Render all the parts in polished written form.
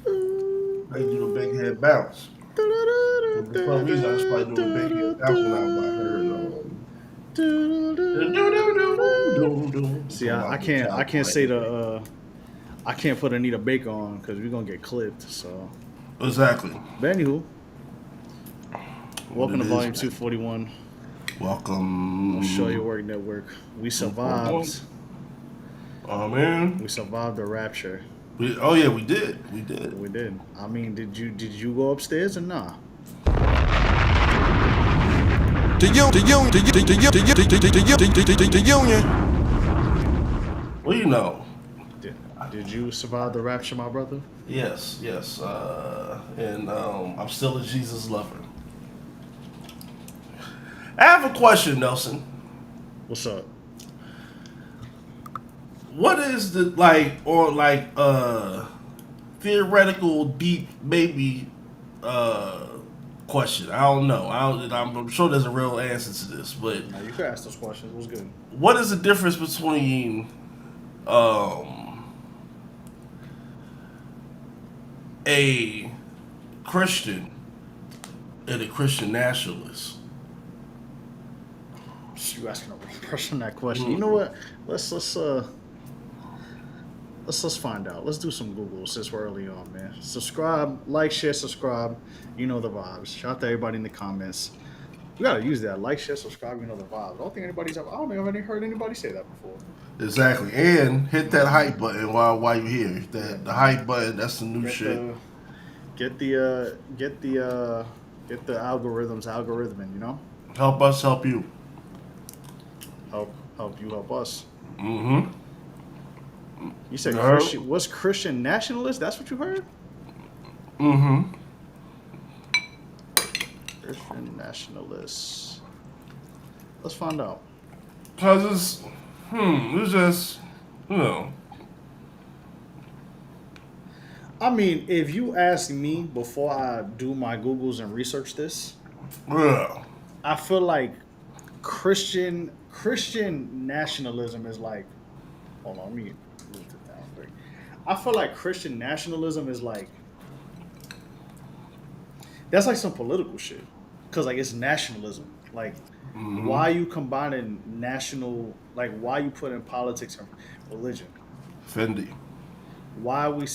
They do a big head bounce. For some reason, I just like doing a big head bounce when I heard See, I can't say I can't put Anita Baker on because we're gonna get clipped. So, Exactly. but anywho, What welcome it to is, Volume man. 241 Welcome. of Show Your Work Network. We survived. Oh man. We survived the rapture. Oh yeah, we did. We did. We did. I mean, did you go upstairs or nah? The union. Well, you know. Did you survive the rapture, my brother? Yes, yes. And I'm still a Jesus lover. I have a question, Nelson. What's up? What is the theoretical deep maybe question? I don't know. I'm sure there's a real answer to this, but Now you could ask those questions. What's good? what is the difference between a Christian and a Christian nationalist? You asking a real person that question. You know what? Let's find out. Let's do some Google since we're early on, man. Subscribe, like, share, subscribe. You know the vibes. Shout out to everybody in the comments. We gotta use that. Like, share, subscribe. You know the vibes. I don't think I've heard anybody say that before. Exactly, and hit that hype button while you're here. The hype button, that's the new Get shit. get the algorithming. You know, Help us, help you. help you, help us. Mm-hmm. You said You heard? Christian was Christian nationalist. That's what you heard. Mm-hmm. Christian nationalists. Let's find out. Cause it's just, you know. I mean, if you ask me before I do my Googles and research this, Yeah. I feel like Christian nationalism is like. Hold on, let me move it down. Quick. I feel like Christian nationalism is like that's like some political shit because like it's nationalism. Like, why you combining national? Like, why you putting politics and religion? Fendi. Why we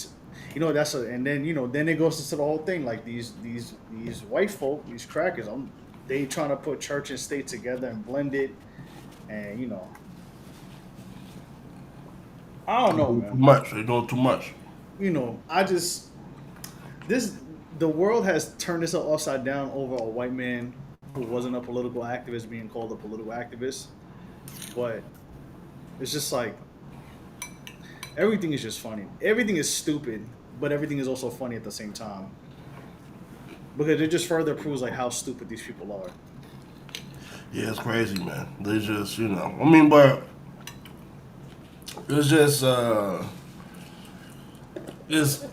that's and then then it goes into the whole thing like these white folk, these crackers, they trying to put church and state together and blend it, and I don't know, Too man. much. They doing too much. I just this the world has turned this upside down over a white man who wasn't a political activist being called a political activist, but it's just like everything is just funny. Everything is stupid, but everything is also funny at the same time. Because it just further proves like how stupid these people are. Yeah, it's crazy, man. They just, I mean, but it's just, it's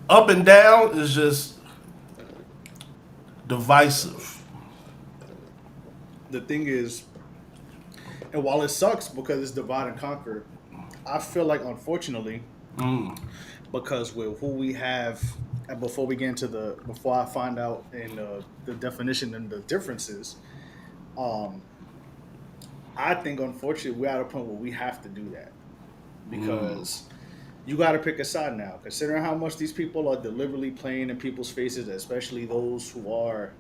up and down. Is just divisive. The thing is, and while it sucks because it's divide and conquer, I feel like unfortunately, because with who we have, and before I find out in the definition and the differences, I think unfortunately we're at a point where we have to do that because you got to pick a side now. Considering how much these people are deliberately playing in people's faces, especially those who are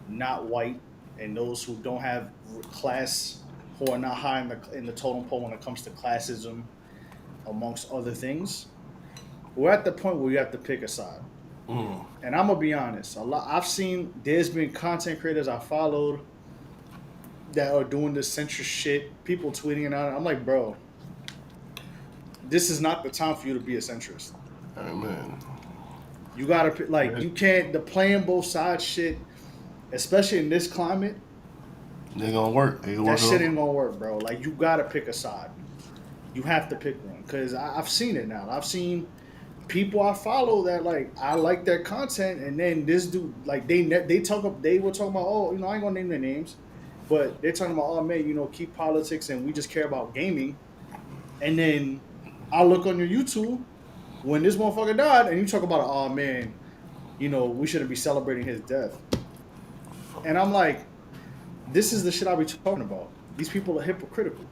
not white and those who don't have class, who are not high in the totem pole when it comes to classism, amongst other things. We're at the point where you have to pick a side. And I'm gonna be honest. There's been content creators I followed that are doing this centrist shit. People tweeting it out. I'm like, bro, this is not the time for you to be a centrist. Hey, man. You gotta like you can't the playing both sides shit, especially in this climate. They gonna work. They gonna That work shit on. ain't gonna work, bro. Like you gotta pick a side. You have to pick one because I've seen it now. I've seen people I follow that like I like their content, and then this dude like they were talking about, oh, I ain't gonna name their names, but they're talking about, oh man, keep politics and we just care about gaming, and then I look on your YouTube when this motherfucker died, and you talk about, oh man, we shouldn't be celebrating his death, and I'm like, this is the shit I be talking about. These people are hypocritical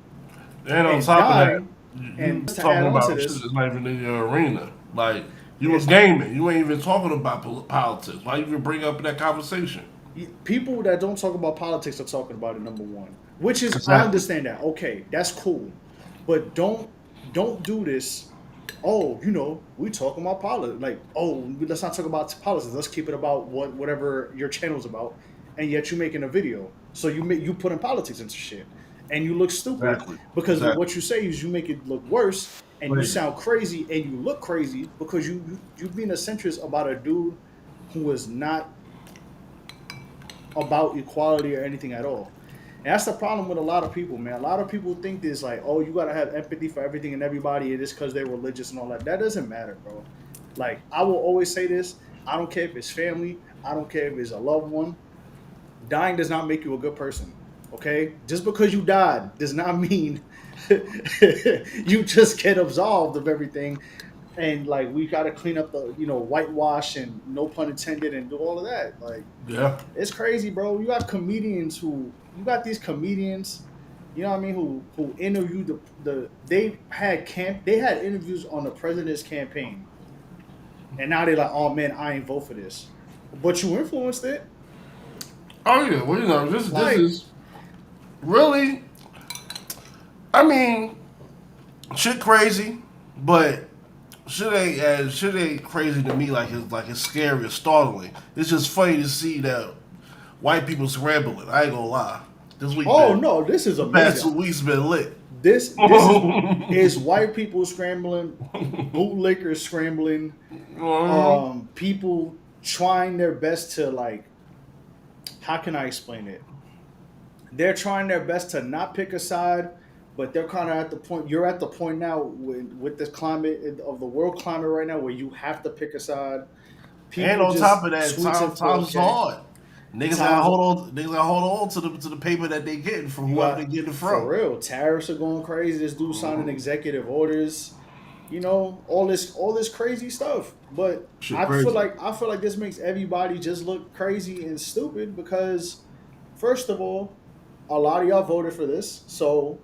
And on and top of that, dying, you and to add talking on to about shit this, that's not even in your arena. Like you was it's gaming. You ain't even talking about politics. Why you even bring up that conversation? people that don't talk about politics are talking about it. Number one, which is I Exactly. understand that. Okay, that's cool, but don't do this. Oh, we talking about politics. Like, oh, let's not talk about politics. Let's keep it about whatever your channel's about. And yet you making a video, so you putting politics into shit, and you look stupid Exactly. because Exactly. what you say is you make it look worse, and you Crazy. sound crazy, and you look crazy because you being a centrist about a dude who is not about equality or anything at all. And that's the problem with a lot of people, man. A lot of people think this like, oh, you gotta have empathy for everything and everybody, and it's because they're religious and all that. That doesn't matter, bro. Like I will always say this: I don't care if it's family, I don't care if it's a loved one. Dying does not make you a good person. Okay, just because you died does not mean you just get absolved of everything. And like we got to clean up the whitewash and no pun intended and do all of that. Like Yeah. it's crazy, bro. You got these comedians, what I mean, who interviewed they had interviews on the president's campaign, and now they're like, oh man, I ain't vote for this, but you influenced it. Oh yeah. Well, this Like, is really. I mean, shit crazy, but shit ain't crazy to me like it's scary or startling. It's just funny to see that white people scrambling. I ain't gonna lie. This week oh been no, this is the past amazing. 2 weeks been lit. This is white people scrambling, bootlickers scrambling, people trying their best to like, how can I explain it? They're trying their best to not pick a side, but they're kind of at the point. You're at the point now with this climate of the world climate right now where you have to pick a side. And People on top just of that, tweeting for times is okay. hard. Niggas gotta Times hold on. Niggas gotta hold on to the paper that they getting from you whoever they got getting it for from. real tariffs are going crazy. This dude signing executive orders. All this crazy stuff. But Shit crazy. I feel like this makes everybody just look crazy and stupid because first of all, a lot of y'all voted for this. So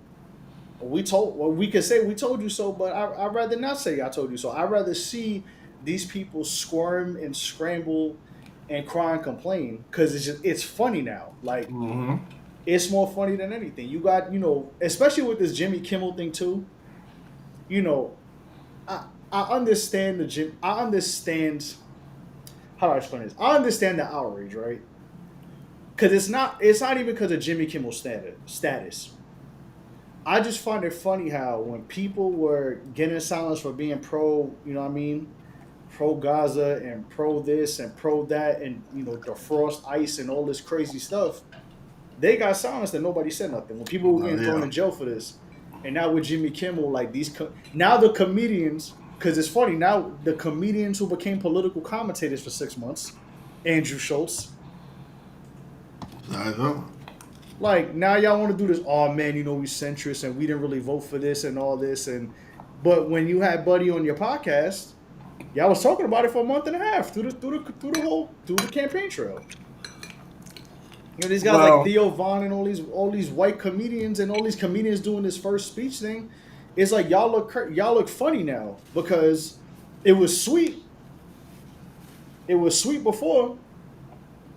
we could say we told you so, but I'd rather not say I told you so. I'd rather see these people squirm and scramble and cry and complain because it's funny now. Like it's more funny than anything. You got, especially with this Jimmy Kimmel thing too. You know, I understand the Jim. I understand how do I explain this. I understand the outrage, right? Because it's not even because of Jimmy Kimmel's status. I just find it funny how when people were getting silenced for being pro, you know what I mean, pro Gaza and pro this and pro that and the frost ice and all this crazy stuff, they got silenced and nobody said nothing. When people were getting thrown Yeah. in jail for this, and now with Jimmy Kimmel, like now the comedians, because it's funny now the comedians who became political commentators for 6 months, Andrew Schultz, I know. like now y'all want to do this. Oh man, we centrist and we didn't really vote for this and all this but when you had Buddy on your podcast, y'all was talking about it for a month and a half through the campaign trail. These guys like Well, Theo Vaughn and all these white comedians and all these comedians doing this first speech thing. It's like y'all look funny now because it was sweet. It was sweet before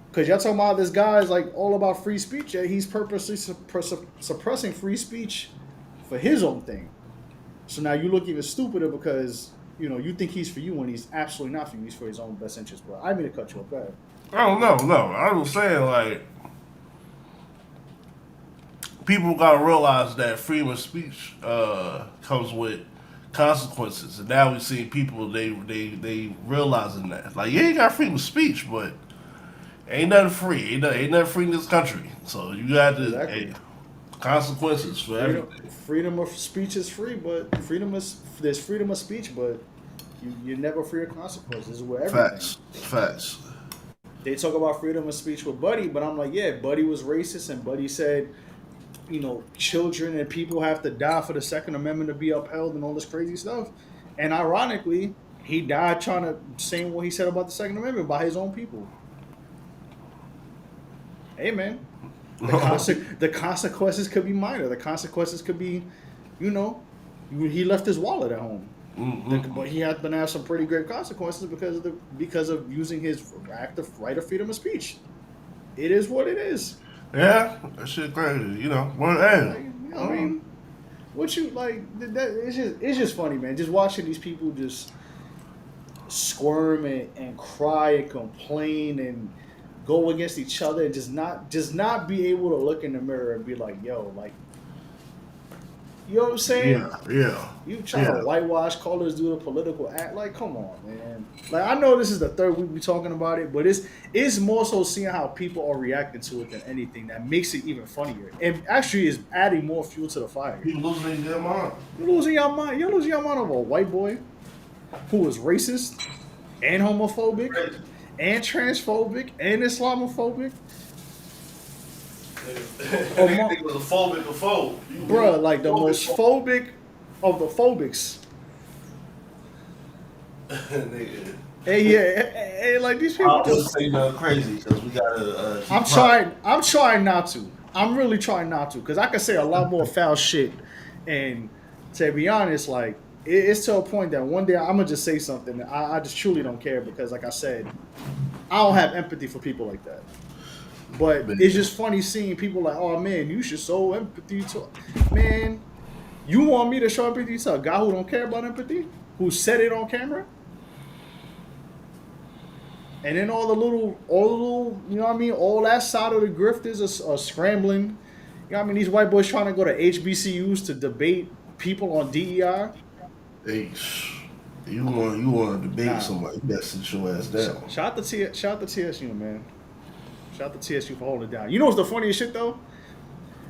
because y'all talking about this guy's like all about free speech. Yeah, he's purposely suppressing free speech for his own thing. So now you look even stupider because you think he's for you when he's absolutely not for you. He's for his own best interest. But I mean to cut you off. Go ahead. I don't know. No, I was saying like people gotta realize that freedom of speech comes with consequences, and now we see people they realizing that like you ain't got freedom of speech, but ain't nothing free, ain't nothing free in this country. So you got to Exactly. consequences for everything. Freedom of speech is free, but there's freedom of speech, but you're never free of consequences with everything. Facts. They talk about freedom of speech with Buddy, but I'm like, yeah, Buddy was racist, and Buddy said, children and people have to die for the Second Amendment to be upheld and all this crazy stuff. And ironically, he died trying to say what he said about the Second Amendment by his own people. Hey, man, the consequences could be minor. The consequences could be, he left his wallet at home. Mm-hmm. But he has been have some pretty great consequences because of using his active right of freedom of speech. It is what it is. Yeah, that shit crazy. Well, hey, I mean, what you like? It's just funny, man. Just watching these people just squirm and cry and complain and go against each other and just not be able to look in the mirror and be like, yo, like, you know what I'm saying? Yeah. You trying to whitewash, call this dude a political act? Like, come on, man. Like, I know this is the third week we talking about it, but it's more so seeing how people are reacting to it than anything that makes it even funnier. And actually is adding more fuel to the fire. People losing their mind. You're losing your mind. You're losing your mind over a white boy who is racist and homophobic and transphobic and Islamophobic. It was a phobic of phobe. Bruh, like the most phobic of the phobics. Hey, like these people. I don't say nothing crazy because we gotta. I'm trying not to. I'm really trying not to because I can say a lot more foul shit. And to be honest, like it's to a point that one day I'm gonna just say something. I just truly don't care because, like I said, I don't have empathy for people like that. But it's just funny seeing people like, oh man, you should show empathy to, man. You want me to show empathy to a guy who don't care about empathy, who said it on camera, and then all the little, you know what I mean? All that side of the grifters are scrambling. You know what I mean? These white boys trying to go to HBCUs to debate people on DEI. Hey, you want to debate somebody? You better sit your ass down. Shout out to TSU, man. Shout out to TSU for holding it down. You know what's the funniest shit though?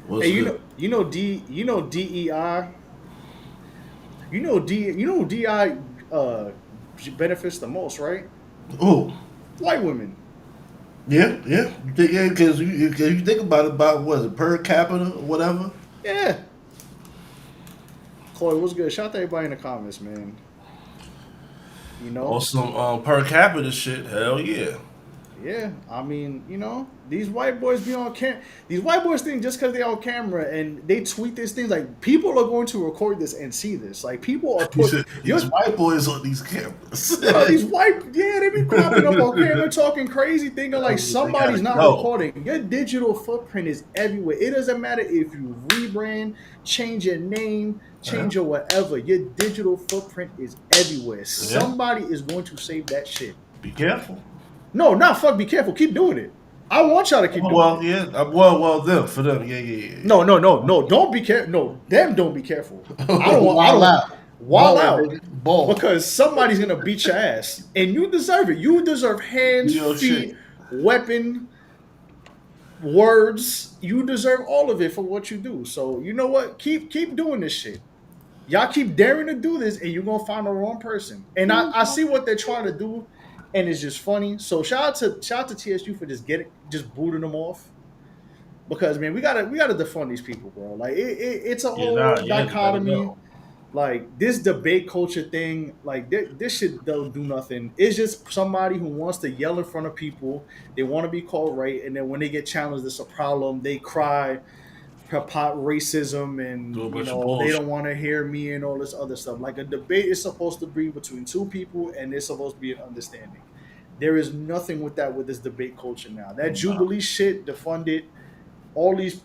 Hey, you know DEI. You know DEI benefits the most, right? Oh, white women. Yeah. Because you think about what is it, per capita or whatever. Yeah. Chloe, what's good? Shout out to everybody in the comments, man. Or some per capita shit. Hell yeah. Yeah, I mean, these white boys be on camera. These white boys think just because they're on camera and they tweet these things, like people are going to record this and see this. Like people are putting these white boys on these cameras. They be popping up on camera talking crazy, thinking like somebody's not recording. Your digital footprint is everywhere. It doesn't matter if you rebrand, change your name, change your whatever. Your digital footprint is everywhere. Somebody is going to save that shit. Be careful. No, not fuck. Be careful. Keep doing it. I want y'all to keep doing it. Well, them for them. Yeah. No. Don't be careful. No, them don't be careful. I don't want. Wild out. Ball. Because somebody's gonna beat your ass, and you deserve it. You deserve hands, feet, weapon, words. You deserve all of it for what you do. So you know what? Keep doing this shit. Y'all keep daring to do this, and you're gonna find the wrong person. And I see what they're trying to do. And it's just funny. So shout out to TSU for just booting them off. Because man, we gotta defund these people, bro. Like it's a whole dichotomy. Like this debate culture thing, like this shit don't do nothing. It's just somebody who wants to yell in front of people. They want to be called right, and then when they get challenged, it's a problem. They cry, pop racism, and they don't want to hear me and all this other stuff. Like a debate is supposed to be between two people, and it's supposed to be an understanding. There is nothing with this debate culture now. That Jubilee shit, defunded. All these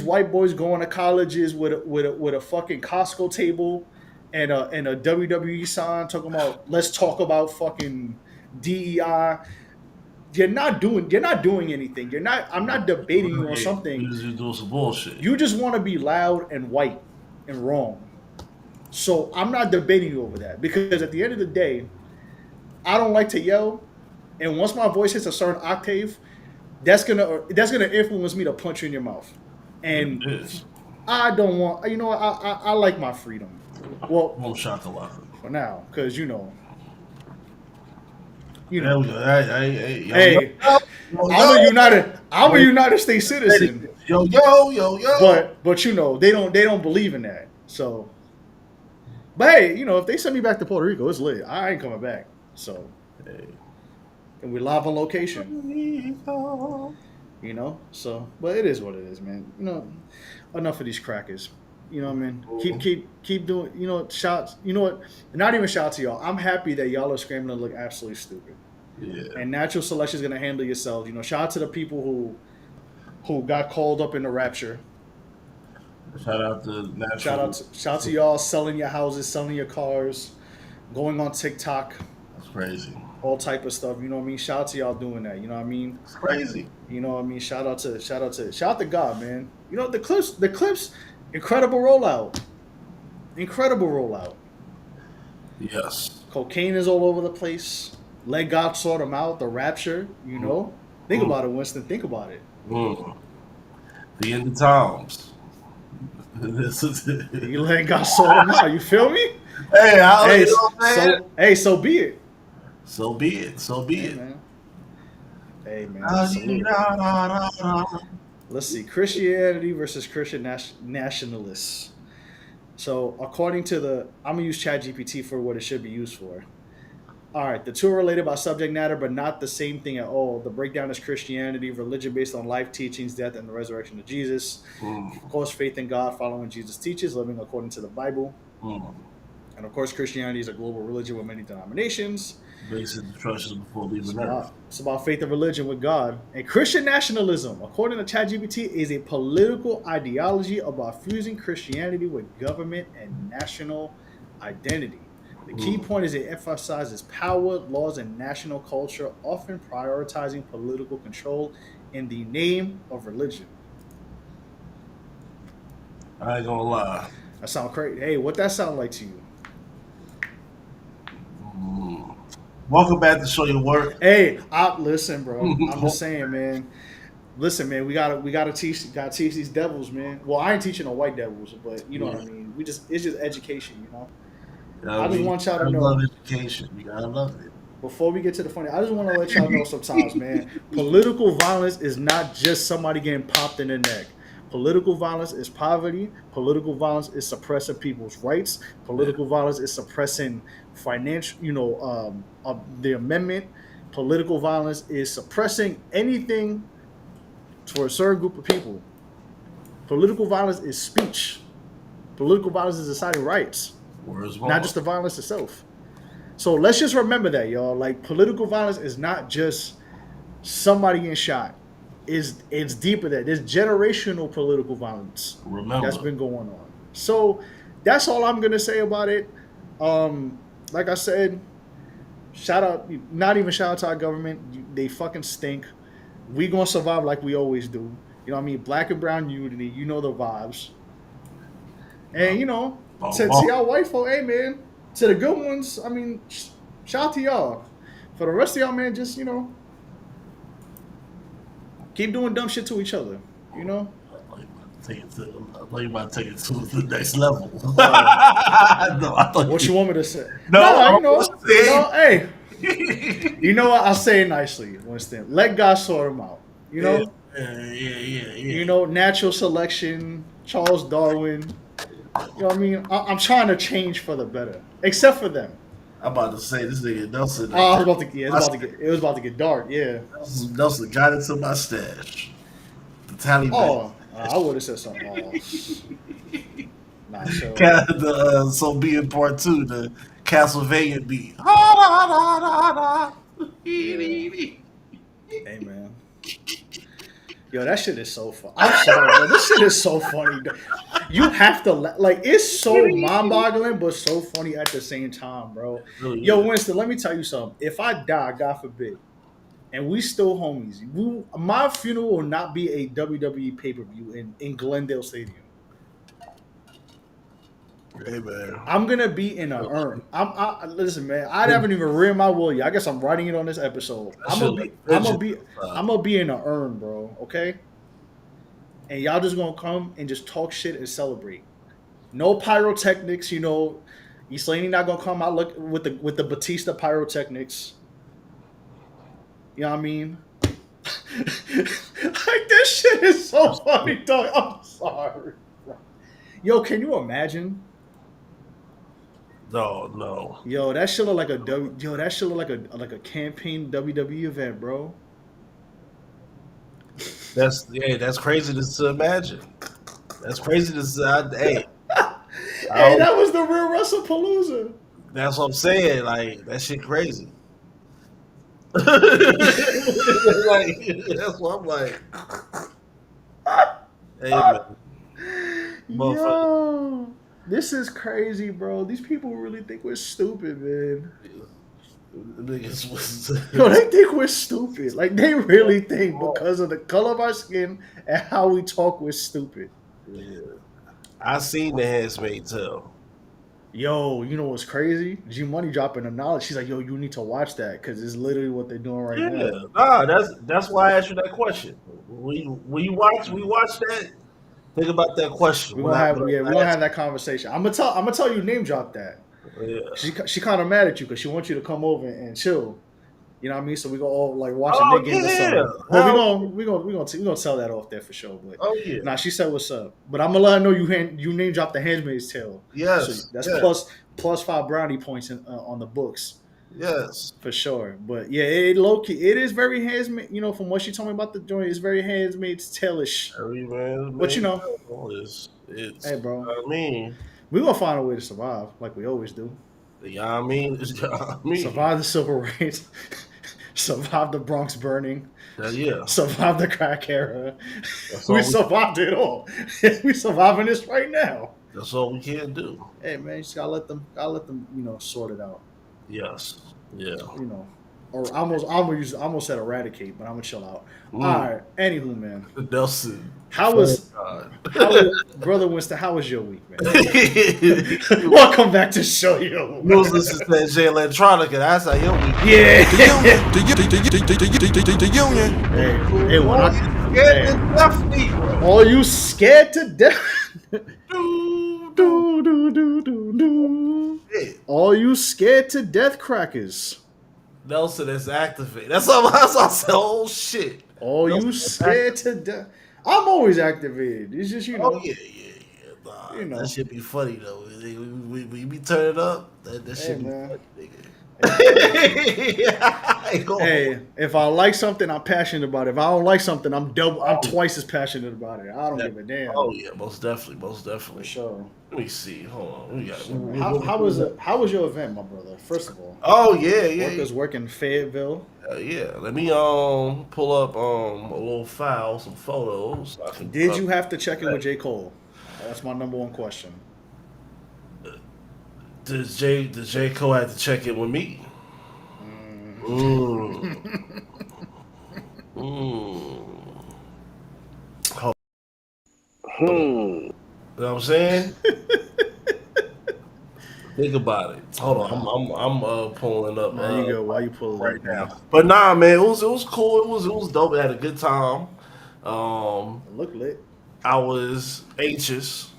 white boys going to colleges with a fucking Costco table and a WWE sign talking about let's talk about fucking DEI. You're not doing anything. I'm not debating you on something. You're doing some bullshit. You just want to be loud and white and wrong. So I'm not debating you over that because at the end of the day, I don't like to yell, and once my voice hits a certain octave, that's gonna influence me to punch you in your mouth, It and is. I don't want. You know, I like my freedom. Well, Boom shakalaka. for now, because you There know, we go. Hey, yo, yo, hey, yo, I'm a yo. United States citizen, Yo, yo, yo, yo. but they don't believe in that. So, but hey, if they send me back to Puerto Rico, it's lit. I ain't coming back. So, Hey. and we live on location. So but it is what it is, man. Enough of these crackers. You know what I mean? Keep doing, shots. You know what? Not even shout to y'all. I'm happy that y'all are scrambling to look absolutely stupid. Yeah. And natural selection is gonna handle yourselves. Shout out to the people who got called up in the rapture. Shout out to natural. Shout out to y'all selling your houses, selling your cars, going on TikTok, That's crazy. all type of stuff. You know what I mean? Shout out to y'all doing that. You know what I mean? It's crazy. You know what I mean? Shout out to God, man. The clips, incredible rollout. Incredible rollout. Yes. Cocaine is all over the place. Let God sort them out. The rapture, Think about it, Winston. Think about it. Mm. The end of times. You let God sort them out. You feel me? Hey, Hey, you know what I'm saying? so be it. So be it. So be Hey, it. man. Hey, man. Salute. Let's see. Christianity versus Christian nationalists. So, according to I'm going to use ChatGPT for what it should be used for. All right, the two are related by subject matter, but not the same thing at all. The breakdown is Christianity, religion based on life, teachings, death, and the resurrection of Jesus. Of course, faith in God, following Jesus' teaches, living according to the Bible. And of course, Christianity is a global religion with many denominations. Basic instructions before leaving Earth. It's about faith and religion with God. And Christian nationalism, according to ChatGPT, is a political ideology about fusing Christianity with government and national identity. The key point is it emphasizes power, laws, and national culture, often prioritizing political control in the name of religion. I ain't gonna lie. That sound crazy. Hey, what that sound like to you? Welcome back to Show Your Work. Hey, listen, bro. I'm just saying, man. Listen, man. We gotta teach these devils, man. Well, I ain't teaching no white devils, but you know what I mean. It's just education, I just want y'all to know. Love education. You gotta love it. Before we get to the funny, I just want to let y'all know sometimes, man. Political violence is not just somebody getting popped in the neck. Political violence is poverty. Political violence is suppressing people's rights. Political violence is suppressing financial, the amendment. Political violence is suppressing anything for a certain group of people. Political violence is speech. Political violence is deciding rights, not just the violence itself. So let's just remember that, y'all. Like, political violence is not just somebody getting shot. It's deeper than that. There's generational political violence that's been going on. So that's all I'm gonna say about it. Like I said, not even shout out to our government. They fucking stink. We gonna survive like we always do. You know what I mean? Black and brown unity. You know the vibes. And to y'all white folk, hey man. To the good ones, I mean, shout out to y'all. For the rest of y'all, man, just keep doing dumb shit to each other. I thought you about to take it to the next level. No, I thought What you want me to say? No, hey. You know what? I'll say it nicely, Winston. Let God sort them out. Yeah. Natural selection, Charles Darwin. You know what I mean? I'm trying to change for the better, except for them. I'm about to say this nigga Nelson. Oh, it was about to get dark. Yeah. Nelson got into my stash. The Taliban. Oh, I would have said something. Nah, so. So being part 2, the Castlevania beat. Hey man. Yo, that shit is so fun. I'm sorry, bro. This shit is so funny. You have to it's so mind-boggling, but so funny at the same time, bro. Really, Yo, Winston, let me tell you something. If I die, God forbid, and we still homies, my funeral will not be a WWE pay-per-view in Glendale Stadium. Hey man. I'm gonna be in an urn. Listen, man. I haven't even written my will yet. I guess I'm writing it on this episode. That shit like fidget. I'm gonna be in an urn, bro. Okay. And y'all just gonna come and just talk shit and celebrate. No pyrotechnics, you know. East not gonna come out look with the Batista pyrotechnics. You know what I mean? Like this shit is so funny, dog. I'm sorry. Yo, can you imagine? No. Yo, that shit look like that shit look like a campaign WWE event, bro. That's crazy to imagine. That's crazy to say. Hey, that was the real WrestlePalooza. That's what I'm saying. Like that shit crazy. Like that's what I'm like. Hey man, Yo, this is crazy, bro. These people really think we're stupid, man. niggas was Yo, they think we're stupid. Like they really think because of the color of our skin and how we talk, we're stupid. Yeah. I seen the Handmaid's Tale. Yo, you know what's crazy? G Money dropping the knowledge. She's like, yo, you need to watch that because it's literally what they're doing right now. Nah, that's why I asked you that question. When you watch that, think about that question. We're gonna have that conversation. I'm gonna tell you name drop that. Yeah. She kind of mad at you because she wants you to come over and chill. You know what I mean? So we go all like watch a Oh, nigga in the yeah. sun. But we gonna tell that off there for sure. But yeah. nah, she said what's up. But I'm gonna let her know you name drop the Handmaid's Tale. Yes. So that's yes. plus 5 brownie points on the books. Yes. For sure. But yeah, it is very handmaid. You know, from what she told me about the joint, it's very Handmaid's Tale-ish. But you know, it's hey, bro. I mean, we're gonna find a way to survive, like we always do. You know what I mean? Survive the civil rights. Survive the Bronx burning. Yeah. Survive the crack era. We survived it all. We surviving this right now. That's all we can do. Hey man, you just gotta let them, you know, sort it out. Yes. Yeah. You know. Or almost said eradicate, but I'm gonna chill out. All right. Anywho, man. Nelson. How was Brother Winston? How was your week, man? Welcome back to show you. You was listening to that J Electronica. That's how your week. Yeah. The Union. Hey, all you scared to death. All you scared to death crackers. Nelson is activated. That's all I said. Oh shit. All you scared to death. I'm always activated. It's just, you know. Oh yeah. Nah, you know. That shit be funny though. We be turning up. That shit be funny, nigga. Hey, if I like something, I'm passionate about it. If I don't like something, I'm twice as passionate about it. I don't give a damn. Oh yeah, most definitely. For sure. Let me see. Hold on. How was your event, my brother? First of all. Oh yeah. Workers work in Fayetteville. Yeah. Let me pull up a little file, some photos. Did you have to check in with J. Cole? That's my number one question. Does J. Cole have to check in with me? You know what I'm saying? Think about it. Hold on, I'm pulling up. There you go. Why you pulling right up now? But nah, man, it was cool. It was dope. I had a good time. Look lit. I was anxious.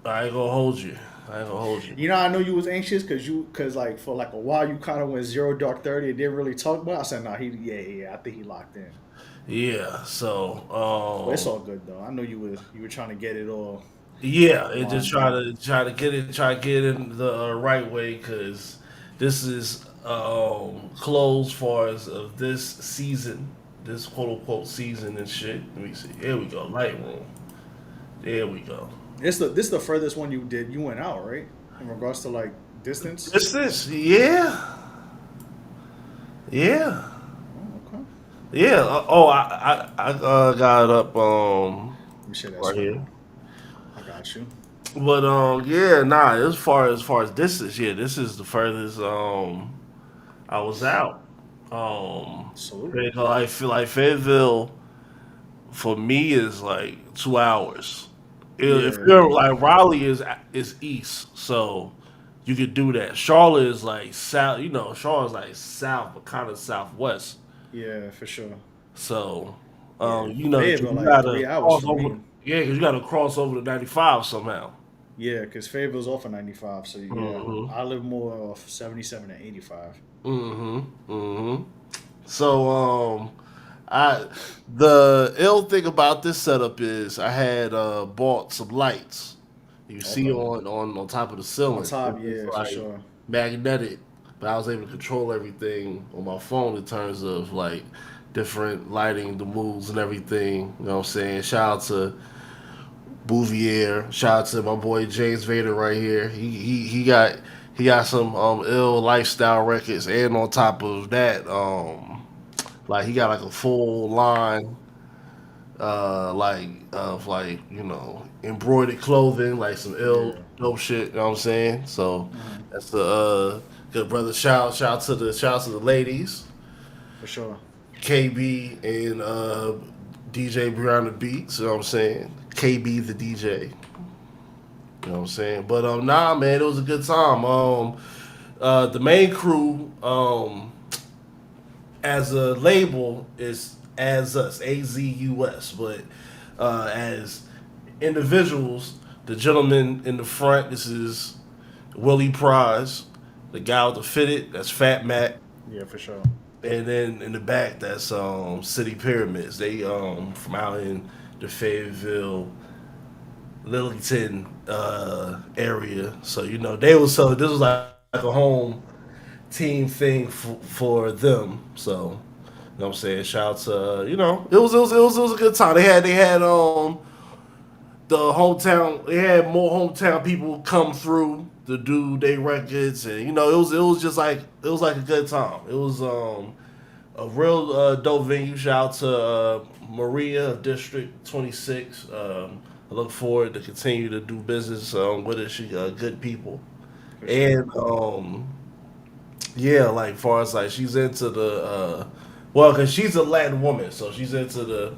I ain't gonna hold you. You know, I know you was anxious because like for like a while you kind of went 0 dark 30 and didn't really talk about it. I said, nah, I think he locked in. Yeah, so But it's all good though. I know you were trying to get it all. Yeah, and just try to get it in the right way because this is closed far as of this season, this quote unquote season and shit. Let me see. Here we go. Lightroom. There we go. This is the furthest one you did. You went out, right? In regards to like distance. Distance, yeah. Oh, okay. Yeah. I got it up Let me share that right here. I got you. But yeah, nah. As far as distance, yeah, this is the furthest I was out. Salute. I feel like Fayetteville for me is like 2 hours. If Yeah, you're like Raleigh is east, so you could do that. Charlotte is like south. You know, Charlotte's like south, but kind of southwest. yeah, for sure. So, Yeah, you know, 'cause Fayetteville you like gotta 3 hours cross for over. me. Yeah, because you gotta cross over to 95 somehow. Yeah, because Fayetteville's off of 95, so yeah, Mm-hmm. I live more off 77 and 85. Mm-hmm. Mm-hmm. So, I the ill thing about this setup is I had bought some lights. You see Okay. on top of the On ceiling, top, it's yeah, for like sure. magnetic, but I was able to control everything on my phone in terms of like different lighting, the moves and everything. You know what I'm saying? Shout out to Bouvier. Shout out to my boy James Vader right here. He got some ill lifestyle records, and on top of that, like he got like a full line like of like embroidered clothing, like some ill Yeah. dope shit. You know what I'm saying? So Hmm. that's the good brother. Shout out to the ladies, For sure. KB and DJ Brianna Beats. You know what I'm saying? KB the DJ. You know what I'm saying? But nah, man, it was a good time. The main crew as a label is as us, AZUS, but as individuals, the gentleman in the front, this is Willie Prize, the guy with the fitted, that's Fat Matt, Yeah, for sure. and then in the back, that's City Pyramids. They from out in the Fayetteville, Lillington area, so they was so this was like a home team thing for them. So, you know what I'm saying? Shout out to it was a good time. They had the hometown. They had more hometown people come through to do their records, and it was just like it was like a good time. It was a real dope venue. Shout out to Maria of District 26. I look forward to continue to do business with her. She good people, For sure. and yeah, like far as like she's into the well, cause she's a Latin woman, so she's into the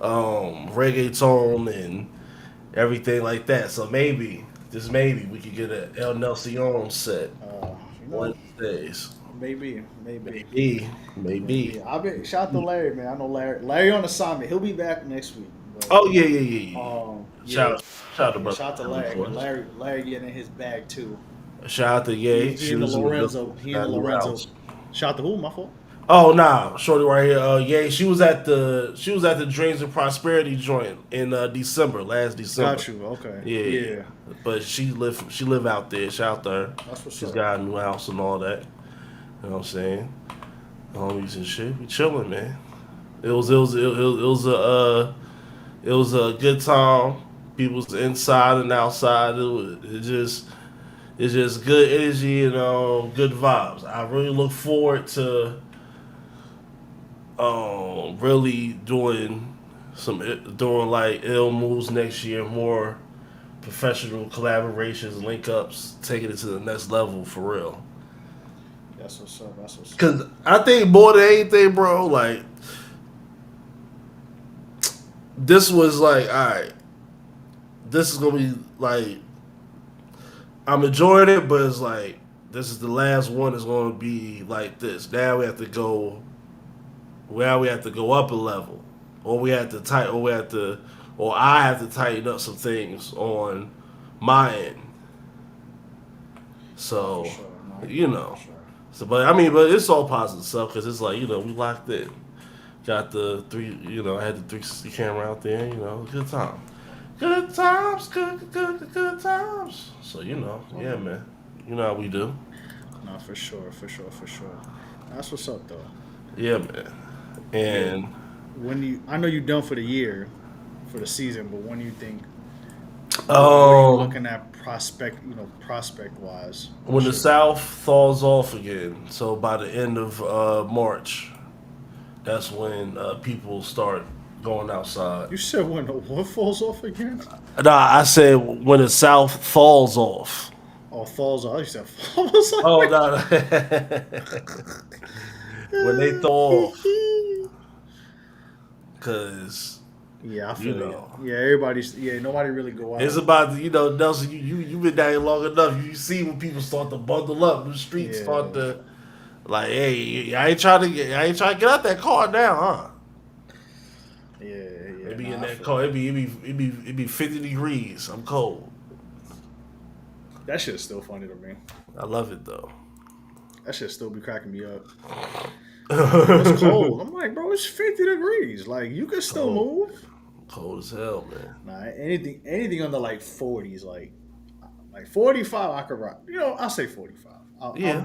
reggaeton and everything like that. So maybe, just maybe, we could get an El Nelson set You one know, of these days. maybe. Maybe. I'll be shout out to Larry, man. I know Larry on assignment. He'll be back next week. But Oh yeah. yeah, Shout out to yeah, brother. shout out to Larry. 'Cause Larry getting in his bag too. Shout out to Ye. He She and the was in the Lorenzo. building. He and Got the a new Lorenzo. house. Shout out to who? My fault. Oh nah, shorty right here. Yeah, she was at the Dreams and Prosperity joint in last December. Got you. Okay. Yeah, Yeah. but she live out there. Shout out to her. That's what's She's up. got a new house and all that. You know what I'm saying? Homies and shit. We chilling, man. It was a good time. People's inside and outside. It's just good energy and good vibes. I really look forward to really doing like ill moves next year, more professional collaborations, link ups, taking it to the next level for real. That's what's up. That's what's up. Cause I think more than anything, bro, like this was like, all right, this is gonna be like I'm enjoying it, but it's like this is the last one that's gonna be like this. Now we have to go. Now we have to go up a level, or we have to tighten, or I have to tighten up some things on my end. So, For sure. No, you know, for sure. so but I mean, but it's all positive stuff because it's like we locked in. Got the three, I had the 360 camera out there. Good time, good times, good times. So yeah, man. You know how we do. No, for sure. That's what's up though. Yeah, man. And I know you're done for the year, for the season, but when do you think? What are you looking at prospect wise? when the South thaws off again, so by the end of March, that's when people start going outside. You said when the what falls off again? Nah, I said when the South falls off. Oh, falls off. You said falls off. Oh no, when they thaw off, cause Yeah, I You feel you. know, Yeah, everybody's. Yeah, nobody really go it's out. about Nelson. You been down here long enough. You see when people start to bundle up, the streets start Yeah, to like, hey, I ain't trying to get out that car now, huh? yeah, It yeah. be in Nah, I that feel car. you. It be 50 degrees. I'm cold. That shit's still funny to me. I love it though. That shit still be cracking me up. Bro, it's cold. I'm like, bro, it's 50 degrees. Like, you can still Cold, move. cold as hell, man. Nah, anything under like 40s, like 45, I could rock. I'll say 45. Yeah,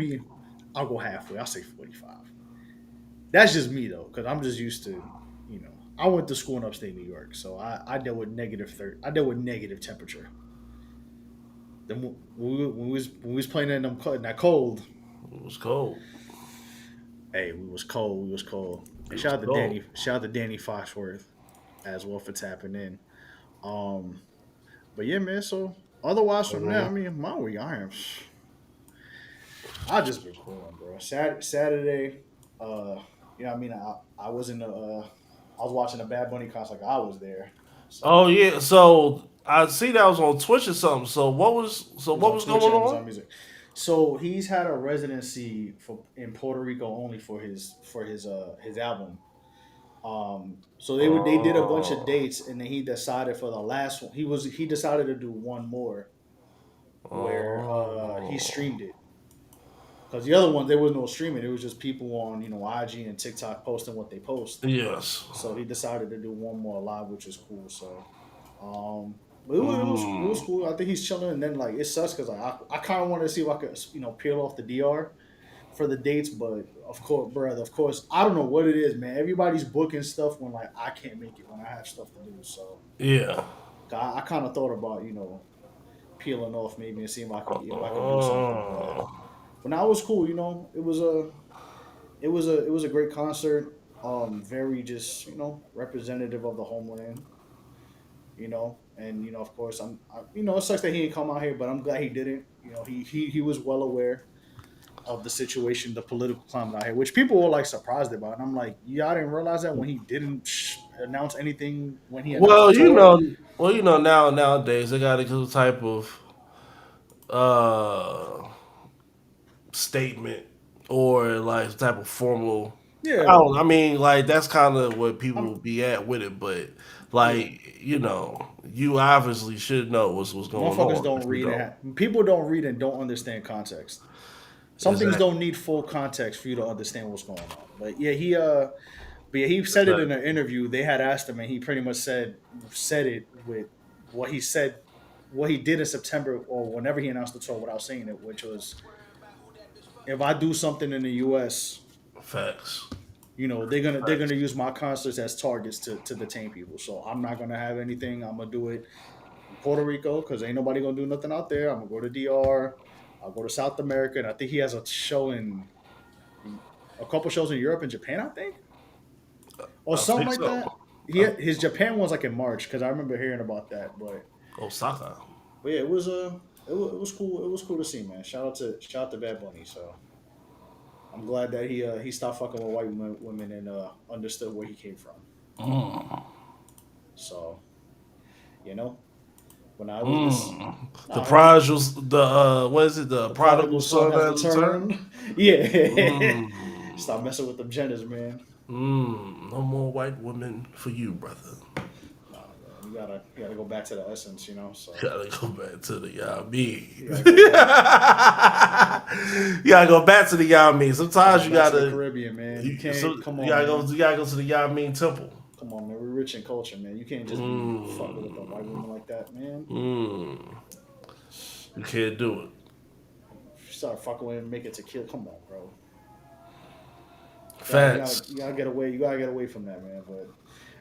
I'll go halfway. I'll say 45. That's just me though, because I'm just used to, I went to school in upstate New York, so I dealt with negative 30. I dealt with negative temperature. Then when we was playing in that cold, it was cold. hey, we was cold. We was cold. And It was cold. shout out to Danny Foxworth as well for tapping in. Um, but yeah, man. So otherwise from there, I Mhm. mean, my week, I just been cooling, bro. Saturday, I mean, I was in the, I was watching the Bad Bunny concert. Like I was there, so Oh yeah. So I see that was on Twitch or something. So it was what on was Twitch going and on? Amazon Music. So he's had a residency in Puerto Rico only for his album. So they did a bunch of Oh, dates, and then he decided for the last one, he decided to do one more where he oh, streamed it. Because the other one, there was no streaming. It was just people on, IG and TikTok posting what they post. yes. So he decided to do one more live, which is cool. So, but it was Mm. cool. I think he's chilling. And then like it sucks because like, I kind of wanted to see if I could peel off the DR for the dates, but of course, brother, of course, I don't know what it is, man. Everybody's booking stuff when like I can't make it when I have stuff to do. So Yeah. I kind of thought about peeling off maybe and seeing if I could do something, but Oh. now it was cool. It was a great concert. Very just representative of the homeland. And of course it sucks that he didn't come out here, but I'm glad he didn't. He was well aware of the situation, the political climate out here, which people were like surprised about. And I'm like, yeah, I didn't realize that when he didn't announce anything when he announced the Well, tour. nowadays they got a good type of uh statement or like some type of formal. I Yeah, don't. I mean, like that's kind of what I'm people be at with it, but yeah. like you obviously should know what's going Motherfuckers on don't if you read don't. and people don't read and don't understand context. Some things Exactly. don't need full context for you to understand what's going on. But yeah, he said it in an Exactly. interview. They had asked him, and he pretty much said it with what he said, what he did in September or whenever he announced the tour without saying it, which was, if I do something in the U.S., Facts. they're gonna Facts. use my concerts as targets to detain people. So I'm not gonna have anything. I'm gonna do it in Puerto Rico because ain't nobody gonna do nothing out there. I'm gonna go to DR. I'll go to South America, and I think he has a show in a couple shows in Europe and Japan, I think, or I something think like so. that. Uh, His Japan one's like in March because I remember hearing about that. Osaka. But yeah, it was cool. It was cool to see, man. Shout out to Bad Bunny. So I'm glad that he stopped fucking with white women and understood where he came from. Mm. So you know, when I was it's Mm. The nah, prodigal, the what is it? The the prodigal prodigal son son has has returned. returned. Yeah, Mm. stop messing with them genders, man. No more white women for you, brother. Nah, man, you gotta go back to the essence, So Gotta go back to the Yami. you gotta go back. You gotta go back to the Yami. Gotta Sometimes go you back to the gotta, Caribbean, man. You can't. Come you on, gotta go, man. to the Yami temple. Come on, man. We're rich in culture, man. You can't just be fucking with them white women like that, man. Mm. You can't do it. If you start fucking with them, make it to kill. Come on, bro. Facts. You gotta get away. You gotta get away from that, man. But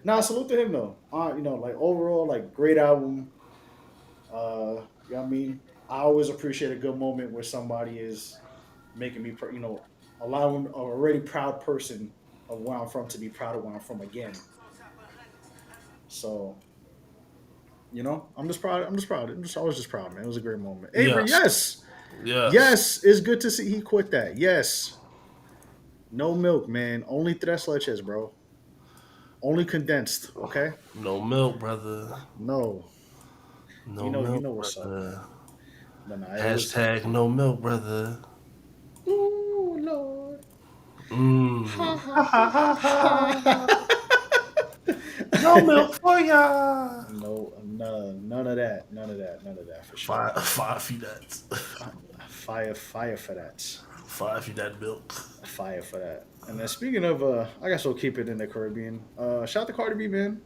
nah, salute to him though. Like overall, like great album. You know what I mean? I always appreciate a good moment where somebody is making me, allowing a already proud person of where I'm from to be proud of where I'm from again. So, I'm just proud. I'm just proud. I was just proud, man. It was a great moment. Avery, Yes. yes. Yes. Yes, it's good to see he quit that. Yes. No milk, man. Only tres leches, bro. Only condensed. Okay. No milk, brother. No, No you milk, know what's up, brother. man. But nah, it was. Hashtag no milk, brother. Ooh Lord. Ha Mmm. ha Ha ha ha ha ha. ha. No milk for ya. No, none of that. None of that. None of that for sure. Five feet that. Fire for that. 5 feet that milk. Fire for that. And then speaking of, I guess we'll keep it in the Caribbean. Shout out to Cardi B, man.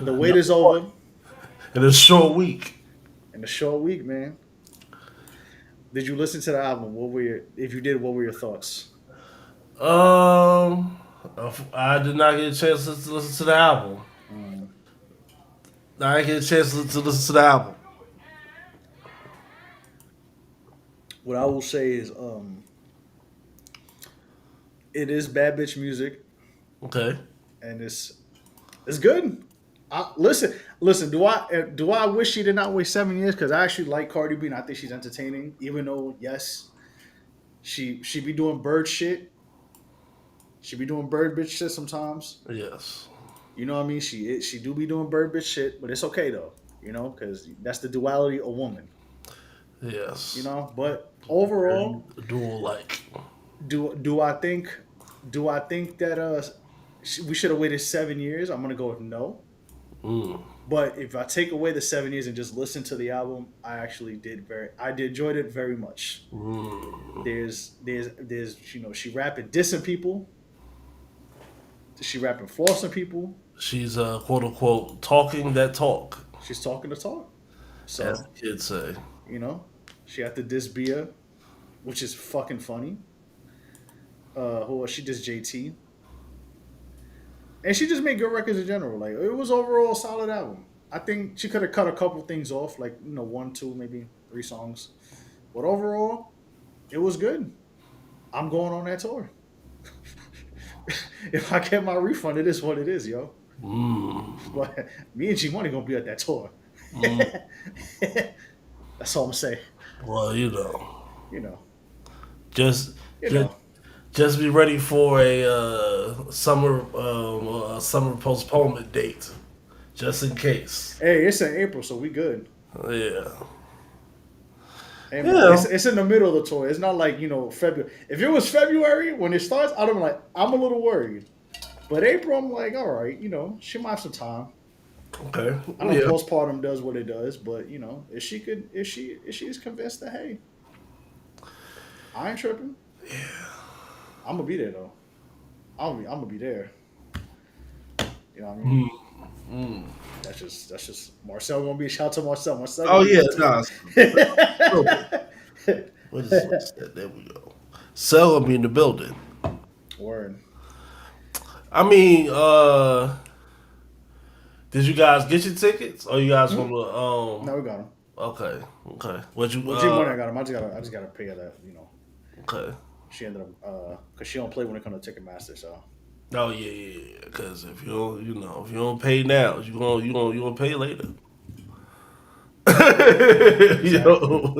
The wait No, is over in a short week. in a short week, man. Did you listen to the album? If you did, what were your thoughts? Um, I did not get a chance to listen to the album. Mm. I didn't get a chance to listen to the album. What I will say is, it is bad bitch music, Okay. and it's good. Listen. Do I wish she did not wait 7 years? Because I actually like Cardi B, and I think she's entertaining. Even though, yes, she be doing bird shit. She be doing bird bitch shit sometimes. Yes. You know what I mean? She do be doing bird bitch shit, but it's okay though. You know, because that's the duality of woman. You Yes. know, but overall, Dual like. do I think that we should have waited 7 years? I'm gonna go with no. Mm. But if I take away the 7 years and just listen to the album, I did enjoyed it very much. Mm. There's she rapping dissing people, she rapping flossing people, She's quote unquote talking that talk, she's talking the talk. as So the kids say. you know, she had to diss Bia, which is fucking funny. Who was she? Just JT, and she just made good records in general. Like it was overall a solid album. I think she could have cut a couple things off, like one, two, maybe three songs, but overall, it was good. I'm going on that tour. If I get my refund, it is what it is, yo. Mm. But me and G Money gonna be at that tour. Mm. That's all I'm saying. Well, You know, just you just know. just be ready for a summer postponement date, just in case. Hey, it's in April, so we good. Yeah. Hey man, Yeah. it's in the middle of the tour. It's not like February. If it was February when it starts, I'd be like, I'm a little worried. But April, I'm like, all right, she might have some time. Okay. I know Yeah. postpartum does what it does, but if she's convinced that hey, I ain't tripping, I'm gonna be there though. I'm gonna be there. You know what I mean? Mm. Mm. That's just Marcel gonna be shout out to Marcel. Marcel Oh gonna be yeah, there nah. too. What's that? There we go. Cell will be in the building. Word. I mean, did you guys get your tickets? Or you guys Hmm? want to No, we got him. okay. Okay. What you Well, G Money, I got him. I just gotta pay her that. okay. She ended up because she don't play when it comes to Ticketmaster. So Oh yeah. Because if you don't, if you don't pay now, you gonna pay later. you exactly. know,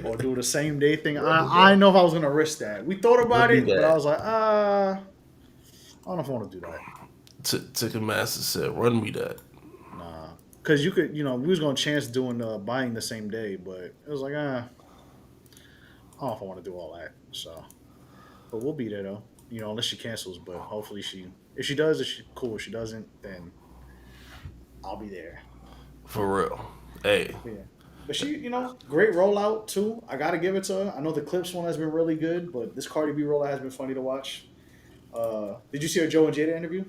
Or do the same day thing. I didn't know if I was gonna risk that. We thought don't about do it, but I that. was like, I don't know if I want to do that. Ticketmaster said, "Run me that." Nah, because you could, we was gonna chance doing buying the same day, but it was like, I don't know if I want to do all that. So, but we'll be there though. Unless she cancels, but hopefully if she does, if she cool. If she doesn't, then I'll be there. For real. Hey. Yeah. But she, great rollout too. I gotta give it to her. I know the Clips one has been really good, but this Cardi B rollout has been funny to watch. Did you see her Joe and Jada interview?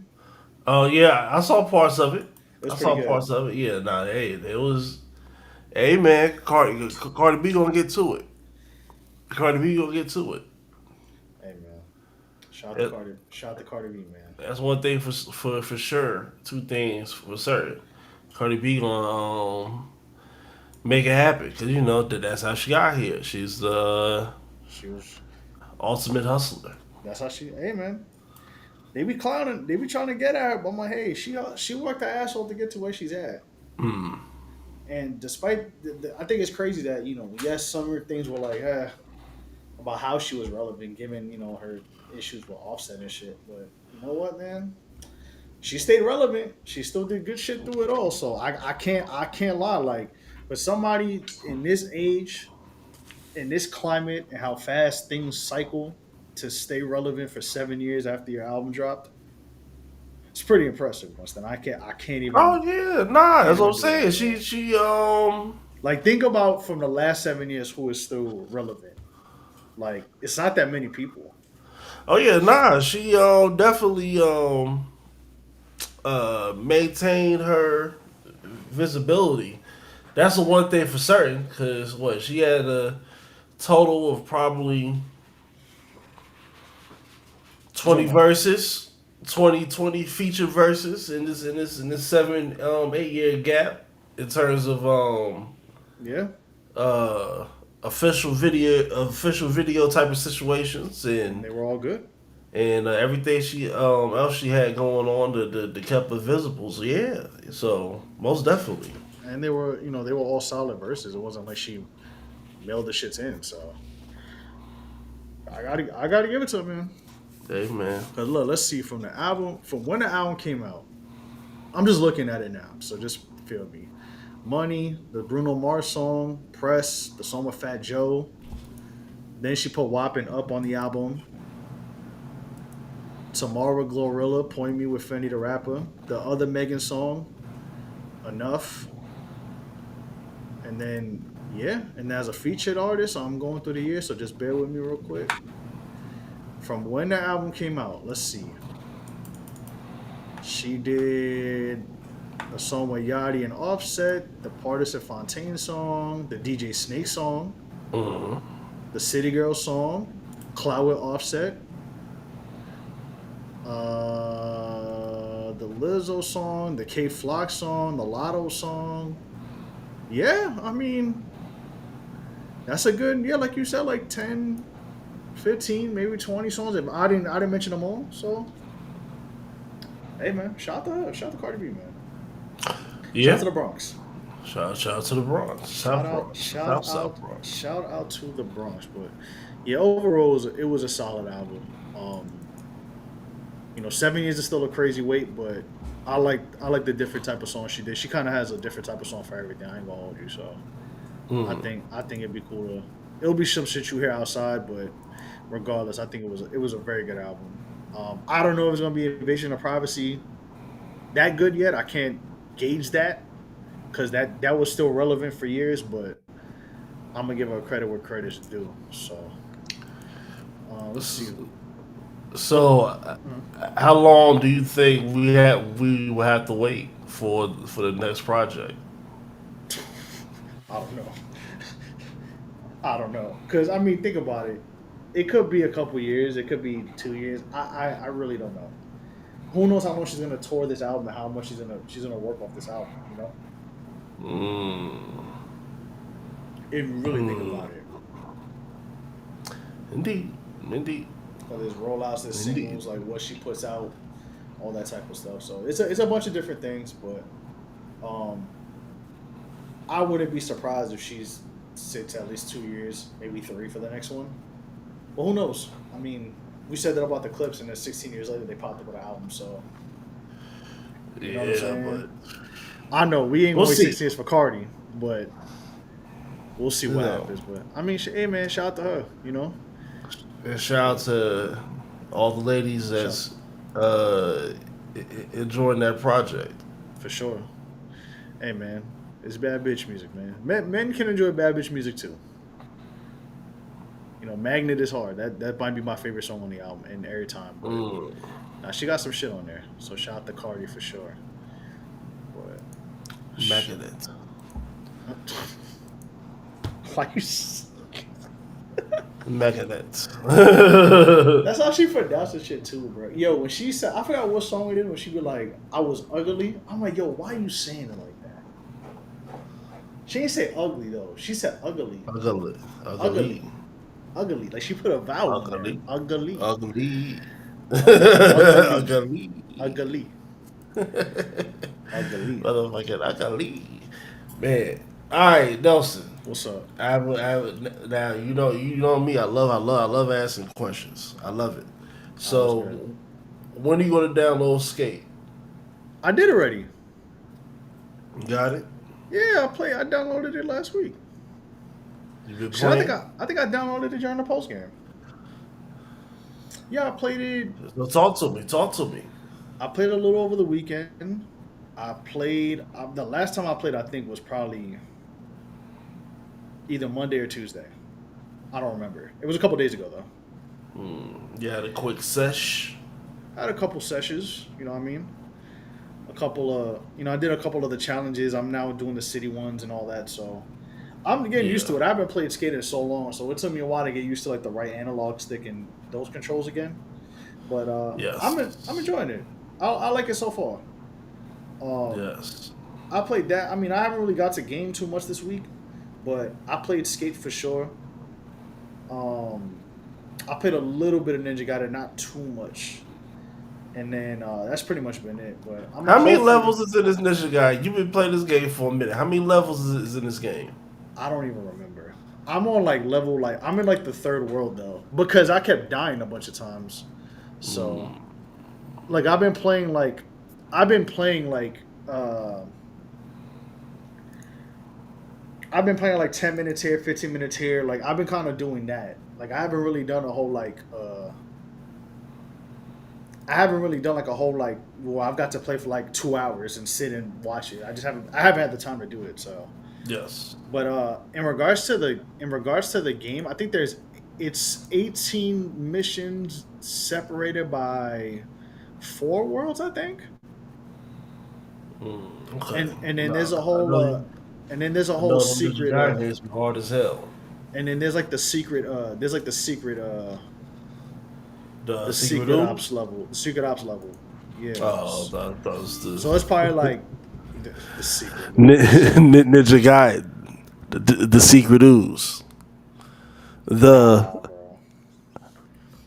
Oh yeah, I saw parts of it. It was I pretty saw good. parts of it. Yeah, nah, hey, it was. Hey man, Cardi B gonna get to it. Cardi B gonna get to it. Hey man, shout out to It- Cardi. Shout out to Cardi B, man. That's one thing for sure. Two things for certain. Cardi B gonna make it happen because that's how she got here. She's the She was. ultimate hustler. That's how she. Hey man, they be clowning. They be trying to get at her, but I'm like, hey, she worked her ass off to get to where she's at. Mm. And despite, I think it's crazy that yes, some of her things were like, about how she was relevant, given her issues with Offset and shit. But you know what, man? she stayed relevant. She still did good shit through it all. So I can't lie. Like, for somebody in this age, in this climate, and how fast things cycle, to stay relevant for 7 years after your album dropped, it's pretty impressive. Winston, I can't even Oh yeah, nah, can't that's what I'm even do saying. that, bro. She Like, think about from the last 7 years who is still relevant. Like, it's not that many people. oh yeah, nah, she definitely maintained her visibility. That's the one thing for certain, because what she had a total of probably You 20 talking about? verses, 20 feature verses in this 7 8 year gap in terms of Yeah, uh official video type of situations, and and they were all good. everything she else she had going on to kept her visible. So yeah, so most definitely. And they were all solid verses. It wasn't like she mailed the shits in. So I gotta give it to her, man. Hey man. Cause look, let's see from when the album came out. I'm just looking at it now, so just feel me. Money, the Bruno Mars song, Press, the song with Fat Joe. Then she put Whopping up on the album. Tomorrow Glorilla, Point Me with Fendi the Rapper. The other Megan song, Enough. And then, yeah, and as a featured artist, I'm going through the year, so just bear with me real quick. From when the album came out, let's see. She did a song with Yachty and Offset, the Partisan Fontaine song, the DJ Snake song, Mhm. the City Girl song, Cloud with Offset, the Lizzo song, the K Flock song, the Lotto song. Yeah, I mean, that's a good, yeah, like you said, like 10, 15, maybe 20 songs. If I didn't mention them all. So, hey man, shout out to her. Shout out to Cardi B, man. Shout out Yeah. to the Bronx. Shout out to the Bronx, Shout South out, Bronx, South shout South out, Bronx. shout out to the Bronx. But yeah, overall, it was a solid album. 7 years is still a crazy wait, but I like the different type of song she did. She kind of has a different type of song for everything. I ain't gonna hold you, so I Mm. think I think it'd be cool to. It'll be some shit you hear outside, but regardless, I think it was a very good album. I don't know if it's gonna be Invasion of Privacy that good yet. I can't gauge that because that was still relevant for years, but I'm gonna give her credit where credit's due. So let's see. So, Mhm. how long do you think we will have to wait for the next project? I don't know. I don't know because I mean, think about it. It could be a couple years. It could be 2 years. I really don't know. Who knows how much she's gonna tour this album and how much she's gonna work off this album. Mm. If you really think Mm. about it. Indeed, indeed, There's rollouts, there's indeed. singles, like what she puts out, all that type of stuff. So it's a bunch of different things, but um, I wouldn't be surprised if she's sits at least 2 years, maybe three for the next one. But who knows? I mean, we said that about the Clips, and then 16 years later they popped up with an album. So you know what I'm Yeah, saying? but I know we ain't we'll gonna wait see. 6 years for Cardi, but we'll see what No. happens. But I mean, hey man, shout out to her. And shout out to all the ladies Shout that's uh, enjoying that project. for sure. Hey man, it's bad bitch music, man. Men can enjoy bad bitch music too. Magnet is hard. That might be my favorite song on the album, and every time. But Mm. nah, she got some shit on there. So shout out to Cardi for sure. But Magnet. why you? Magnet. That's how she pronounced the shit too, bro. Yo, when she said, I forgot what song it is. When she be like, "I was ugly," I'm like, yo, why are you saying it like that? She didn't say ugly though. She said ugly. Ugly. Ugly. Ugly. Ugly. Like she put a vowel in there. Ugly. Ugly. Ugly. Ugly. Ugly. Ugly. Ugly. Motherfucking ugly. Man. All right, Nelson. What's up? Now you know me. I love asking questions. I love it. Oh, that's So, good. when are you gonna download Skate? I did already. You got it. Yeah, I downloaded it last week. You been Shit, I think playing? I downloaded it during the post game. Yeah, I played it. So talk to me. Talk to me. I played a little over the weekend. I played the last time I played. I think was probably either Monday or Tuesday. I don't remember. It was a couple days ago though. You had a quick sesh. I had a couple sessions. You know what I mean? A couple of I did a couple of the challenges. I'm now doing the city ones and all that. So I'm getting used to it. I haven't played skate in so long, so it took me a while to get used to like the right analog stick and those controls again. But Yes. I'm enjoying it. I like it so far. Yes. I played that. I mean, I haven't really got to game too much this week, but I played skate for sure. I played a little bit of Ninja Gaiden, not too much, and then that's pretty much been it. But How many levels is in this Ninja guy? You've been playing this game for a minute. How many levels is in this game? I don't even remember. I'm on I'm in like the third world though, because I kept dying a bunch of times. So like I've been playing like I've been playing like 10 minutes here, 15 minutes here. Like I've been kind of doing that. Like I haven't really done a whole well, I've got to play for like 2 hours and sit and watch it. I haven't had the time to do it. So Yes. but in regards to the game, I think it's 18 missions separated by 4 worlds, I think. Okay. And then there's a whole secret Ninja games be hard as hell. and then there's like the secret The the secret secret oops? ops level. The secret ops level. Yeah. Oh, that was the So it's probably like the secret. Ninja guy, the secret ooze, the Nah, bro.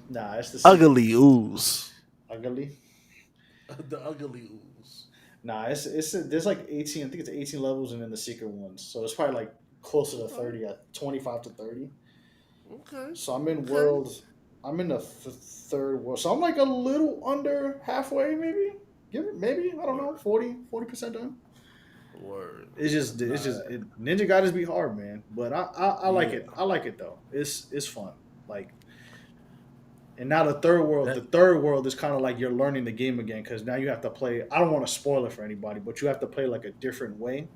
Nah, it's the secret. ugly ooze, Ugly. the ugly ooze. Nah, there's like 18. I think it's 18 levels, and then the secret ones. So it's probably like closer to 30, 25 to 30. Okay. So I'm in Okay. I'm in the third world. So I'm like a little under halfway, maybe. Maybe I don't know, 40% done. Word. Ninja Gaiden be hard, man. But I like Yeah. it. I like it though. It's fun. Like, and now the That, third world is kind of like you're learning the game again because now you have to play. I don't want to spoil it for anybody, but you have to play like a different way.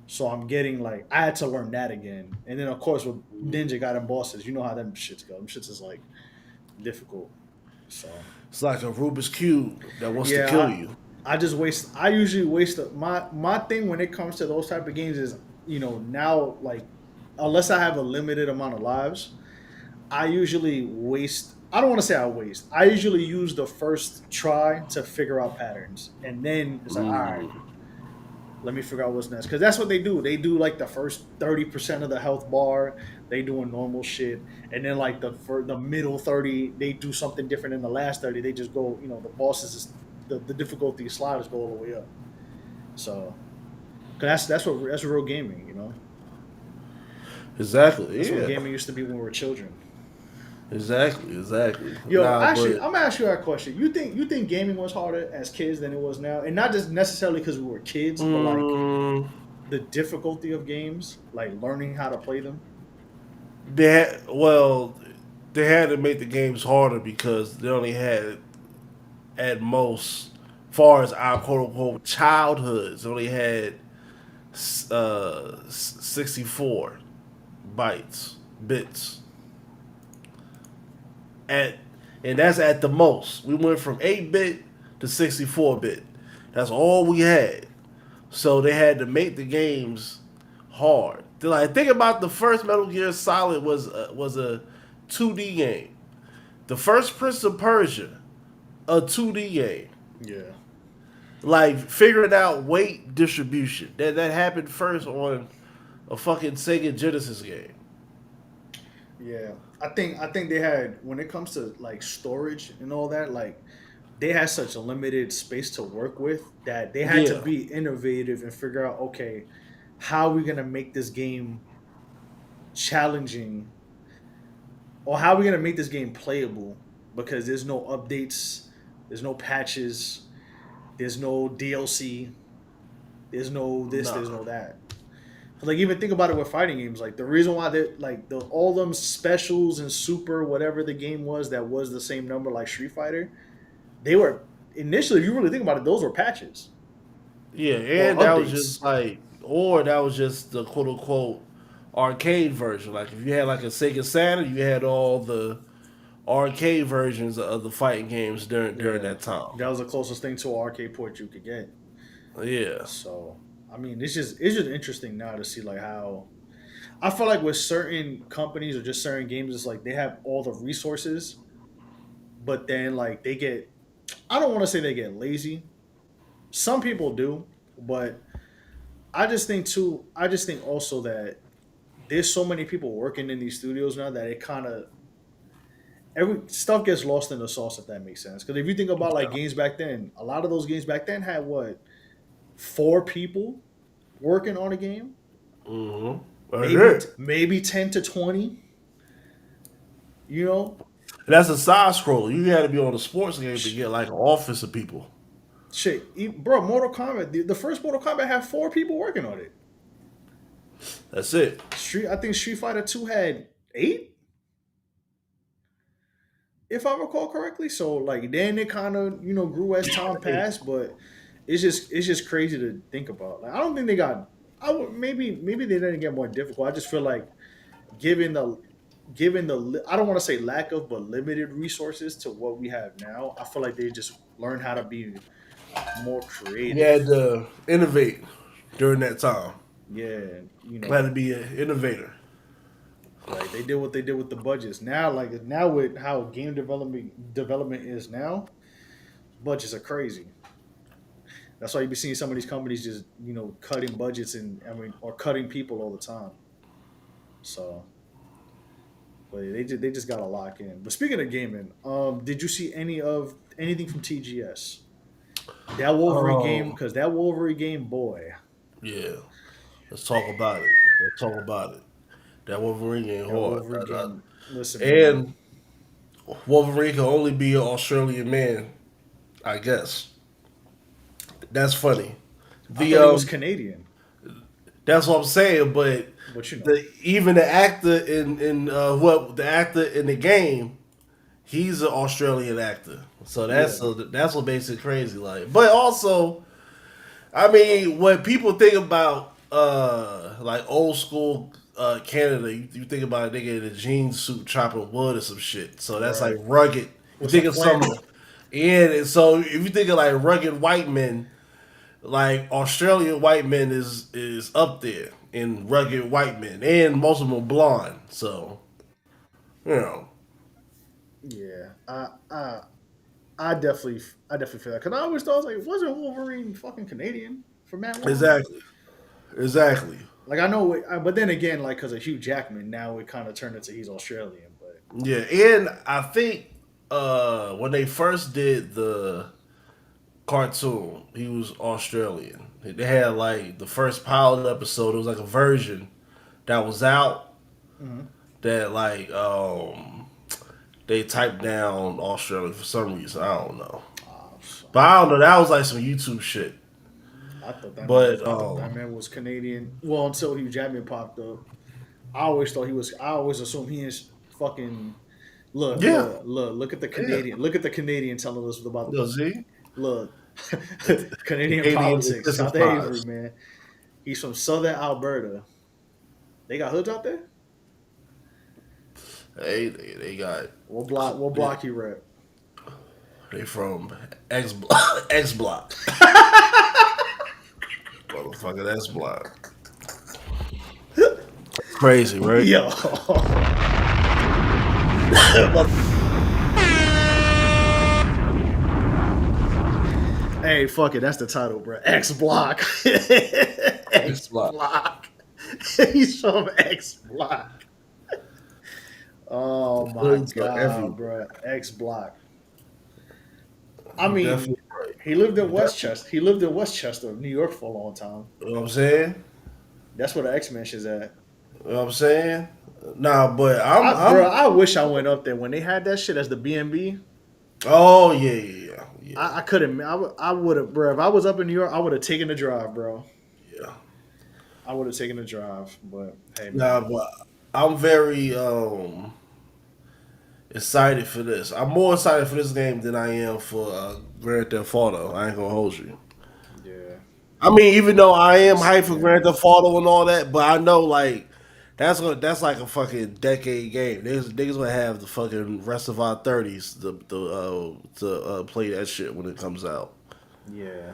So I'm getting like I had to learn that again, and then of course with Ninja Gaiden bosses, you know how them shits go. Them shits is like difficult. So it's like a Rubik's cube that wants to kill yeah, you. I usually waste my thing when it comes to those type of games is now like unless I have a limited amount of lives, I usually waste. I don't want to say I waste. I usually use the first try to figure out patterns, and then it's like, all right, let me figure out what's next. Because that's what they do. They do like the first 30% of the health bar. They doing normal shit, and then like for the middle 30, they do something different. In the last 30, they just go. The bosses is the difficulty sliders go all the way up. So, cause that's real gaming. Exactly. That's what Yeah. gaming used to be when we were children. Exactly. Exactly. Yo, Nah, actually, but I'm gonna ask you that question. You think gaming was harder as kids than it was now, and not just necessarily because we were kids, but like mm, the difficulty of games, like learning how to play them. well, they had to make the games harder because they only had at most, far as our quote unquote childhoods, only had 64 bits at, and that's at the most. We went from 8-bit to 64-bit. That's all we had. So they had to make the games hard. They're like, think about the first Metal Gear Solid was a 2D game. The first Prince of Persia, a 2D game. Yeah, Like figuring out weight distribution. That happened first on a fucking Sega Genesis game. yeah. I think they had when it comes to like storage and all that, like they had such a limited space to work with that they had to Yeah. be innovative and figure out okay, how are we gonna make this game challenging or how are we gonna make this game playable because there's no updates, there's no patches, There's no DLC. There's no this. There's Nah. no that. Like even think about it with fighting games. Like the reason why they like all them specials and super whatever the game was that was the same number like Street Fighter. They were initially, if you really think about it, those were patches Yeah, or and that was updates. just like, or that was just the quote unquote arcade version. Like if you had like a Sega Saturn, you had all the arcade versions of the fighting games during Yeah, that time. that was the closest thing to an arcade port you could get. Yeah, So I mean, it's just interesting now to see like how I feel like with certain companies or just certain games, it's like they have all the resources, but then like they get I don't want to say they get lazy. Some people do, but I just think also that there's so many people working in these studios now that it kind of every stuff gets lost in the sauce if that makes sense. Because if you think about like games back then, a lot of those games back then had what 4 people working on a game, that's it. maybe 10 to 20. You know, And that's a side scroller. You had to be on a sports game to get like an office of people. shit, bro. Mortal Kombat, the first Mortal Kombat had 4 people working on it. That's it. I think Street Fighter 2 had 8, if I recall correctly. So like then it kind of grew as time passed, but it's just crazy to think about. Like I don't think they got. Maybe they didn't get more difficult. I just feel like given the I don't want to say lack of but limited resources to what we have now, I feel like they just learned how to be more You had creative. to innovate during that time. Yeah, You had to be an innovator. like they did what they did with the budgets. Now with how game development is now, budgets are crazy. That's why you be seeing some of these companies just cutting budgets and or cutting people all the time. So, but they just got to lock in. But speaking of gaming, did you see anything from TGS? That Wolverine game, Um, because that Wolverine game, boy, yeah. Let's talk about it. Let's talk about it. That Wolverine ain't that hard. Wolverine game. Listen, man, And Wolverine can only be an Australian man, I guess. That's funny. I The thought he was Canadian, That's what I'm saying. But but even the actor in the actor in the game, he's an Australian actor. So yeah, that's what makes it crazy. Like, but also, I mean, when people think about like old school Canada, you think about a nigga in a jean suit chopping wood or some shit. So that's like right. rugged. You With think some of some, flannel, yeah. And so if you think of like rugged white men, like Australian white men is up there in rugged white men, and most of them are blonde. So you know, yeah. I definitely feel that because I always thought like, wasn't Wolverine fucking Canadian for Matt Wolverine? exactly, exactly. Like I know, but then again, like because of Hugh Jackman, now it kind of turned into he's Australian. But Yeah, and I think when they first did the cartoon, he was Australian. They had like the first pilot episode. It was like a version that was out Mhm. that like they typed down Australia for some reason. I don't know, uh, but I don't know. That was like some YouTube shit. But I thought that man was Canadian. Well, until Hugh Jackman popped up, I always thought he was. I always assumed he is fucking. yeah, Look at the yeah. Canadian. Look at the Canadian telling us about You see, look Canadian Canadian politics. South Avery, intensifies. man. He's from Southern Alberta. They got hoods out there. They got What block? What yeah, block he rep? they from X X block. Motherfucker, that's block. Crazy, right? Yo. Hey, fuck it. That's the title, bro. X Block. X X block. Block. He's from X Block. Oh my Hoods are god, everywhere. bro. X Block. I You mean, definitely right. he lived in You definitely, Westchester. He lived in Westchester, New York, for a long time. you know what I'm saying? That's where the X Mansion's at. You know what I'm saying? Nah, but Bro, I'm. I wish I went up there when they had that shit as the B&B. Oh yeah, yeah, yeah, I couldn't. I would have, bro. If I was up in New York, I would have taken the drive, bro. yeah. I would have taken the drive. But hey, Nah, man. but I'm very excited for this. I'm more excited for this game than I am for Grand Theft Auto. I ain't gonna hold you. Yeah. I mean, even though I am hyped for Yeah. Grand Theft Auto and all that, but I know like that's like a fucking decade game. Niggas gonna have the fucking rest of our 30s to play that shit when it comes out. Yeah.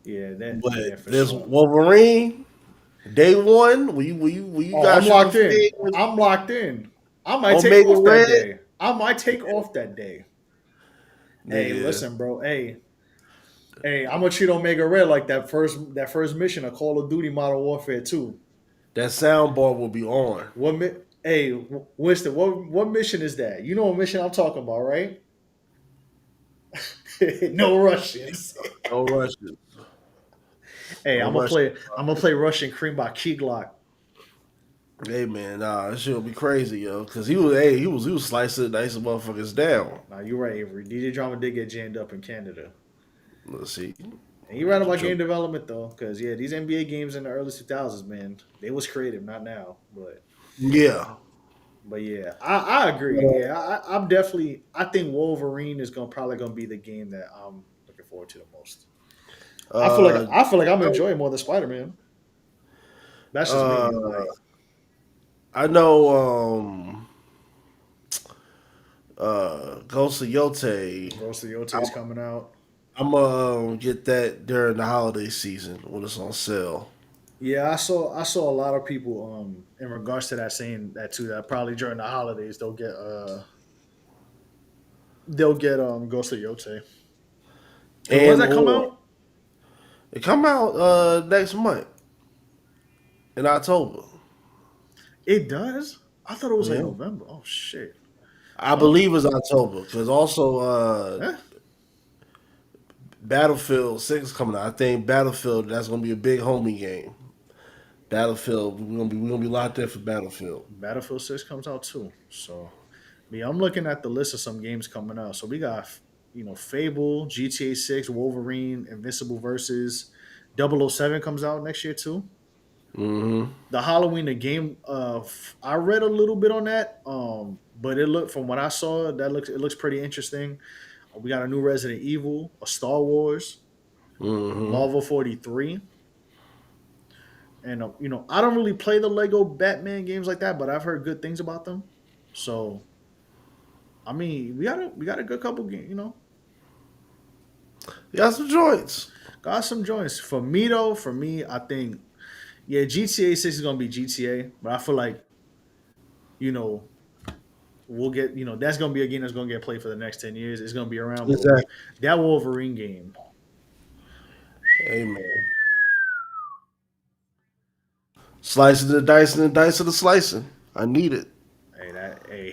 Yeah. That. But Yeah, for there's sure. Wolverine day one. We Oh, I'm got your locked in. fade with I'm locked in. I might take Omega off that Red. day. I might take off that day. Hey, Nigga, listen, bro. Hey, I'm gonna treat Omega Red like that first mission of Call of Duty Modern Warfare 2. that soundbar will be on. Hey, Winston, what mission is that? You know what mission I'm talking about, right? No Russians. No rushes. Hey, No I'm gonna rush. play. I'm gonna play Russian Cream by Key Glock. Hey man, nah, this shit will be crazy, yo. Cause he was slicing nice motherfuckers down. Nah, you're right, Avery. DJ Drama did get jammed up in Canada. Let's see. And you're right about game development though, because yeah, these NBA games in the early 2000s, man, they was creative, not now. Yeah. But yeah, I agree. Yeah, I'm definitely. I think Wolverine is probably gonna be the game that I'm looking forward to the most. I feel like Uh, I feel like I'm enjoying more than Spider Man. That's just me. uh, Like I know. Ghost of Yote. Ghost of Yote is coming out. I'm gonna get that during the holiday season when it's on sale. Yeah, I saw a lot of people in regards to that saying that too. That probably during the holidays they'll get Ghost of Yote. And when does And that come or out? it come out next month in October. It does. I thought it was like Yeah, November. Oh shit. I Well, believe it's October because also eh, Battlefield 6 coming out. I think Battlefield that's gonna be a big homie game. Battlefield we're gonna be locked in for Battlefield. Battlefield 6 comes out too. So, I'm looking at the list of some games coming out. So we got, Fable, GTA 6, Wolverine, Invincible Versus, 007 comes out next year too. Mm-hmm. The Halloween the game, I read a little bit on that, but it looked from what I saw it looks pretty interesting. We got a new Resident Evil, a Star Wars, Mm-hmm. Marvel 43. And I don't really play the Lego Batman games like that, but I've heard good things about them. So I mean, we got a good couple games. You got some joints. Got some joints. For me though, I think GTA 6 is gonna be GTA, but I feel like you know we'll get that's gonna be a game that's gonna get played for the next 10 years. It's gonna be around, but Exactly. that Wolverine game. Hey man. Slicing the dice and the dice of the slicing. I need it.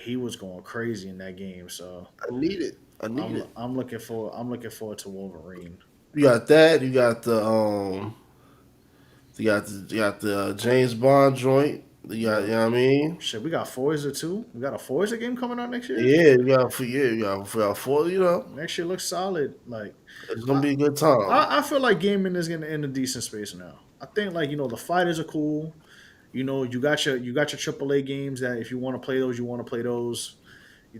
He was going crazy in that game. So I need it. I need I'm it. I'm looking forward to Wolverine. You got that. You got the James Bond joint. You know what I mean? Shit, we got Forza too. We got a Forza game coming out next year. Yeah, you got four. Next year looks solid. Like It's gonna I, be a good time. I feel like gaming is gonna end a decent space now. I think like the fighters are cool. You got your AAA games that if you want to play those, you want to play those.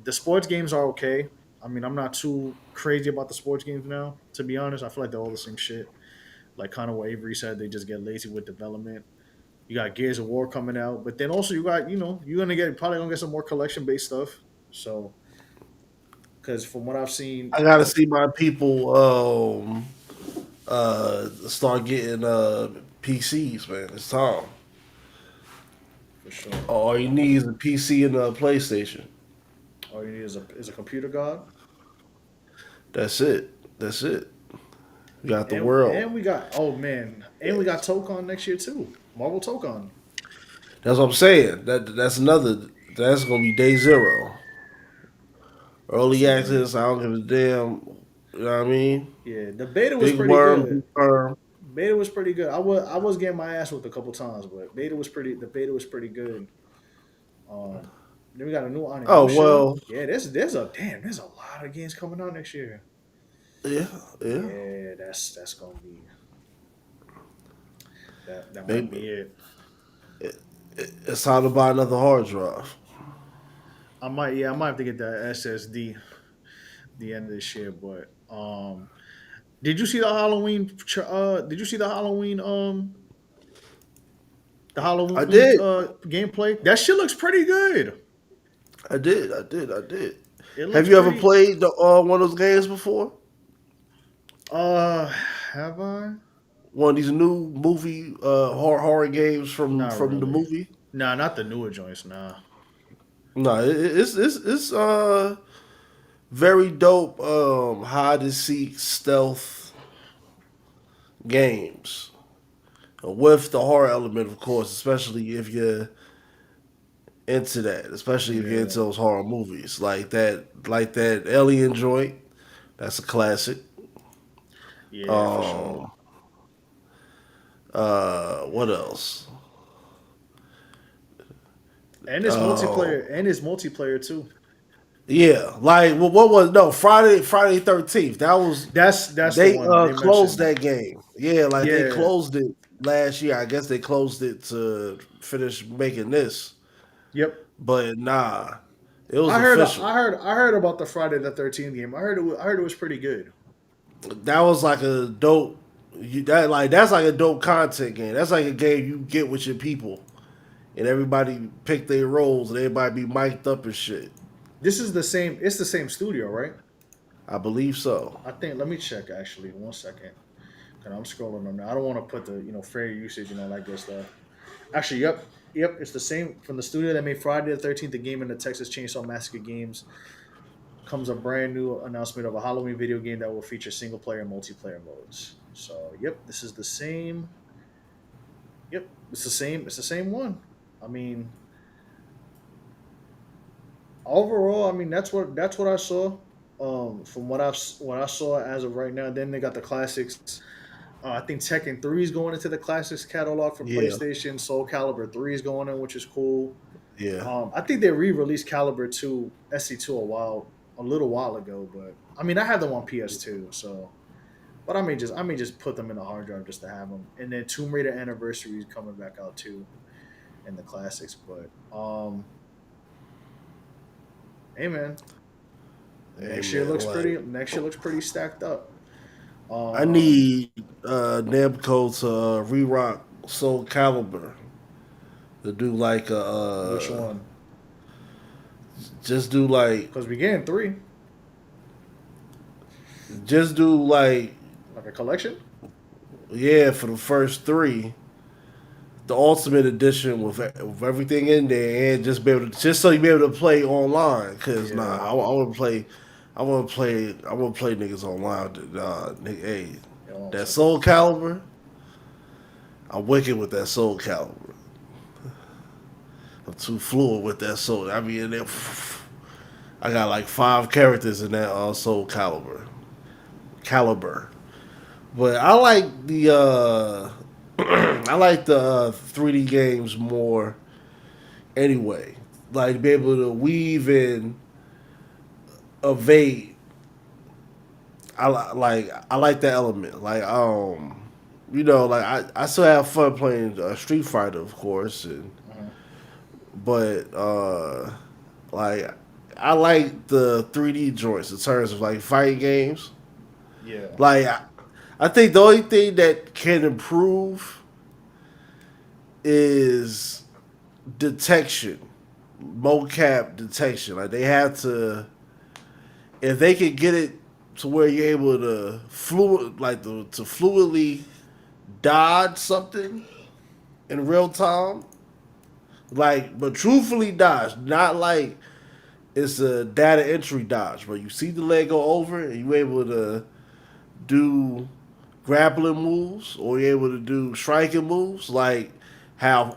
The sports games are okay. I mean, I'm not too crazy about the sports games now. To be honest, I feel like they're all the same shit. Like kind of what Avery said, they just get lazy with development. You got Gears of War coming out, but then also you got you're probably gonna get some more collection based stuff. So because from what I've seen, I gotta see my people start getting PCs, man. It's time. for sure, All you need is a PC and a PlayStation. all you need is a computer god. That's it. That's it. You got the And world. and we got we got Tokon next year too. Marvel Tokon. That's what I'm saying. That's another. That's gonna be day zero. Early So access. I don't give a damn. You know what I mean? yeah, the beta was Big pretty worm, good. big worm. Beta was pretty good. I was getting my ass whipped a couple times, but the beta was pretty good. Um, then we got a new Oh Onimusha. well. Yeah, there's a lot of games coming out next year. Yeah, yeah. Yeah, that's gonna be that might Maybe be it. it's time to buy another hard drive. I might have to get that SSD the end of this year. But did you see the Halloween? Did you see the I Halloween did. gameplay? That shit looks pretty good. I did. I did. I did. It Have looks you ever pretty. played the one of those games before? Uh, have I? One of these new movie horror games Not from the really. movie? Nah, not the newer joints. Nah. No, it's very dope hide and seek stealth games with the horror element, of course, especially if you're into that, especially if you're Yeah. into those horror movies like that Alien joint. That's a classic. Yeah, for sure. Um, what else? And it's Uh, multiplayer. And it's multiplayer too. yeah, like what was no Friday 13th. That was That's the they one they closed mentioned. that game. Yeah, like they Yeah. closed it last year. I guess they closed it to finish making this, Yep. but nah, it was official. I heard about the Friday the 13th game. I heard it was pretty good. That was like a dope. That's like a dope content game. That's like a game you get with your people, and everybody pick their roles, and everybody be mic'd up and shit. This is the same. It's the same studio, right? I believe so. I think. Let me check actually. 1 second. Cause I'm scrolling on there. I don't want to put the fair usage and all that good stuff. Actually, yep. It's the same from the studio that made Friday the 13th, the game in the Texas Chainsaw Massacre games. Comes a brand new announcement of a Halloween video game that will feature single player and multiplayer modes. So, yep, this is the same. Yep, it's the same. It's the same one. I mean, overall, I mean that's what I saw. From what I saw as of right now. Then they got the classics. I think Tekken 3 is going into the classics catalog for Yeah, PlayStation. Soul Calibur 3 is going in, which is cool. yeah. I think they re-released Caliber 2 SC2 a little while ago, but I mean I have them on PS2, so but I may just put them in the hard drive just to have them. And then Tomb Raider Anniversary is coming back out too in the classics, but hey man, Hey man, like next year looks pretty stacked up. I Um need Namco to re-rock Soul Calibur to do like which one? just do like Cuz we getting 3, just do like like a collection? yeah for the first three, the Ultimate Edition with everything in there, and just be able to just so you be able to play online. Cause nah, Yeah. I want to play. I want to play niggas online. Hey, You know what I'm that saying? Soul Calibur, I'm wicked with that Soul Calibur. I'm too fluid with that Soul. I mean, I got like 5 characters in that Soul Caliber. But I like the I like the 3D games more anyway. Like to be able to weave and evade. I like that element. Like like I still have fun playing Street Fighter, of course, and Mhm. but like I like the 3D joints in terms of like fighting games. Yeah. Like I think the only thing that can improve is detection, mocap detection. Like they have to, if they can get it to where you're able to to fluidly dodge something in real time, like but truthfully dodge, not like it's a data entry dodge, but you see the leg go over and you're able to do grappling moves or you're able to do striking moves, like how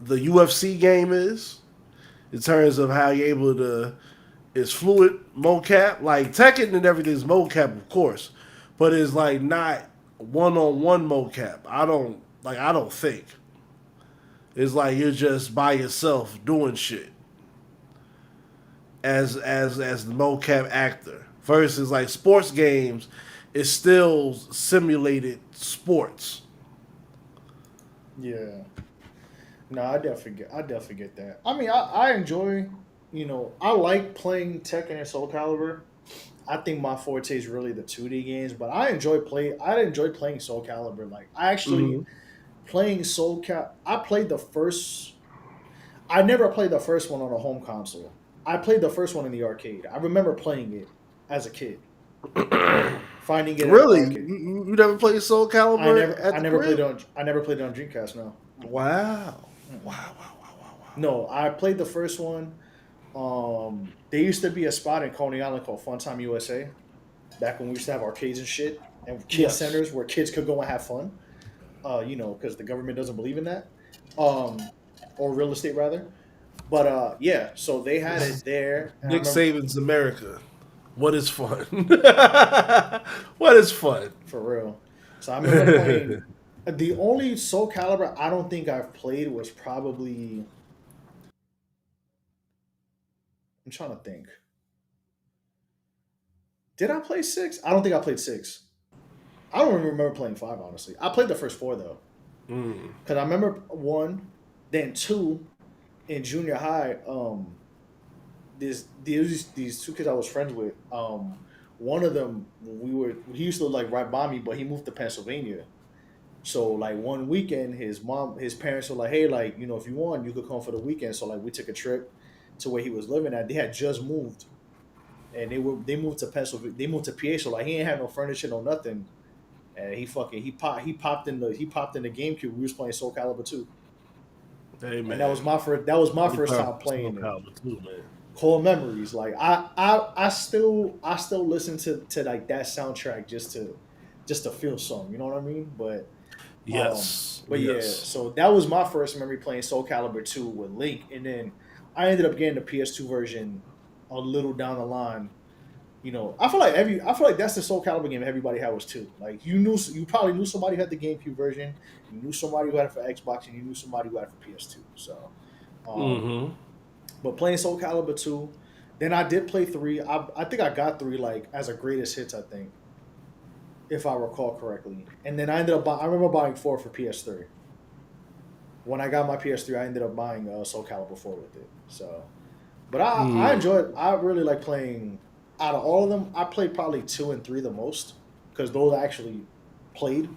the UFC game is in terms of how you're able to. It's fluid mocap, like Tekken and everything is mocap, of course, but it's like not one-on-one mocap. I don't think it's like you're just by yourself doing shit as the mocap actor. versus like sports games, it's still simulated sports. Yeah. No, I definitely get that. I mean, I enjoy, I like playing Tekken and Soul Calibur. I think my forte is really the 2D games, but I enjoy playing Soul Calibur. Like I actually Mm-hmm. playing I played the first I never played the first one on a home console. I played the first one in the arcade. I remember playing it as a kid, finding it at an Really, arcade. you never played Soul Calibur at I the never played crib? it on I never played it on Dreamcast. No. Wow, Mm-mm. wow, wow, wow, wow, wow. No, I played the first one. There used to be a spot in Coney Island called Funtime USA back when we used to have arcades and shit and kid Yes. centers where kids could go and have fun. Because the government doesn't believe in that, um, or real estate rather. But yeah, so they had This it is there, and I Nick remember Saban's America. What is fun? What is fun? for real. So I remember playing. The only Soul Calibur I don't think I've played was probably. I'm trying to think. Did I play six? I don't think I played six. I don't even remember playing five, honestly. I played the first four though, Mm. because I remember one, then two in junior high. These two kids I was friends with. One of them he used to like right by me, but he moved to Pennsylvania. So like one weekend, his parents were like, "Hey, like if you want, you could come for the weekend." So like we took a trip to where he was living at. They had just moved, and they moved to Pennsylvania. They moved to PA. So like he ain't had no furniture, no nothing. And he popped in the GameCube. We was playing Soul Calibur 2. Hey And man, that was my I'm first proud time of Soul playing it. Calibur too, man. Core memories. Like I still listen to like that soundtrack just to feel some, you know what I mean? Yes, But yeah, yes. so that was my first memory playing Soul Calibur 2 with Link, and then I ended up getting the PS2 version a little down the line. I feel like that's the Soul Calibur game everybody had was two. Like you probably knew somebody who had the GameCube version, you knew somebody who had it for Xbox, and you knew somebody who had it for PS2. So, um, Mm-hmm. but playing Soul Calibur 2, then I did play 3. I think I got 3 like as a greatest hits, I think, if I recall correctly. And then I remember buying 4 for PS3. When I got my PS3, I ended up buying Soul Calibur 4 with it. So, but Mm. I really like playing out of all of them, I played probably 2 and 3 the most because those I actually played.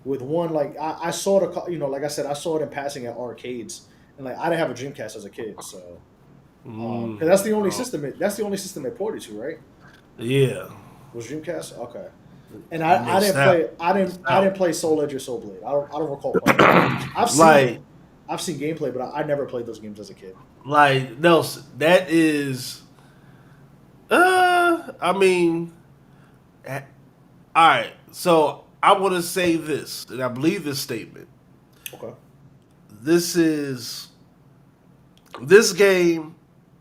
With one, like I saw it, like I said, I saw it in passing at arcades, and like I didn't have a Dreamcast as a kid, so because Mm. Oh, that's the only system it ported to, right? yeah. Was Dreamcast okay? And You I missed didn't out. play Missed I out. didn't play Soul Edge or Soul Blade. I don't recall playing it. I've Like, seen I've seen gameplay, but I never played those games as a kid. Nelson, that is. I mean, all right. So I want to say this, and I believe this statement. Okay. This is this game.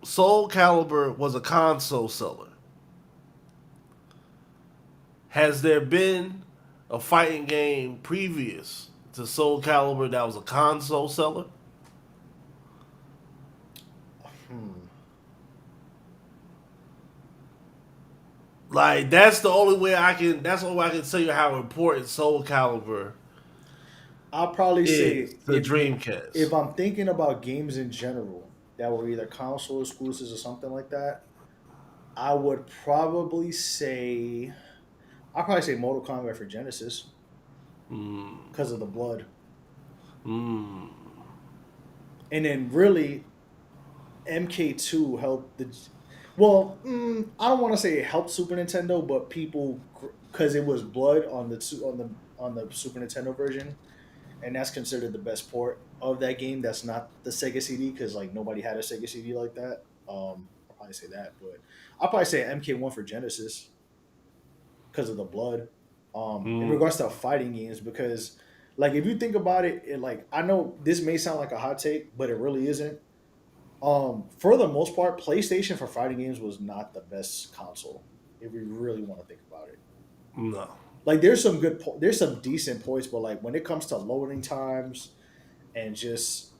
Soul Calibur was a console seller. Has there been a fighting game previous to Soul Calibur that was a console seller? Hmm. Like that's the only way I can. That's the only way I can tell you how important Soul Calibur I'll probably is say to Dreamcast. if I'm thinking about games in general that were either console exclusives or something like that, I would probably say I'd probably say Mortal Kombat for Genesis Mm, because of the blood, mm, and then really MK2 helped the. Well, I don't want to say it helped Super Nintendo, but people because it was blood on on the Super Nintendo version, and that's considered the best port of that game. That's not the Sega CD because like nobody had a Sega CD like that. I'll probably say that, but I'll probably say MK1 for Genesis because of the blood. In mm. regards to fighting games, because like if you think about it, like I know this may sound like a hot take, but it really isn't. For the most part, PlayStation for fighting games was not the best console. If we really want to think about it, No. like there's some decent points, but like when it comes to loading times and just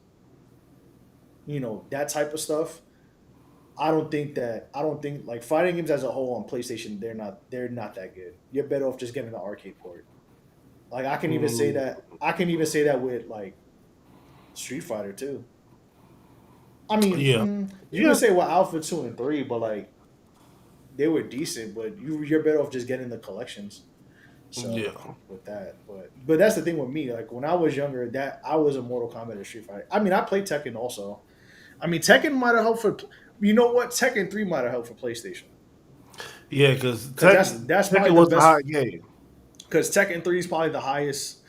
that type of stuff, I don't think like fighting games as a whole on PlayStation they're not that good. You're better off just getting the arcade port. Like I can even say that with like Street Fighter too. I mean, Yeah, you can yeah, say well Alpha 2 and 3, but like they were decent, but you're better off just getting the collections. So yeah, with that, but that's the thing with me. Like when I was younger, that I was a Mortal Kombat and Street Fighter. I mean, I played Tekken also. I mean, Tekken might have helped for. You know what? Tekken 3 might have helped for PlayStation yeah. Because because that's probably Tekken the was a best. hot game. Because Tekken 3 is probably the highest.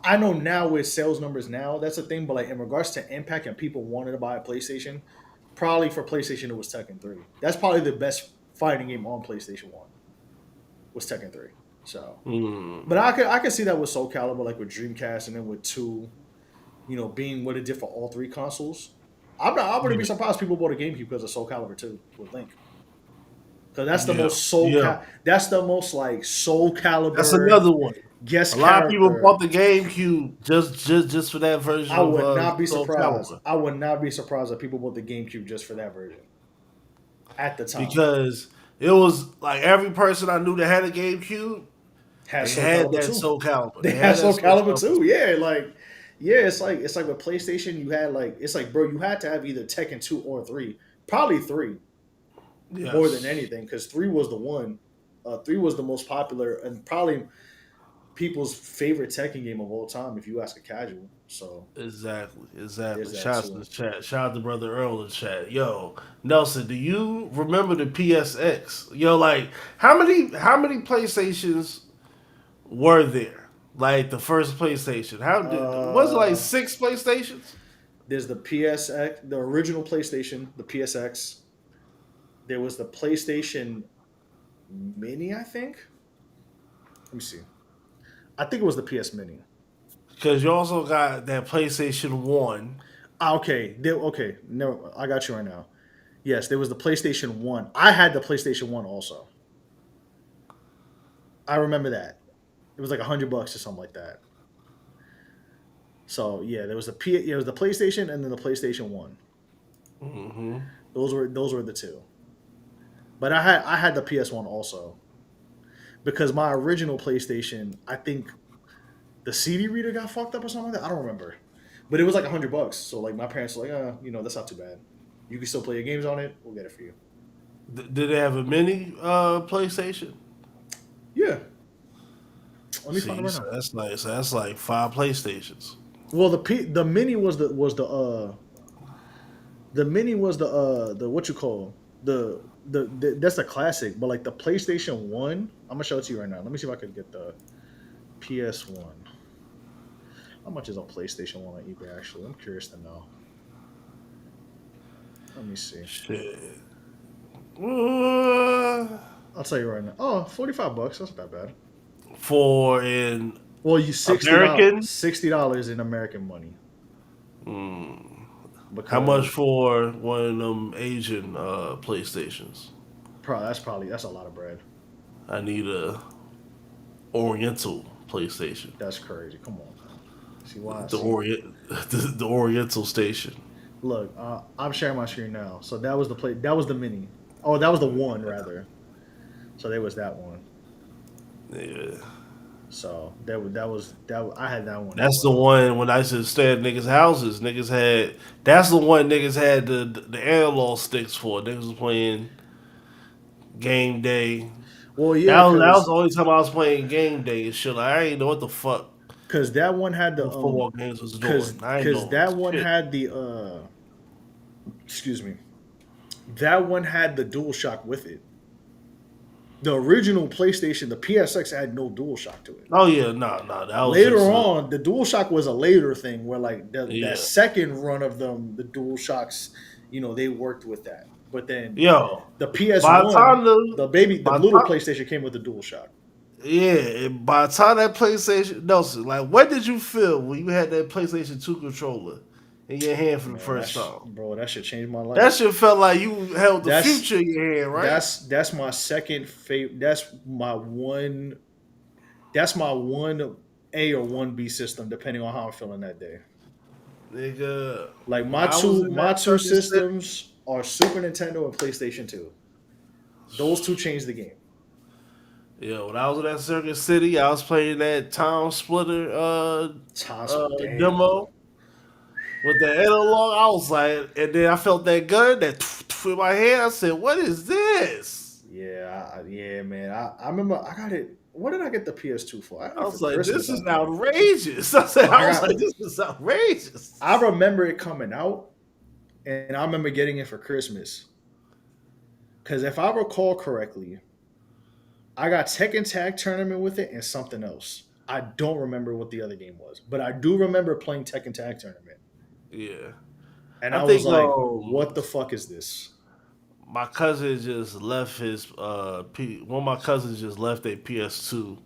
I know now with sales numbers now, that's a thing. But like in regards to impact and people wanted to buy a PlayStation, probably for PlayStation it was Tekken 3. That's probably the best fighting game on PlayStation 1 was Tekken 3. So, Mm. but I could see that with Soul Calibur, like with Dreamcast, and then with 2, being what it did for all 3 consoles. I wouldn't be Yeah, surprised people bought a GameCube because of Soul Calibur 2 with Link. Because that's the yeah, most yeah. that's the most like Soul That's Calibur another one. A guest lot of people bought character. the GameCube just for that version I of would not be Soul surprised. Calibur I would not be surprised if people bought the GameCube just for that version at the time. because it was like every person I knew that had a GameCube, Has they Soul had Calibur that 2. Soul Calibur. They They had had that Soul Soul Calibur Calibur. 2. Yeah, like it's like with PlayStation, you had like it's like bro, you had to have either Tekken 2 or 3. Probably 3 more than Yes, anything, because 3 was the one. 3 was the most popular and probably people's favorite Tekken game of all time, if you ask a casual. So exactly, there's exactly. that Shout out to too. the chat. Shout out to brother Earl in the chat. Yo, Nelson, do you remember the PSX? Yo, like how many PlayStations were there? Like the first PlayStation. Was it like Uh, 6 PlayStations? there's the PSX, the original PlayStation, the PSX. There was the PlayStation Mini, I think. Let me see. I think it was the PS Mini. Because you also got that PlayStation One. Ah, okay. Okay. No, I got you right now. Yes, there was the PlayStation 1. I had the PlayStation 1 also. I remember that. It was like $100 or something like that. So yeah, there was it was the PlayStation and then the PlayStation 1. Hmm. Those were the two. But I had the PS1 also because my original PlayStation, I think the CD reader got fucked up or something like that. I don't remember. But it was like $100. So like my parents were like, that's not too bad. You can still play your games on it. We'll get it for you. Did they have a mini PlayStation? Yeah. Let me find it See, right so now. that's like 5 PlayStations. Well, the mini the mini was the what you call the that's a classic, but like the PlayStation 1, I'm gonna show it to you right now. Let me see if I could get the PS1. How much is a PlayStation 1 on eBay actually? I'm curious to know. Let me see. Shit. Uh, I'll tell you right now. Oh, $45. That's not that bad. for an Well, you $60 American, $60 in American money how much because for one of them Asian PlayStations? that's a lot of bread. I need a Oriental PlayStation. That's crazy. Come on, man. See why? The See, Orient, the Oriental station. look, I'm sharing my screen now. So that was the play. That was the mini. Oh, that was the one rather. So there was that one. Yeah. So I had that one as That's the well. one when I used to stay at niggas' houses. Niggas had that's the one niggas had the analog sticks for. Niggas was playing game day. Well, yeah, That was the only time I was playing game day and shit. Like, I ain't know what the fuck because that one had the the football games was because doing. I ain't because know that one shit. had the excuse me, that one had the Dual Shock with it. The original PlayStation, the PSX had no Dual Shock to it. Oh yeah, nah, that was Later just on, the Dual Shock was a later thing where like that yeah. second run of them, the Dual Shocks, they worked with that. But then Yo, the by the PS1, time the the by the little time PlayStation came with the Dual Shock. yeah, by the time that PlayStation Nelson, like what did you feel when you had that PlayStation 2 controller in your hand for the Man, first time? bro, that should change my That life. shit felt like you held the That's future in your hand, right? that's my second favorite. That's my one A or one B system, depending on how I'm feeling that day. Nigga, Like when I was in my that two fucking city, systems are Super Nintendo and PlayStation 2. Those two changed the game. Yeah, when I was in that Circuit City, I was playing that Town Splitter Damn. demo with the analog. I was like, and then I felt that gun that in my hand. I said, "What is this?" Yeah, man. I remember I got it. What did I get the PS2 for? I got I it for was like, "This Christmas, I is think. outrageous." I said, But I "I was got like, this is outrageous." I remember it coming out, and I remember getting it for Christmas. Because if I recall correctly, I got Tekken Tag Tournament with it and something else. I don't remember what the other game was, but I do remember playing Tekken Tag Tournament. Yeah, And I I was think like, what the fuck is this? my cousin just left his one of my cousins just left a PS2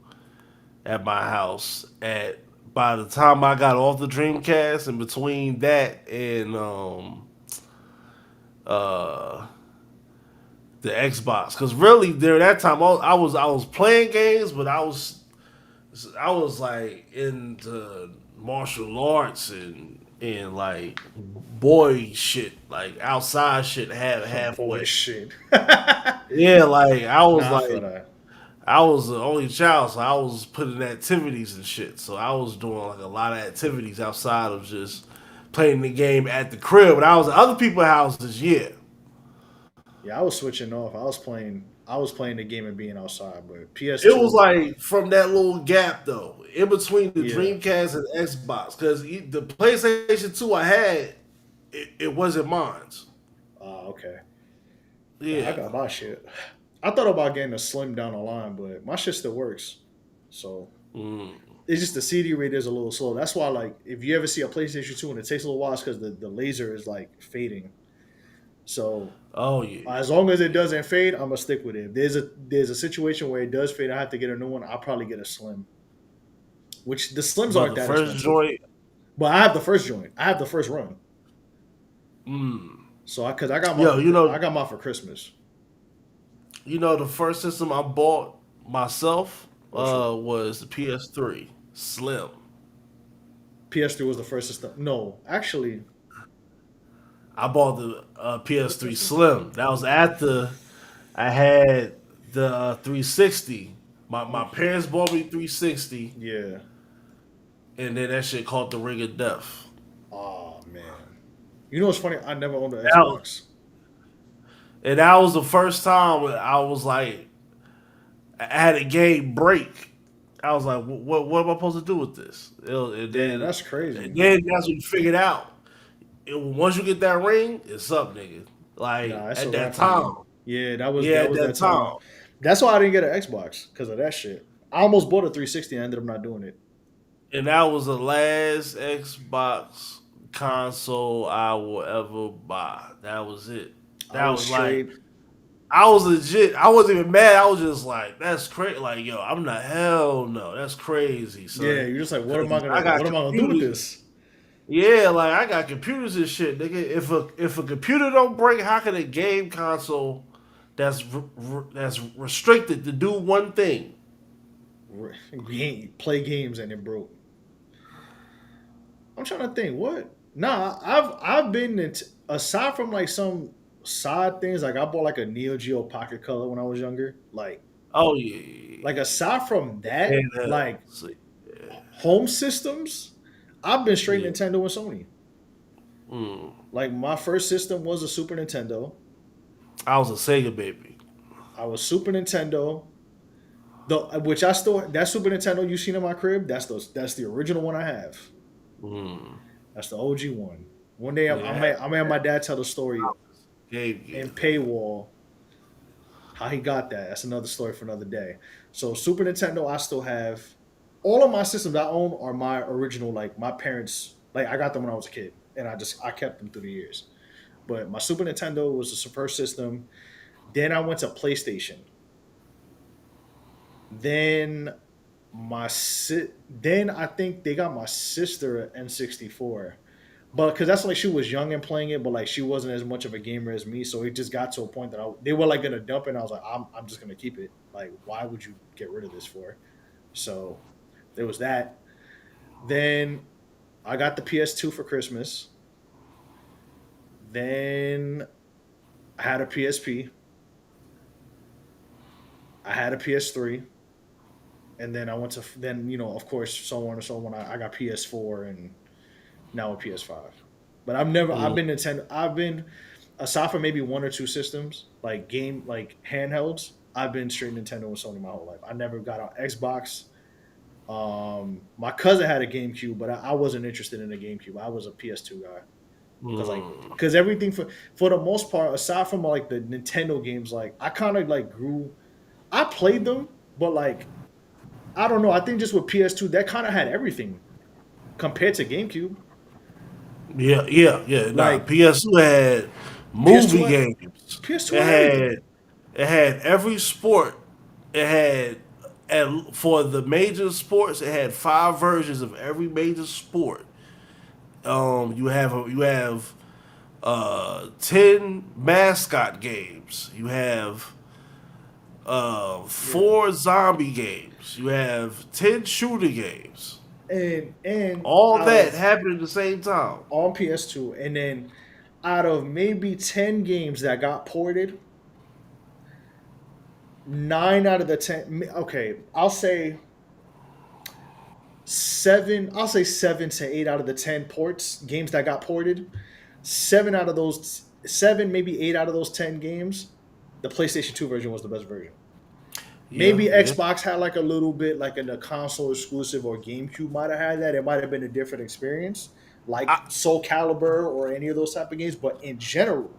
at my house. At by the time I got off the Dreamcast, and between that and uh the Xbox, because really during that time I was playing games, but I was like into martial arts and like boy shit, like outside shit Boy, halfway. shit. Yeah, like I was Nah, I feel like that. I was the only child, so I was putting activities and shit. So I was doing like a lot of activities outside of just playing the game at the crib. But I was at other people's houses, yeah. Yeah, I was switching off. I was playing the game and being outside, but It was PS2, like from that little gap though, in between the yeah. Dreamcast and Xbox, because the PlayStation 2 I had, it wasn't mine. Okay. Nah, I Yeah. got my shit. I thought about getting a Slim down the line, but my shit still works. So Mm. it's just the CD rate is a little slow. That's why, like, if you ever see a PlayStation 2 and it takes a little while, it's because the laser is like fading. So Oh yeah. as long as it doesn't fade, I'm gonna stick with it. If there's a situation where it does fade, I have to get a new one. I'll probably get a Slim, which the Slims But aren't the that first expensive. joint, But I have the first joint. I have the first run. mm. So because I got mine Yo, for I got mine for Christmas. the first system I bought myself Which one? was the PS3 Slim. PS3 was the first system. No, actually, I bought the what PS3 system? Slim. That was after I had the 360. My parents bought me 360, Yeah. and then that shit called the Ring of Death. Oh man. You know what's funny? I never owned an That was, Xbox. and that was the first time when I was like, I had a game break. I was like, what am I supposed to do with this? And Damn, then, that's crazy. and then that's when you figured out. Once you get that ring, it's up, nigga. Like Nah, that's a at that wrap for time, me. Yeah, that was yeah, that at was that that time. time. That's why I didn't get an Xbox because of that shit. I almost bought a 360 and I ended up not doing it. And that was the last Xbox console I will ever buy. That was it. I That was was like, straight. I was legit. I wasn't even mad. I was just like, that's crazy. Like, yo, I'm not, hell no. That's crazy, Yeah, son. you're just like, Cause I what got am I gonna do with computers. this? Yeah, like I got computers and shit, nigga. If a computer don't break, how can a game console that's restricted to do one thing? Play games and it broke. I'm trying to think. What? Nah, I've been aside from like some side things. Like I bought like a Neo Geo Pocket Color when I was younger. Oh yeah, Like aside from that, and like see, yeah, home systems, I've been straight yeah. Nintendo and Sony. Mm. Like my first system was a Super Nintendo. I was a Sega baby. I was Super Nintendo. The which I still that Super Nintendo you seen in my crib. That's the original one I have. Mm. That's the OG one. One day Yeah, I made my dad tell the story Game in Gear. paywall how he got that. That's another story for another day. So Super Nintendo, I still have all of my systems I own are my original. Like my parents, like I got them when I was a kid, and I kept them through the years. But my Super Nintendo was the first system. Then I went to PlayStation. Then then I think they got my sister an N64. But because that's like she was young and playing it, but like she wasn't as much of a gamer as me, so it just got to a point that they were like gonna dump it. And I was like, I'm just gonna keep it. Like, why would you get rid of this for? So there was that. Then I got the PS2 for Christmas. Then I had a PSP. I had a PS3, and then I went to then of course so on and so on. I got PS4 and now a PS5. But I've Mm. been Nintendo. I've been aside from maybe one or two systems like handhelds. I've been straight Nintendo and Sony my whole life. I never got on Xbox. My cousin had a GameCube, but I wasn't interested in a GameCube. I was a PS2 guy Mm. because everything for the most part, aside from like the Nintendo games, like I kind of like grew. I played them, but like I don't know. I think just with PS2, that kind of had everything compared to GameCube. Yeah. Nah, Like PS2 had PS2, movie games. PS2 It had everything. had every sport. It had and for the major sports, it had 5 versions of every major sport. You have 10 mascot games. You have Yeah, 4 zombie games. You have 10 shooter games. and All out that of happened at the same time. on PS2, and then out of maybe 10 games that got ported, 9 out of the 10. Okay, I'll say seven. I'll say 7 to 8 out of the 10 ports games that got ported. 7, maybe 8 out of those 10 games, the PlayStation 2 version was the best version. Yeah, Maybe yeah. Xbox had like a little bit like in a console exclusive, or GameCube might have had that. It might have been a different experience, like I, Soul Calibur or any of those type of games. But in general,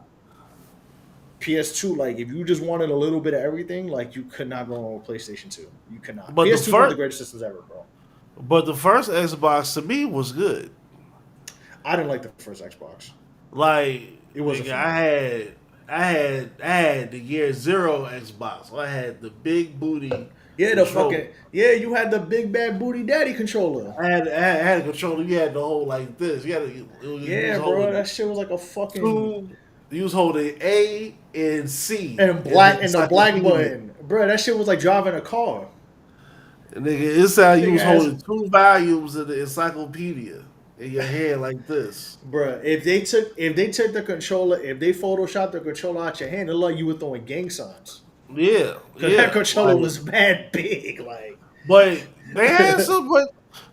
PS2, like if you just wanted a little bit of everything, like you could not go on with PlayStation 2. You could not. but the PS2 is one of the first, greatest systems ever, bro. but the first Xbox to me was good. I didn't like the first Xbox. Like, It wasn't nigga, for me. I had the year zero Xbox. I had the big booty Yeah, controller. you had the big bad booty daddy controller. I had a controller. You had the whole like this. You was Yeah, bro, holding that shit was like a fucking two. You was holding A and C and in the black and the black encyclopedia. button, bro. That shit was like driving a car. Nigga, it's how you Nigga was has, holding 2 volumes of the encyclopedia in your hand like this. bro. If they took the controller, if they photoshopped the controller out your hand, it looked like you were throwing gang signs. Yeah, Cause that yeah. controller was mad big, like. But they had some,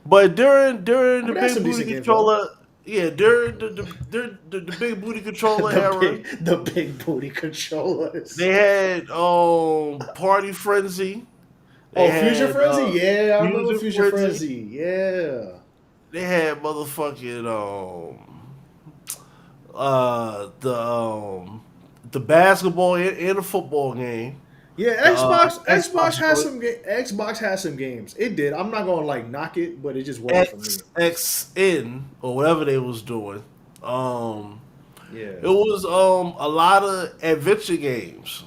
but during the But that's big some booty decent games though. controller, yeah, during the big booty controller era, The big booty controllers. they had Party Frenzy, they Oh, Fusion had Frenzy, yeah, I remember Fusion Fusion Frenzy, Frenzy, yeah. they had motherfucking the basketball and the football game. Yeah, The Xbox Xbox has Xbox has some games. It did. I'm not gonna like knock it, but it just wasn't for me. XN or whatever they was doing. It Yeah, was a lot of adventure games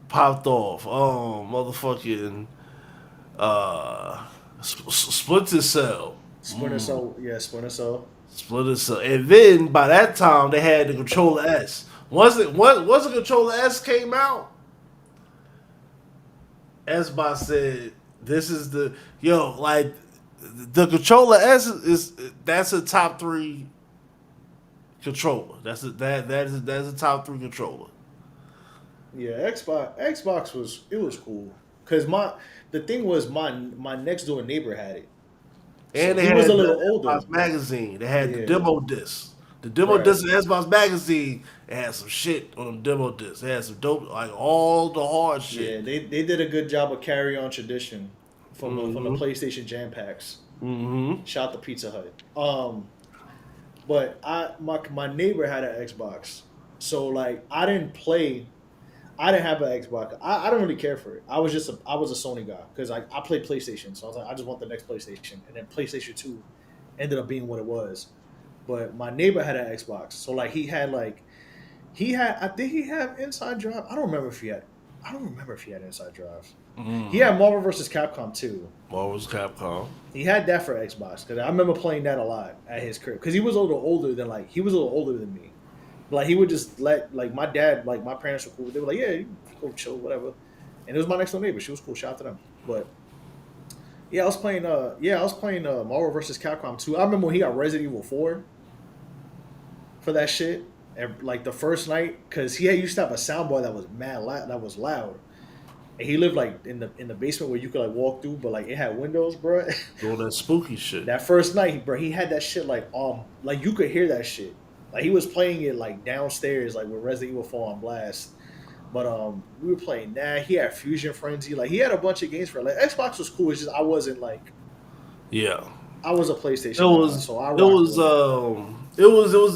popped off. Motherfucking Splinter Cell. Splinter Cell. Yeah, Splinter Cell. Splinter Cell. And then by that time they had the Controller S. Once the Controller S came out, Xbox said this is the like the Controller S is that's a top 3 controller. That's a top 3 controller. Yeah, Xbox was cool because the thing was my next door neighbor had it, so And they he was a had little the older. Xbox magazine. They had the Yeah, demo disc. The demo right. disc of Xbox magazine, it had some shit on them demo discs. It had some dope, like all the hard shit. Yeah, they did a good job of carry on tradition from the Mm-hmm. PlayStation Jam packs. Mm-hmm. Shout out to Pizza Hut. But my neighbor had an Xbox, so like I didn't play. I didn't have an Xbox. I don't really care for it. I was a Sony guy because I played PlayStation, so I was like I just want the next PlayStation, and then PlayStation 2 ended up being what it was. But my neighbor had an Xbox, so like he had I think he had Inside Drive. I don't remember if he had Inside Drive. He Mm. had Marvel vs. Capcom 2. Marvel's Capcom. He had that for Xbox because I remember playing that a lot at his crib because he was a little older than me. Like he would just let like my dad, like my parents were cool. They were like, yeah, you can go chill, whatever. And it was my next door neighbor. She was cool. Shout out to them. But yeah, I was playing Marvel vs. Capcom 2. I remember when he got Resident Evil 4 for that shit. Like the first night, because he used to have a soundbar that was mad loud, that was loud, and he lived like in the basement where you could like walk through, but like it had windows, bro. Doing that spooky shit. That first night, bro, he had that shit like you could hear that shit. Like he was playing it like downstairs, like with Resident Evil 4 on blast. But we were playing that. He had Fusion Frenzy. Like he had a bunch of games for it. Like Xbox was cool. It's just I wasn't like Yeah. I was a PlayStation It was. guy, so I It rocked was.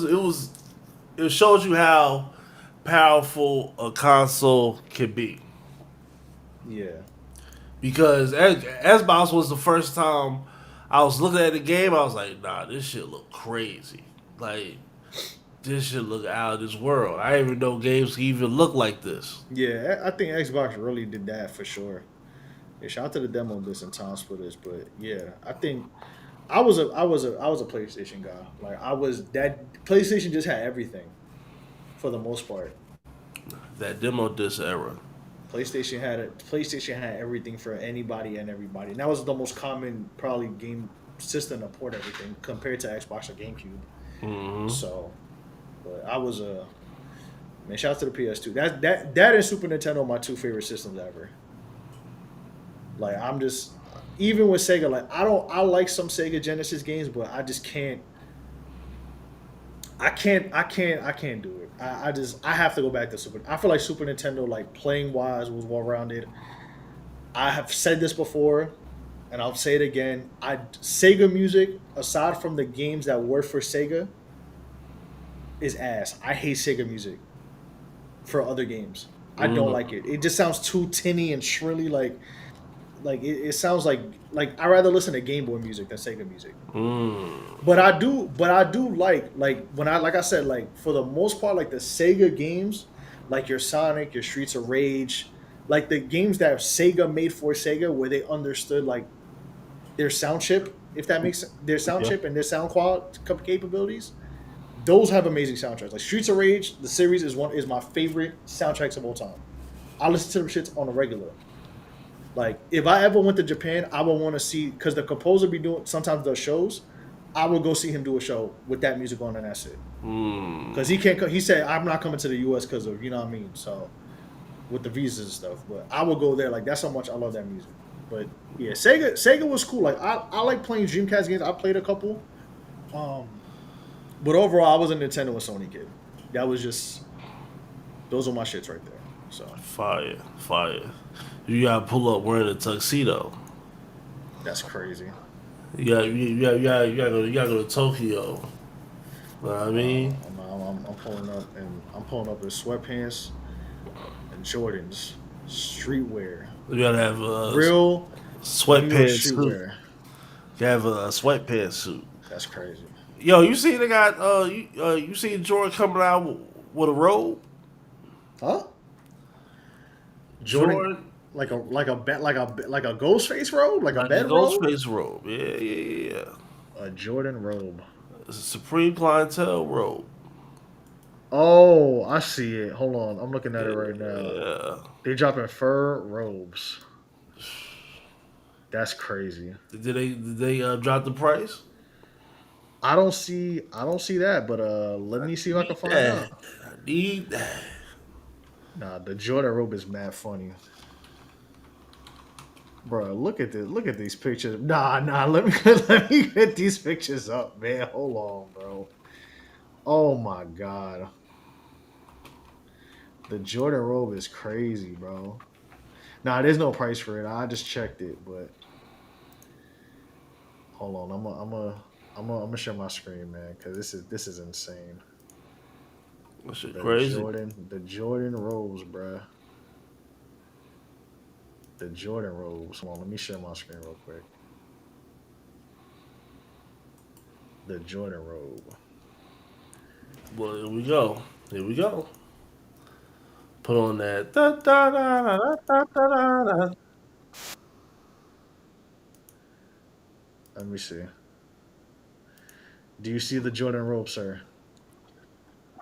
with it. It showed you how powerful a console can be. Yeah. Because Xbox was the first time I was looking at the game. I was like, nah, this shit look crazy. Like this shit look out of this world. I didn't even know games can even look like this. Yeah, I think Xbox really did that for sure. Yeah, shout out to the demo disc and Time Splitters, but yeah, I think I was a PlayStation guy. Like I was that PlayStation just had everything for the most part. That demo disc era. PlayStation had everything for anybody and everybody. And that was the most common probably game system to port everything compared to Xbox or GameCube. Mm-hmm. So, but I was a man. Shout out to the PS2. That and Super Nintendo are my two favorite systems ever. Like I'm just even with Sega. Like I like some Sega Genesis games, but I just can't. I can't do it. I have to go back to Super. I feel like Super Nintendo, like playing wise, was well rounded. I have said this before, and I'll say it again. Sega music, aside from the games that were for Sega, is ass. I hate Sega music for other games. I don't like it. It just sounds too tinny and shrilly. Like it sounds like I rather listen to Game Boy music than Sega music. But I do like when I like I said, like for the most part, like the Sega games, like your Sonic, your Streets of Rage, like the games that Sega made for Sega, where they understood like their sound chip, if that makes sense, their sound chip and their sound quality capabilities. Those have amazing soundtracks. Like Streets of Rage, the series is my favorite soundtracks of all time. I listen to them shits on a regular. Like if I ever went to Japan, I would want to see because the composer be doing sometimes does shows. I would go see him do a show with that music on and that's it. Because he can't. He said I'm not coming to the U.S. because of what I mean. So with the visas and stuff, but I would go there. Like that's how much I love that music. But yeah, Sega was cool. Like I like playing Dreamcast games. I played a couple. But overall, I was a Nintendo and Sony kid. That was just those are my shits right there. So Fire. You gotta pull up wearing a tuxedo. that's crazy. You gotta go to Tokyo. You know what I mean? I'm pulling up in sweatpants and Jordans, streetwear, You gotta have a real sweatpants suit. streetwear. You have a sweatpants suit. That's crazy. Yo, you see they got you see Jordan coming out with a robe? Huh? Jordan, like a ghost face robe, like a bed robe. Ghostface robe. Yeah. A Jordan robe. It's a Supreme Clientele robe. Oh, I see it. Hold on, I'm looking at it right now. Yeah. They dropping fur robes. That's crazy. Did they drop the price? I don't see that, but let me see if I can find out. I need that. Nah, the Jordan robe is mad funny. Bro, look at this. Look at these pictures. Nah. Let me get these pictures up, man. Hold on, bro. Oh my god, the Jordan robe is crazy, bro. Nah, there's no price for it. I just checked it, but hold on. I'm gonna share my screen, man, because this is insane. That shit The crazy. The Jordan robes, bruh. The Jordan robes. Hold on, let me share my screen real quick. The Jordan robe. Well, here we go. Put on that. Da, da, da, da, da, da, da, da. Let me see. Do you see the Jordan robe, sir?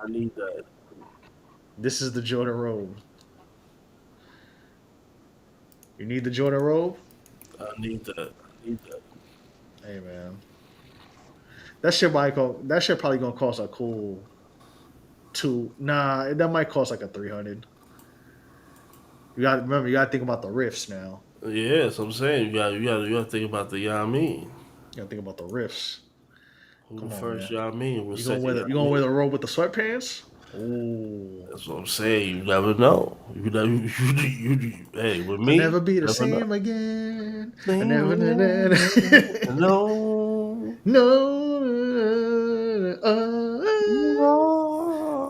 I need that. This is the Jordan robe. You need the Jordan robe? I need that. Hey, man. That shit probably gonna cost a cool two. Nah, that might cost like a 300. You got to think about the riffs now. Yeah, that's what I'm saying. You got to think about the, you know what I mean? You got to think about the riffs. Who the Come on, first, man. you know what I mean? Will You set gonna wear you the know you what I gonna wear mean? the robe with the sweatpants? Ooh. That's what I'm saying. You never know. You never, hey, with I'll me, never be the you never know. same again. I Same never. again. No. No.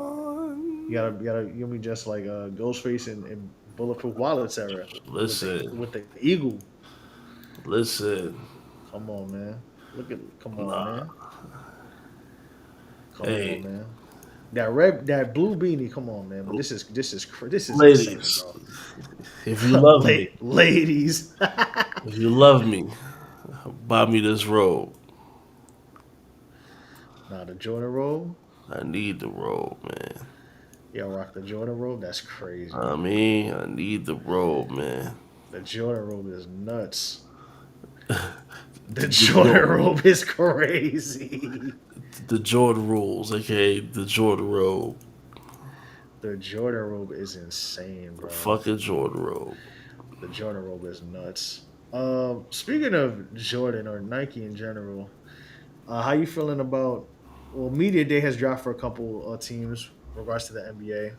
No. You gotta give me just like Ghostface and Bulletproof Wallets era Listen. with the eagle. Listen. Come on, man. Come on, Nah. man. Come on, Hey, man. That blue beanie. Come on, man. But this is insane, ladies, bro. if you love me, Ladies. if you love me, buy me this robe. Nah, the Jordan robe. I need the robe, man. Yo, rock the Jordan robe. That's crazy. I need the robe, man. The Jordan robe is nuts. The The, Jordan robe is crazy. the Jordan rules, aka the Jordan robe. The Jordan robe is insane, The bro. fucking Jordan robe. The Jordan robe is nuts. Speaking of Jordan or Nike in general, how you feeling about? Well, media day has dropped for a couple teams in regards to the NBA.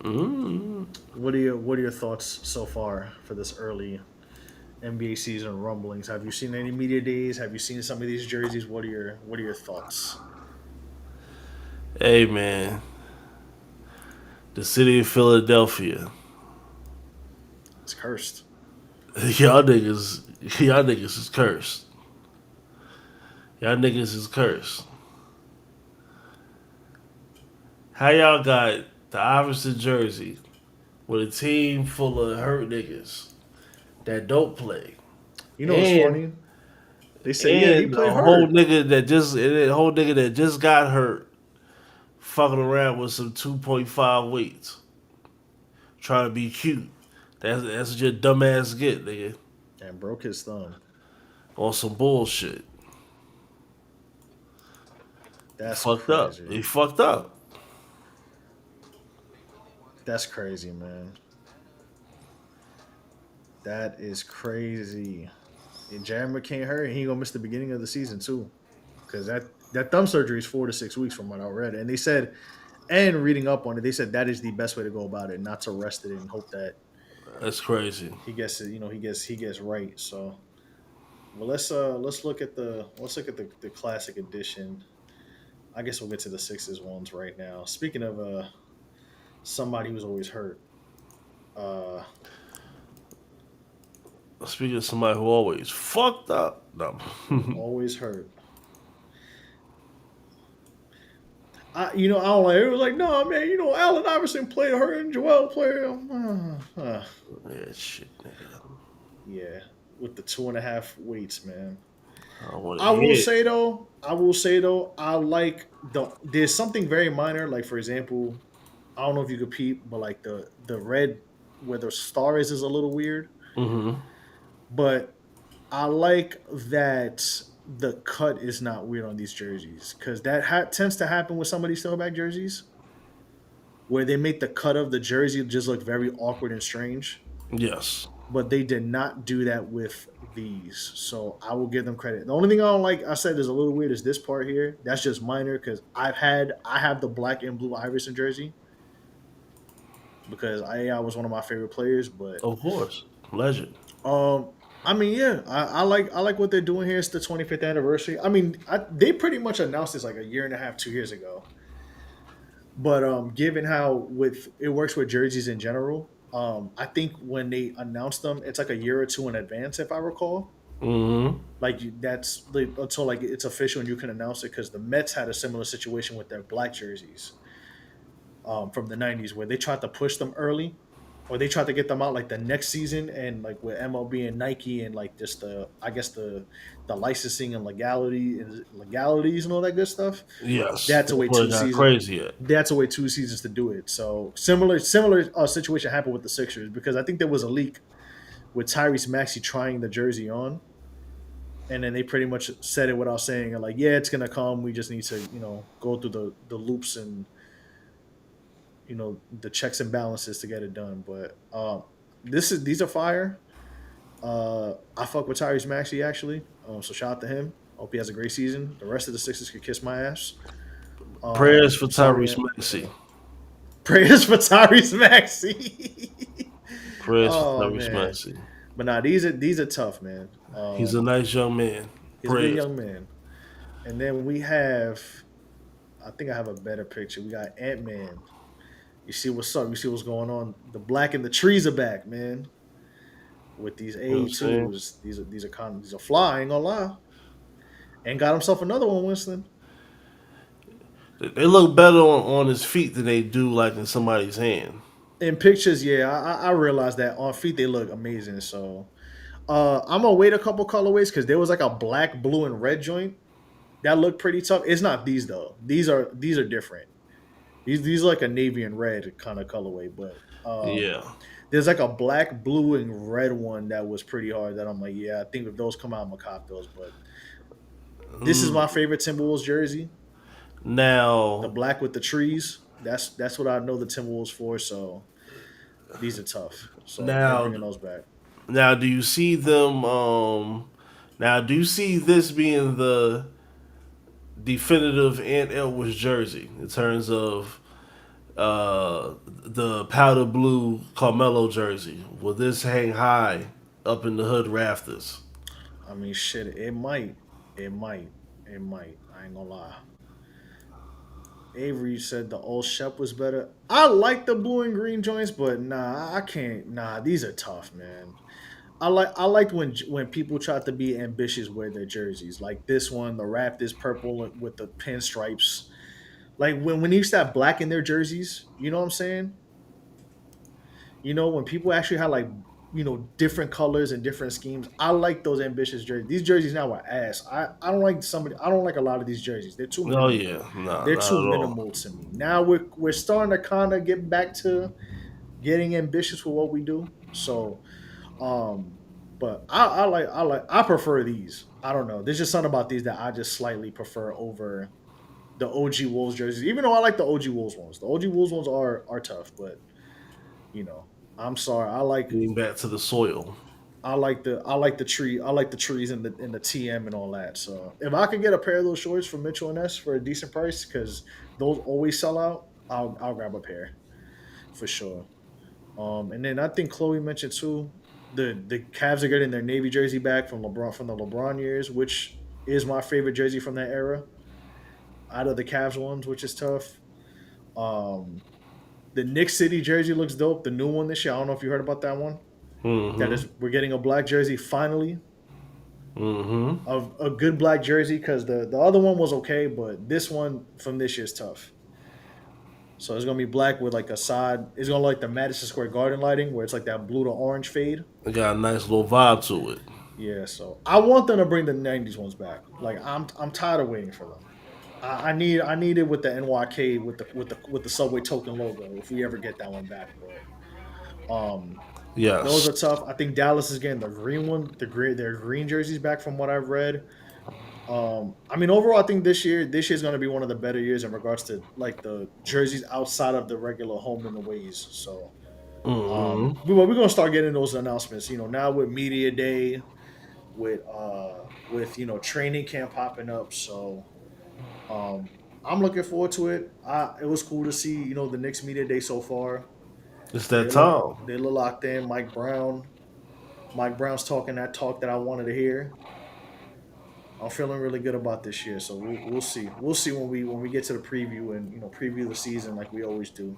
Mm. What are your thoughts so far for this early NBA season rumblings? Have you seen any media days? Have you seen some of these jerseys? What are your thoughts? Hey, man. The city of Philadelphia. It's cursed. Y'all niggas is cursed. Y'all niggas is cursed. How y'all got the Iverson jersey with a team full of hurt niggas that don't play, You know what's and funny? They say, yeah, he and played hurt. a whole nigga that just got hurt, fucking around with some 2.5 weights, trying to be cute. That's what your dumb ass get, nigga, And broke his thumb. on some bullshit. That's Fucked up. crazy. He fucked up. That's crazy, man. That is crazy. And Jared McCain hurt, and he gonna miss the beginning of the season too, because that thumb surgery is 4 to 6 weeks from what I read. And they said, and reading up on it, they said that is the best way to go about it, not to rest it and hope that That's crazy. he gets it. He gets right. So, well, let's look at the classic edition. I guess we'll get to the Sixers ones right now. Speaking of somebody who's always hurt, uh, Speaking of somebody who always fucked up. No. always hurt. I don't like. It was like, no, man. Allen Iverson played hurt and Joel played. Yeah, shit, nigga. Yeah, with the 2.5 weights, man. I don't want to I will hear it. say though, I like There's something very minor, like for example, I don't know if you could peep, but like the red where the star is a little weird, Mm-hmm. but I like that the cut is not weird on these jerseys because that tends to happen with some of these throwback jerseys where they make the cut of the jersey just look very awkward and strange. Yes. But they did not do that with these. So I will give them credit. The only thing I don't like, I said is a little weird, is this part here. That's just minor because I have the black and blue Iverson jersey because I was one of my favorite players. But Of course. Legend. um, I mean, yeah, I like what they're doing here. It's the 25th anniversary. I mean, they pretty much announced this like a year and a half, 2 years ago. But given how with it works with jerseys in general, I think when they announce them, it's like a year or two in advance, if I recall. Mm-hmm. That's like, until like it's official and you can announce it because the Mets had a similar situation with their black jerseys from the '90s where they tried to push them early, or they tried to get them out like the next season, and like with MLB and Nike and like just the licensing and legalities and all that good stuff. They Yes. had to That's wait what two it got seasons. crazy at. They had to wait 2 seasons to do it. So similar situation happened with the Sixers because I think there was a leak with Tyrese Maxey trying the jersey on, and then they pretty much said it without saying it. Like, yeah, it's gonna come. We just need to, go through the loops and the checks and balances to get it done. But these are fire. I fuck with Tyrese Maxey actually. So shout out to him. Hope he has a great season. The rest of the Sixers could kiss my ass. Prayers for Sorry, Tyrese Maxey. prayers for Tyrese Maxey. Prayers for Oh Tyrese man, Maxey. but nah, these are tough, man. He's a nice young man. He's a good Prayers. young man. And then we have, I think I have a better picture. We got Ant Man. You see what's up? You see what's going on? The black and the trees are back, man. With these You know what I'm saying? A2s, these are flying. Gonna lie, and got himself another one, Winston. They look better on his feet than they do like in somebody's hand. In pictures, yeah, I realized that on feet they look amazing. So I'm gonna wait a couple colorways because there was like a black, blue, and red joint that looked pretty tough. It's not these though. These are different. These are like a navy and red kind of colorway, but Yeah. there's like a black, blue, and red one that was pretty hard. That I'm like, yeah, I think if those come out, I'm gonna cop those. But this is my favorite Timberwolves jersey, the Now, black with the trees. That's what I know the Timberwolves for. So these are tough. So they're now, bringing those back. now, do you see them? Now, do you see this being the definitive Ant Edwards jersey in terms of the powder blue Carmelo jersey? Will this hang high up in the hood rafters? I mean, shit, it might, it might. I ain't gonna lie. Avery said the old Shep was better. I like the blue and green joints, but nah, I can't. Nah, these are tough, man. I liked when people tried to be ambitious with their jerseys, like this one, the Raptors purple with the pinstripes. Like when they used to have black in their jerseys, you know what I'm saying? When people actually had like different colors and different schemes. I like those ambitious jerseys. These jerseys now are ass. I don't like somebody. I don't like a lot of these jerseys. They're too Oh minimal. yeah, nah, They're not too at all. minimal to me. Now we're starting to kind of get back to getting ambitious with what we do. So, um, but I prefer these. I don't know. There's just something about these that I just slightly prefer over the OG Wolves jerseys. Even though I like the OG Wolves ones, the OG Wolves ones are tough. But you know, I'm sorry. Getting back to the soil. I like the trees and the TM and all that. So if I could get a pair of those shorts from Mitchell and S for a decent price, because those always sell out, I'll grab a pair for sure. And then I think Chloe mentioned too, the Cavs are getting their Navy jersey back from the LeBron years, which is my favorite jersey from that era out of the Cavs ones, which is tough. Um, the Knicks City jersey looks dope. The new one this year. I don't know if you heard about that one. That Mm-hmm. is, we're getting a black jersey finally, Mm-hmm. of a good black jersey because the other one was okay, but this one from this year is tough. So it's gonna be black with like a side. It's gonna look like the Madison Square Garden lighting, where it's like that blue to orange fade. It got a nice little vibe to it. Yeah, so I want them to bring the '90s ones back. Like I'm tired of waiting for them. I need it with the NYK with the Subway token logo if we ever get that one back. But those Yes. are tough. I think Dallas is getting the green one, their green jerseys back from what I've read. I mean, overall, I think this year's going to be one of the better years in regards to like the jerseys outside of the regular home and aways. So, Mm-hmm. we're going to start getting those announcements. Now with media day, with training camp popping up. So, I'm looking forward to it. It was cool to see the Knicks media day so far. It's They that look time. they look locked in. Mike Brown's talking that talk that I wanted to hear. I'm feeling really good about this year, so we'll see. We'll see when we get to the preview and preview the season like we always do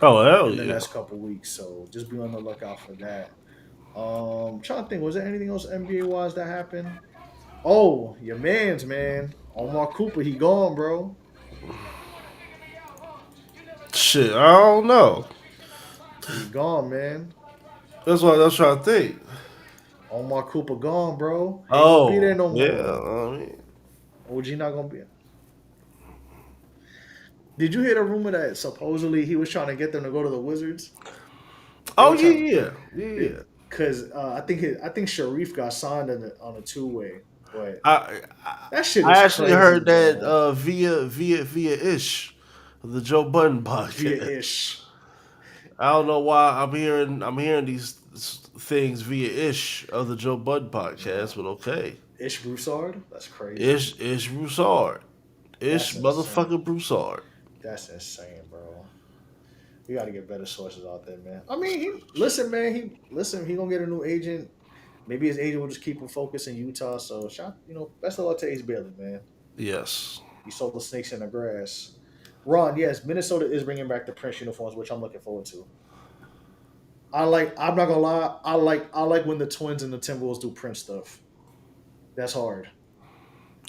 Oh hell in the yeah. next couple weeks. So just be on the lookout for that. Trying to think, was there anything else NBA wise that happened? Oh, your man's man, Omar Cooper, he gone, bro. Shit, I don't know. He gone, man. That's what I was trying to think. Omar Cooper gone, bro. He ain't gonna be there Oh, no yeah. more. I mean, OG not gonna be. Did you hear the rumor that supposedly he was trying to get them to go to the Wizards? They oh were yeah, trying yeah, yeah. because I think Sharif got signed on a two way. But I that shit I is actually crazy, heard that bro. via Ish, the Joe Budden Via podcast. ish. I don't know why I'm hearing these things via Ish of the Joe Budden Nah. podcast, but okay. Ish Broussard? That's crazy. Ish Broussard. Ish That's insane. motherfucking Broussard. That's insane, bro. We got to get better sources out there, man. I mean, listen, man. He gonna get a new agent. Maybe his agent will just keep him focused in Utah. So, best of luck to Ace Bailey, man. Yes. He saw the snakes in the grass. Ron, yes, Minnesota is bringing back the Prince uniforms, which I'm looking forward to. I like. I'm not gonna lie. I like when the Twins and the Timberwolves do Prince stuff. That's hard.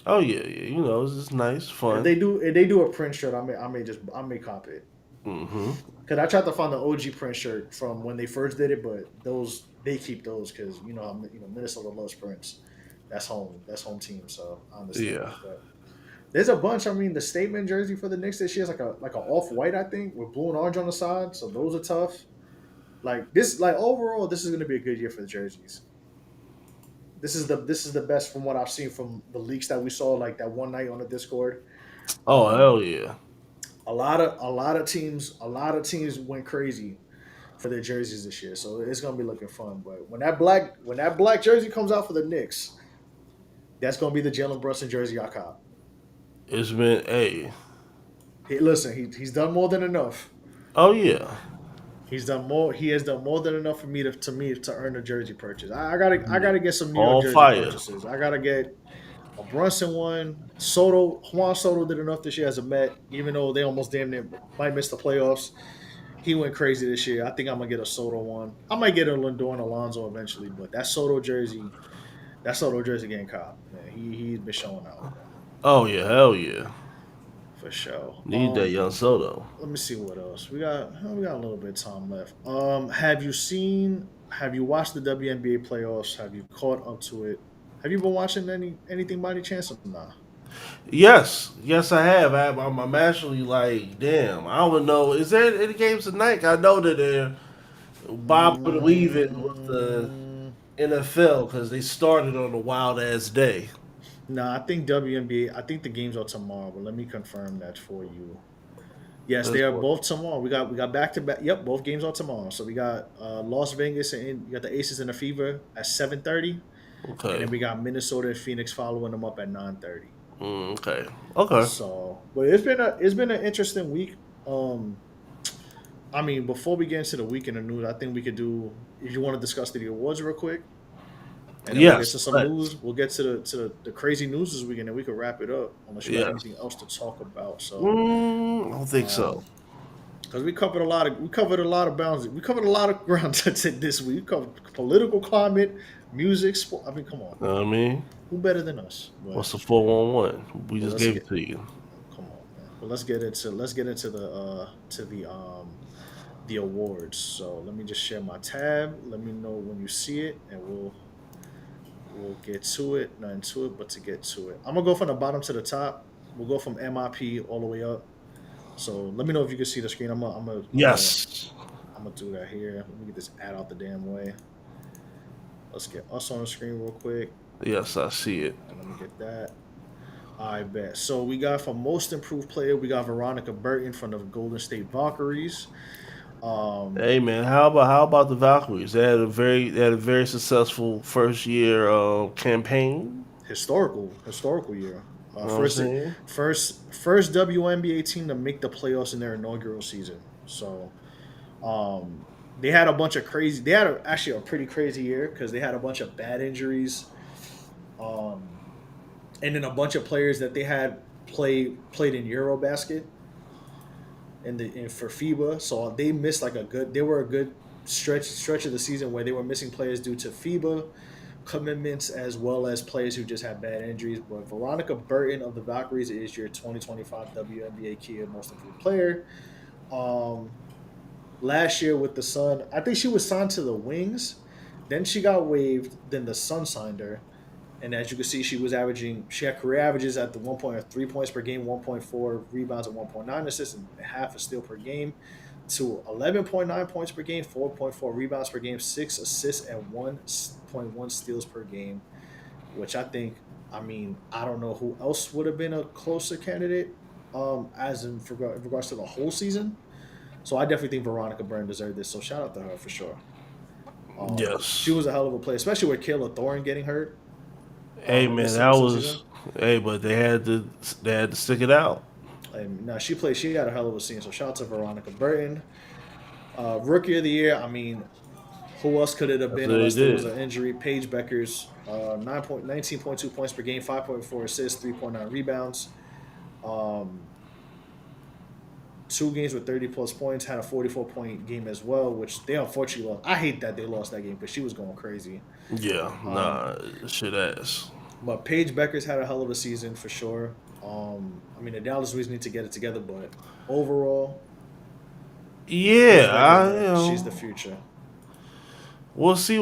Oh yeah, yeah. You know, it's just nice, fun. If they do a Prince shirt, I may cop it. Mm-hmm. Cause I tried to find the OG Prince shirt from when they first did it, but those they keep those because Minnesota loves Prince. That's home. That's home team. So I understand. Yeah. But there's a bunch. I mean, the statement jersey for the Knicks this year is like a off white, I think, with blue and orange on the side. So those are tough. Overall, this is going to be a good year for the jerseys. This is the best from what I've seen from the leaks that we saw like that one night on the Discord. Oh Um, hell yeah. a lot of teams went crazy for their jerseys this year, so it's gonna be looking fun. But when that black jersey comes out for the Knicks, that's gonna be the Jalen Brunson jersey I cop. It's been a. He's done more than enough. Oh yeah. He's done more. He has done more than enough for me to earn a jersey purchase. I gotta get some New York All jersey fire. purchases. I gotta get a Brunson one. Juan Soto did enough this year as a Met, even though they almost damn near might miss the playoffs. He went crazy this year. I think I'm gonna get a Soto one. I might get a Lindor and Alonso eventually, but that Soto jersey getting caught. Man, he's been showing out Oh yeah. Hell yeah. for sure. Need that young Soto. Let me see what else we got a little bit of time left. Have you watched the WNBA playoffs? Have you caught up to it? Have you been watching anything by any chance or nah? Yes, yes, I have. I'm actually like, damn. I don't know. Is there any games tonight? I know that they're bobbing and weaving with the Mm, NFL because they started on a wild ass day. nah, I think WNBA. I think the games are tomorrow, but let me confirm that for you. Yes, they That's are what- both tomorrow. We got back to back. Yep, both games are tomorrow. So we got Las Vegas and you got the Aces and the Fever at 7:30, and Okay. then we got Minnesota and Phoenix following them up at 9:30. Okay. Okay. So, but it's been an interesting week. Um, I mean, before we get into the week in the news, I think we could do if you want to discuss the awards real quick, and then we'll get Yes. to some Let's. news. We'll get to the crazy news this week, and then we can wrap it up unless you got Yes. anything else to talk about. So, I don't think so. because we covered a lot of bounds. We covered a lot of ground this week. We covered political climate, music, sport. I mean, come on, Know what I mean, who better than us? But, what's the 411? We but just let's gave get it to you. come on, man. But let's get into the awards. So let me just share my tab. Let me know when you see it, and we'll get to it. Nothing to it, but to get to it. I'm gonna go from the bottom to the top. We'll go from MIP all the way up. So let me know if you can see the screen. Yes. I'm gonna do that here. Let me get this ad out the damn way. Let's get us on the screen real quick. Yes, I see it. And let me get that. I bet. So we got for most improved player, we got Veronica Burton from the Golden State Valkyries. Hey man, how about the Valkyries? They had a very successful first year campaign. Historical year. You know what I'm First, saying? first WNBA team to make the playoffs in their inaugural season. So, they had a bunch of crazy. They had actually a pretty crazy year because they had a bunch of bad injuries, um, and then a bunch of players that they had played in EuroBasket and for FIBA. So they missed they were a good stretch of the season where they were missing players due to FIBA commitments as well as players who just had bad injuries. But Veronica Burton of the Valkyries is your 2025 WNBA Key Most Improved Player. Last year with the Sun, I think she was signed to the Wings. Then she got waived. Then the Sun signed her. And as you can see, she had career averages at the 1.3 points per game, 1.4 rebounds, and 1.9 assists, and half a steal per game, to 11.9 points per game, 4.4 rebounds per game, 6 assists, and 1.1 steals per game, which I think I mean, I don't know who else would have been a closer candidate, as in regards to the whole season. So I definitely think Veronica Byrne deserved this. So shout out to her for sure. She Yes. was a hell of a player, especially with Kayla Thorne getting hurt Hey in this man, in that this was season. hey, but they had to stick it out. And now she played. She had a hell of a season. So shout out to Veronica Burton, rookie of the year. I mean, who else could it have That's been what they unless there was did. an injury? Paige Beckers, 19.2 points per game, 5.4 assists, 3.9 rebounds. Um, 2 games with 30 plus points. Had a 44-point game as well, which they unfortunately lost. I hate that they lost that game because she was going crazy. Yeah, Um, nah, shit ass. but Paige Beckers had a hell of a season for sure. I mean, the Dallas Wings need to get it together, but overall, Yeah, Paige Beckers, I man, she's the future. we'll see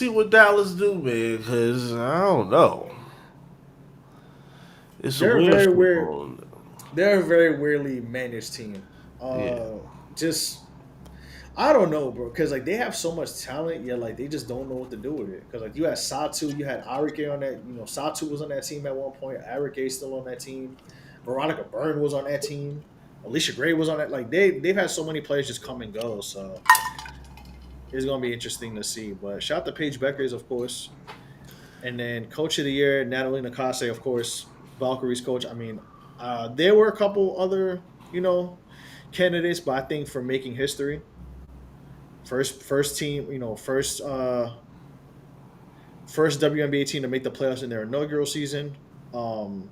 what Dallas do, man. Cause I don't know. It's some They're a weird very shit weird. going on. They're a very weirdly managed team. Yeah. Just I don't know, bro, because like they have so much talent, yet like they just don't know what to do with it. Because like you had Satu, you had Arike on that. You know, Satu was on that team at one point. Arike still on that team. Veronica Byrne was on that team. Alicia Gray was on that. Like they've had so many players just come and go. So it's gonna be interesting to see. But shout out to Paige Beckers, of course, and then Coach of the Year Natalie Nakase, of course, Valkyrie's coach. I mean, there were a couple other candidates, but I think for making history, first team, first WNBA team to make the playoffs in their inaugural season. Um,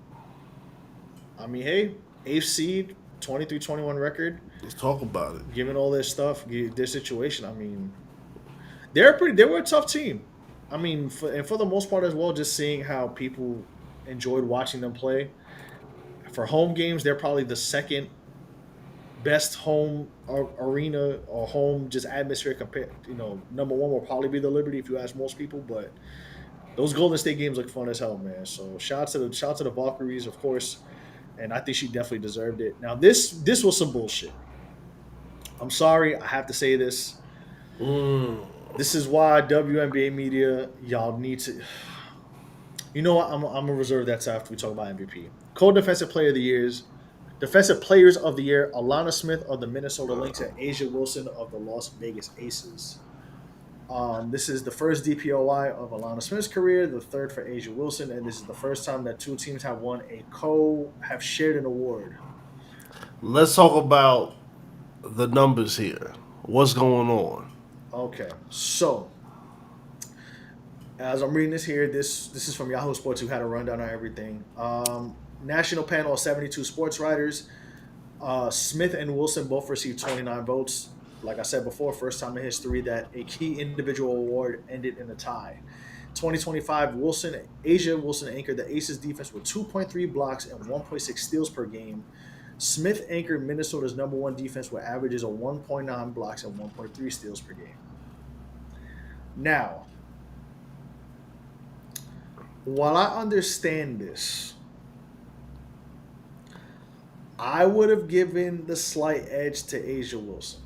I mean, hey, eighth seed, 23-21 record, Let's talk about it. given all this stuff, this situation. I mean, they were a tough team. I mean, for the most part as well, just seeing how people enjoyed watching them play. For home games, they're probably the second best home arena or home just atmosphere compared. Number one will probably be the Liberty if you ask most people, but those Golden State games look fun as hell, man. So shout out to the Valkyries, of course, and I think she definitely deserved it. Now this was some bullshit. I'm sorry, I have to say this. Mm. This is why WNBA media, y'all need to. You know what? I'm gonna reserve that to after we talk about MVP. Co-defensive player of the years, defensive players of the year: Alana Smith of the Minnesota Lynx and Asia Wilson of the Las Vegas Aces. This is the first DPOY of Alana Smith's career, the third for Asia Wilson, and this is the first time that two teams have shared an award. Let's talk about the numbers here. What's going on? Okay, so as I'm reading this here, this is from Yahoo Sports, who had a rundown on everything. National panel of 72 sports writers. Smith and Wilson both received 29 votes. Like I said before, first time in history that a key individual award ended in a tie. 2025, Asia Wilson anchored the Aces defense with 2.3 blocks and 1.6 steals per game. Smith anchored Minnesota's number one defense with averages of 1.9 blocks and 1.3 steals per game. Now, while I understand this, I would have given the slight edge to Asia Wilson.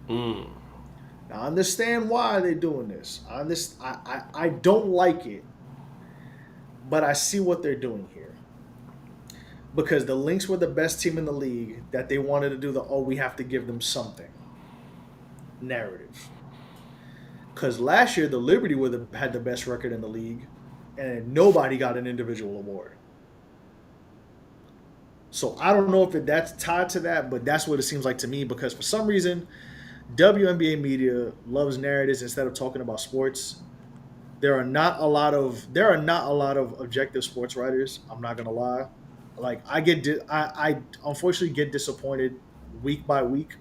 Mm. Now, I understand why they're doing this. I don't like it, but I see what they're doing here. Because the Lynx were the best team in the league, that they wanted to do we have to give them something narrative. Because last year, the Liberty had the best record in the league, and nobody got an individual award. So I don't know if that's tied to that, but that's what it seems like to me. Because for some reason, WNBA media loves narratives instead of talking about sports. There are not a lot of objective sports writers. I'm not gonna lie. Like I unfortunately get disappointed week by week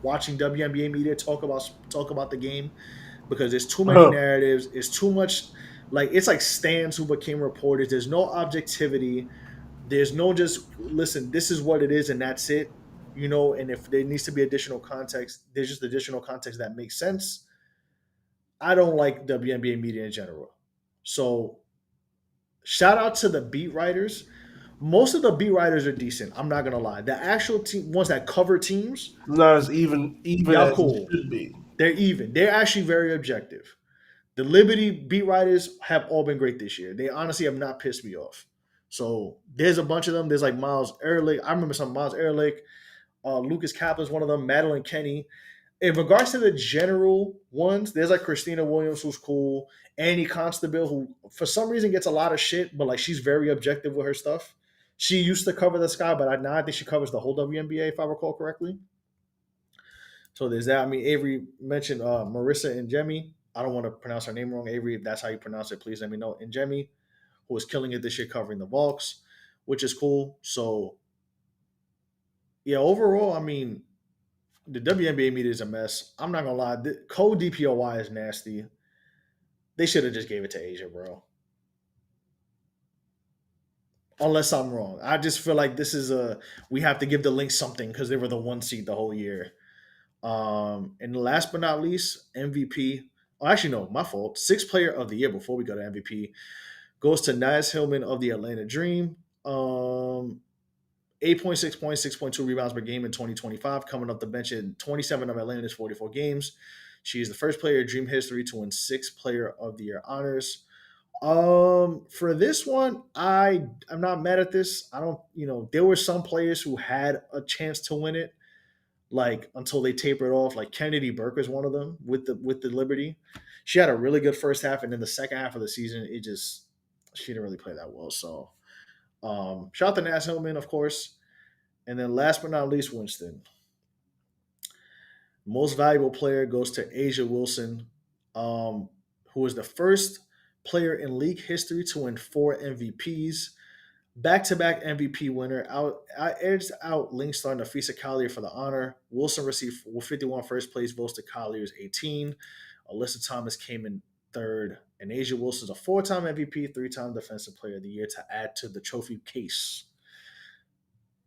watching WNBA media talk about the game, because there's too many narratives. It's too much. Like it's like stands who became reporters. There's no objectivity. There's no just listen. This is what it is, and that's it. And if there needs to be additional context, there's just additional context that makes sense. I don't like WNBA media in general. So shout out to the beat writers. Most of the beat writers are decent. I'm not gonna lie. The actual team ones that cover teams, Not as even y'all as it cool. should be. They're even. They're actually very objective. The Liberty beat writers have all been great this year. They honestly have not pissed me off. So there's a bunch of them. There's like Miles Ehrlich. I remember some Miles Ehrlich. Lucas Kaplan's one of them. Madeline Kenny. In regards to the general ones, there's like Christina Williams, who's cool. Annie Constable, who for some reason gets a lot of shit, but like she's very objective with her stuff. She used to cover the sky, but now I think she covers the whole WNBA, if I recall correctly. So there's that. I mean, Avery mentioned Marissa and Jemmy. I don't want to pronounce her name wrong. Avery, if that's how you pronounce it, please let me know. And Jemmy, who was killing it this year covering the Volks, which is cool. So yeah, overall, I mean, the WNBA media is a mess. I'm not gonna lie. The code DPOY is nasty. They should have just gave it to Asia, bro. Unless I'm wrong. I just feel like this is a we have to give the Lynx something because they were the one seed the whole year. And last but not least, MVP. Oh, actually, no, my fault. Sixth player of the year before we go to MVP goes to Naz Hillman of the Atlanta Dream. 8.6 points, 6.2 rebounds per game in 2025, coming off the bench in 27 of Atlanta's 44 games. She is the first player in Dream history to win sixth player of the year honors. For this one, I'm not mad at this. I don't, there were some players who had a chance to win it, like until they tapered off. Like Kennedy Burke is one of them with the Liberty. She had a really good first half, and then the second half of the season, she didn't really play that well. So, shout out to Naz Hillman, of course, and then last but not least, Winston. Most valuable player goes to Asia Wilson, who was the first player in league history to win 4 MVPs. Back-to-back MVP winner, edged out Link star Nafisa Collier for the honor. Wilson received 51 first-place votes to Collier's 18. Alyssa Thomas came in third. And Asia Wilson's a 4-time MVP, 3-time Defensive Player of the Year to add to the trophy case.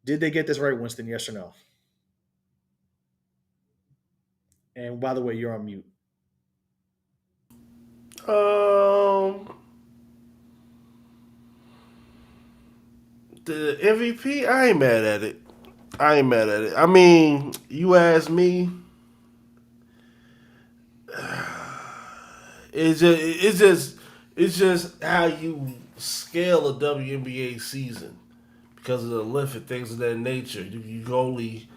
Did they get this right, Winston? Yes or no? And by the way, you're on mute. Um, the MVP, I ain't mad at it. I ain't mad at it. I mean, you ask me, it's just how you scale a WNBA season because of the length and things of that nature. You can only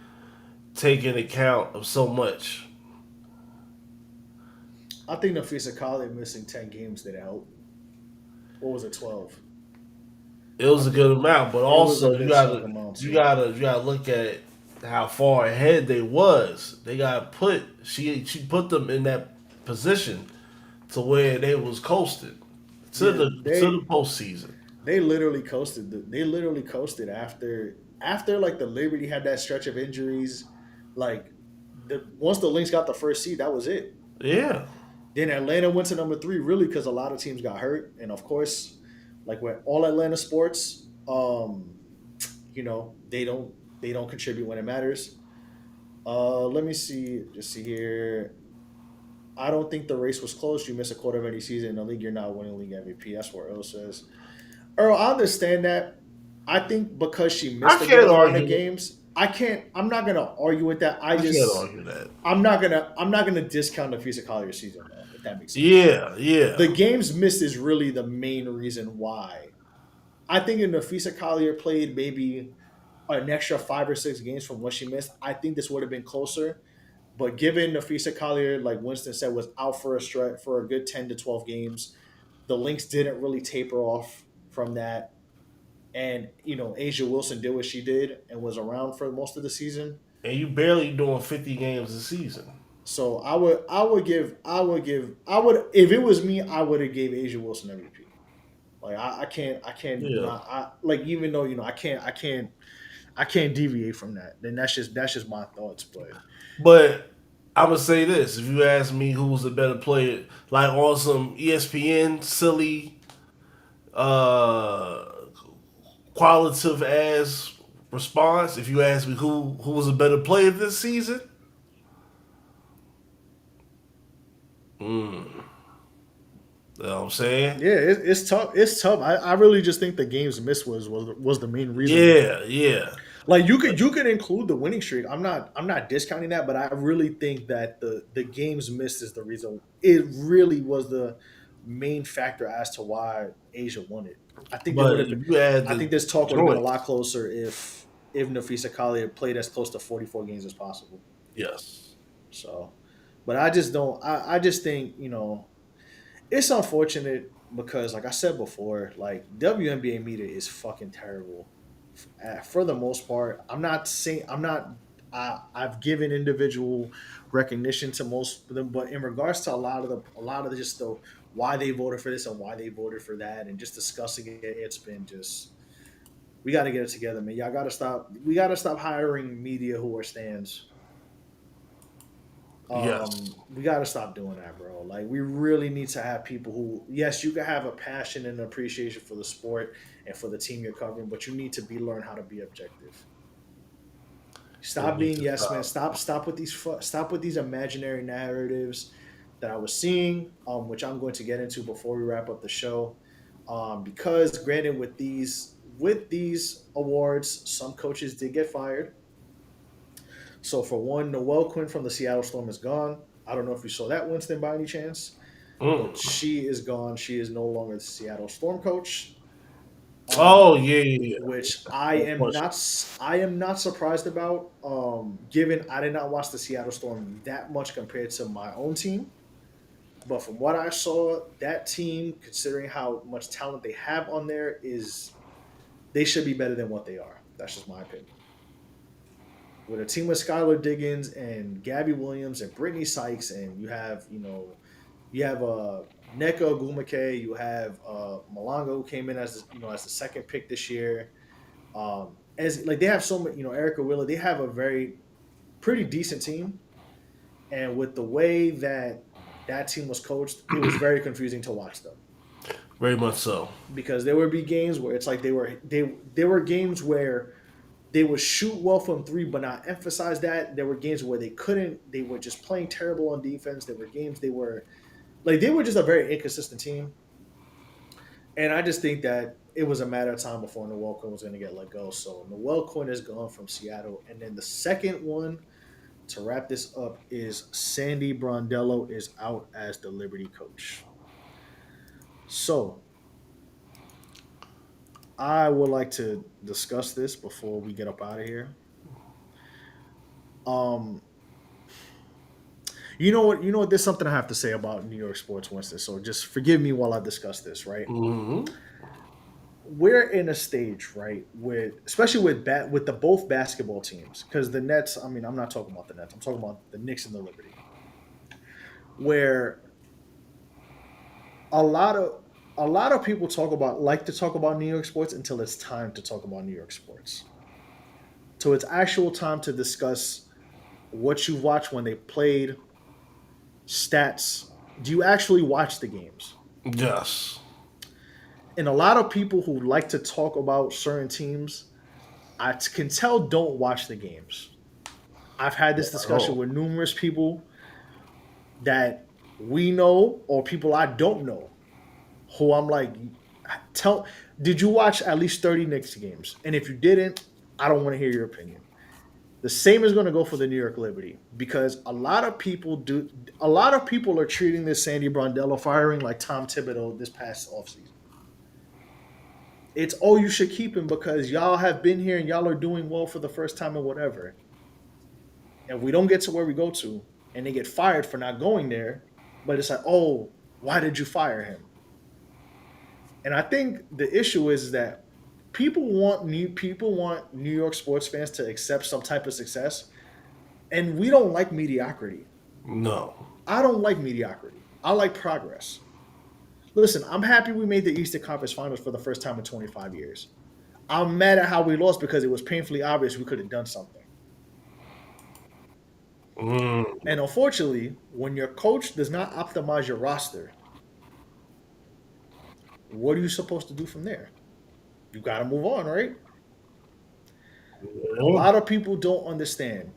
take in account of so much. I think Nafisa Collier missing 10 games didn't help. What was it, 12? It was a good amount, but It was a also you good chunk gotta amount you too. gotta you gotta look at how far ahead they was. They got put. She put them in that position to where they was coasted to Yeah, the postseason. they literally coasted. They literally coasted after like the Liberty had that stretch of injuries. Like once the Lynx got the first seed, that was it. Yeah, Then Atlanta went to number 3, really, because a lot of teams got hurt, and of course, like with all Atlanta sports, they don't contribute when it matters. Let me see, just see here. I don't think the race was close. You miss a quarter of any season in the league, you're not winning league MVP. That's what Earl says. Earl, I understand that. I think because she I missed a good can't amount of argue. games, I can't. I'm not gonna argue with that. I can't argue that. I'm not gonna discount the Fisa Collier season though, if that makes sense. Yeah, yeah. The games missed is really the main reason why. I think if Nafisa Collier played maybe an extra 5 or 6 games from what she missed, I think this would have been closer. But given Nafisa Collier, like Winston said, was out for a good 10 to 12 games, the Lynx didn't really taper off from that. And Asia Wilson did what she did and was around for most of the season. And you barely doing 50 games a season. So if it was me, I would have gave Asia Wilson MVP. Like I can't Yeah, not like even though I can't deviate from that. Then that's just my thoughts. But but I'm gonna say this: if you ask me who was a better player, like on some ESPN silly, uh, qualitative ass response, if you ask me who was a better player this season, you know what I'm saying? yeah, it's tough. It's tough. I really just think the games missed was the main reason. Yeah, yeah. Like you could include the winning streak. I'm not discounting that, but I really think that the games missed is the reason. It really was the main factor as to why Asia won it. I think there would But have been. if you had I the think this talk would have been a lot joints, closer if Nafisa Kali had played as close to 44 games as possible. yes, So, but I just don't. I just think it's unfortunate because, like I said before, like WNBA media is fucking terrible. For the most part, I'm not saying I'm not. I've given individual recognition to most of them, but in regards to a lot of the, just the why they voted for this and why they voted for that, and just discussing it, it's been just we got to get it together, man. Y'all got to stop. We got to stop hiring media who are stands. yes. We got to stop doing that, bro. Like, we really need to have people who, yes, you can have a passion and appreciation for the sport and for the team you're covering, but you need to learn how to be objective. They Stop need being to yes man. stop. Stop with these imaginary narratives that I was seeing, which I'm going to get into before we wrap up the show. Because granted, with these awards, some coaches did get fired. So for one, Noelle Quinn from the Seattle Storm is gone. I don't know if you saw that, Winston, by any chance, but Mm. she is gone. She is no longer the Seattle Storm coach. Oh Um, yeah, yeah, yeah. which No question. I am not surprised about. Given I did not watch the Seattle Storm that much compared to my own team, but from what I saw, that team, considering how much talent they have on there, is they should be better than what they are. That's just my opinion. With a team with Skylar Diggins and Gabby Williams and Brittany Sykes, and you have Neka Ogumake, you have Malanga who came in as as the second pick this year. As like they have so many, Erica Wheeler, they have a very pretty decent team, and with the way that that team was coached, it was very confusing to watch them Very much so. because there would be games where it's like they were games where they would shoot well from three, but not emphasize that. There were games where they couldn't. They were just playing terrible on defense. There were games they were just a very inconsistent team. And I just think that it was a matter of time before Noelle Quinn was going to get let go. So Noelle Quinn is gone from Seattle, and then the second one to wrap this up is Sandy Brondello is out as the Liberty coach. So I would like to discuss this before we get up out of here. Um, You know what? There's something I have to say about New York sports, Winston. So just forgive me while I discuss this. Right, Hmm. we're in a stage, right, with especially with the both basketball teams, because the Nets. I mean, I'm not talking about the Nets. I'm talking about the Knicks and the Liberty, where a lot of a lot of people like to talk about New York sports until it's time to talk about New York sports. So it's actual time to discuss what you watched when they played, stats. Do you actually watch the games? Yes. And a lot of people who like to talk about certain teams, can tell don't watch the games. I've had this discussion Oh. with numerous people that we know or people I don't know who I'm like, tell, did you watch at least 30 Knicks games? And if you didn't, I don't want to hear your opinion. The same is going to go for the New York Liberty because a lot of people are treating this Sandy Brondello firing like Tom Thibodeau this past offseason. It's oh you should keep him because y'all have been here and y'all are doing well for the first time or whatever. And we don't get to where we go to, and they get fired for not going there, but it's like oh why did you fire him? And I think the issue is that people want New York sports fans to accept some type of success, and we don't like mediocrity. No. I don't like mediocrity. I like progress. Listen, I'm happy we made the Eastern Conference Finals for the first time in 25 years. I'm mad at how we lost because it was painfully obvious we could have done something. Mm. And unfortunately, when your coach does not optimize your roster, what are you supposed to do from there? You got to move on, right? A Yeah. lot of people don't understand.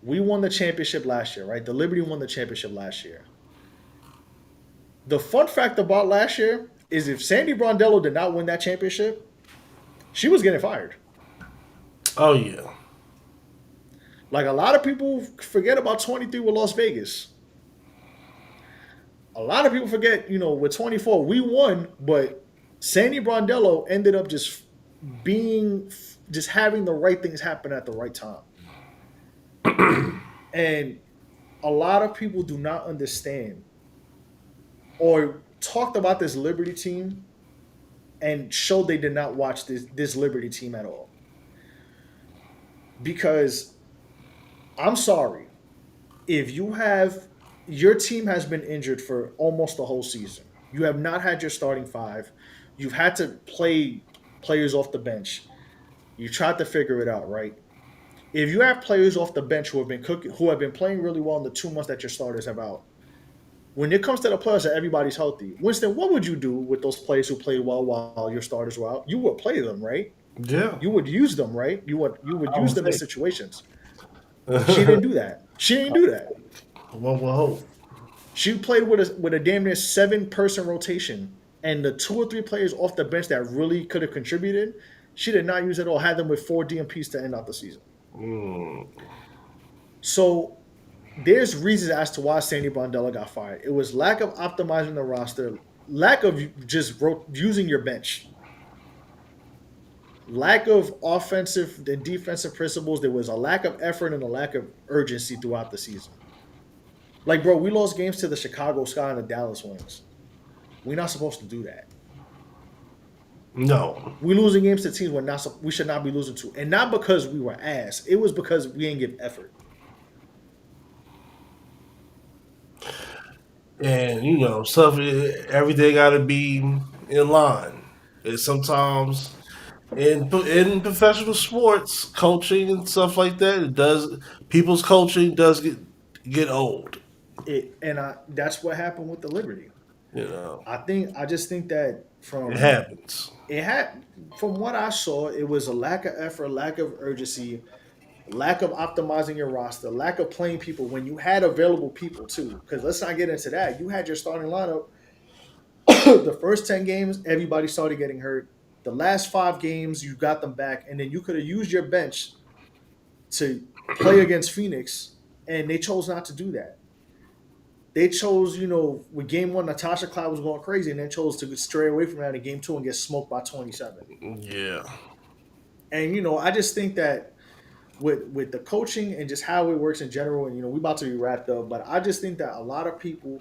We won the championship last year, right? The Liberty won the championship last year. The fun fact about last year is if Sandy Brondello did not win that championship, she was getting fired. Oh yeah. Like a lot of people forget about 23 with Las Vegas. A lot of people forget, with 24 we won, but Sandy Brondello ended up just having the right things happen at the right time. And a lot of people do not understand or talked about this Liberty team and showed they did not watch this Liberty team at all. Because I'm sorry, if your team has been injured for almost the whole season, you have not had your starting five, you've had to play players off the bench. You tried to figure it out, right? If you have players off the bench who have been playing really well in the 2 months that your starters have out, when it comes to the playoffs and everybody's healthy, Winston, what would you do with those players who played well while your starters were out? You would play them, right? Yeah. You would use them, right? You would I use would them in think. situations. She didn't do that. She didn't do that. Well, we'll hope. She played with a damn near 7-person rotation, and the 2 or 3 players off the bench that really could have contributed, she did not use at all. Had them with 4 DMPs to end out the season. Mm. So there's reasons as to why Sandy Bondella got fired. It was lack of optimizing the roster, lack of just using your bench, lack of offensive and defensive principles. There was a lack of effort and a lack of urgency throughout the season. Like, bro, we lost games to the Chicago Sky and the Dallas Wings. We're not supposed to do that. No. We losing games to teams we should not be losing to, and not because we were ass. It was because we didn't give effort. And stuff. Everything got to be in line. And sometimes in professional sports, coaching and stuff like that, people's coaching does get old. That's what happened with the Liberty. You know, I just think that it happens. from what I saw, it was a lack of effort, lack of urgency, lack of optimizing your roster, lack of playing people when you had available people too. Because let's not get into that. You had your starting lineup. The first 10 games, everybody started getting hurt. The last 5 games, you got them back, and then you could have used your bench to play against Phoenix, and they chose not to do that. They chose, with game one, Natasha Cloud was going crazy, and then chose to stray away from that in game two and get smoked by 27. Yeah. And I just think that with the coaching and just how it works in general, and we about to be wrapped up, but I just think that a lot of people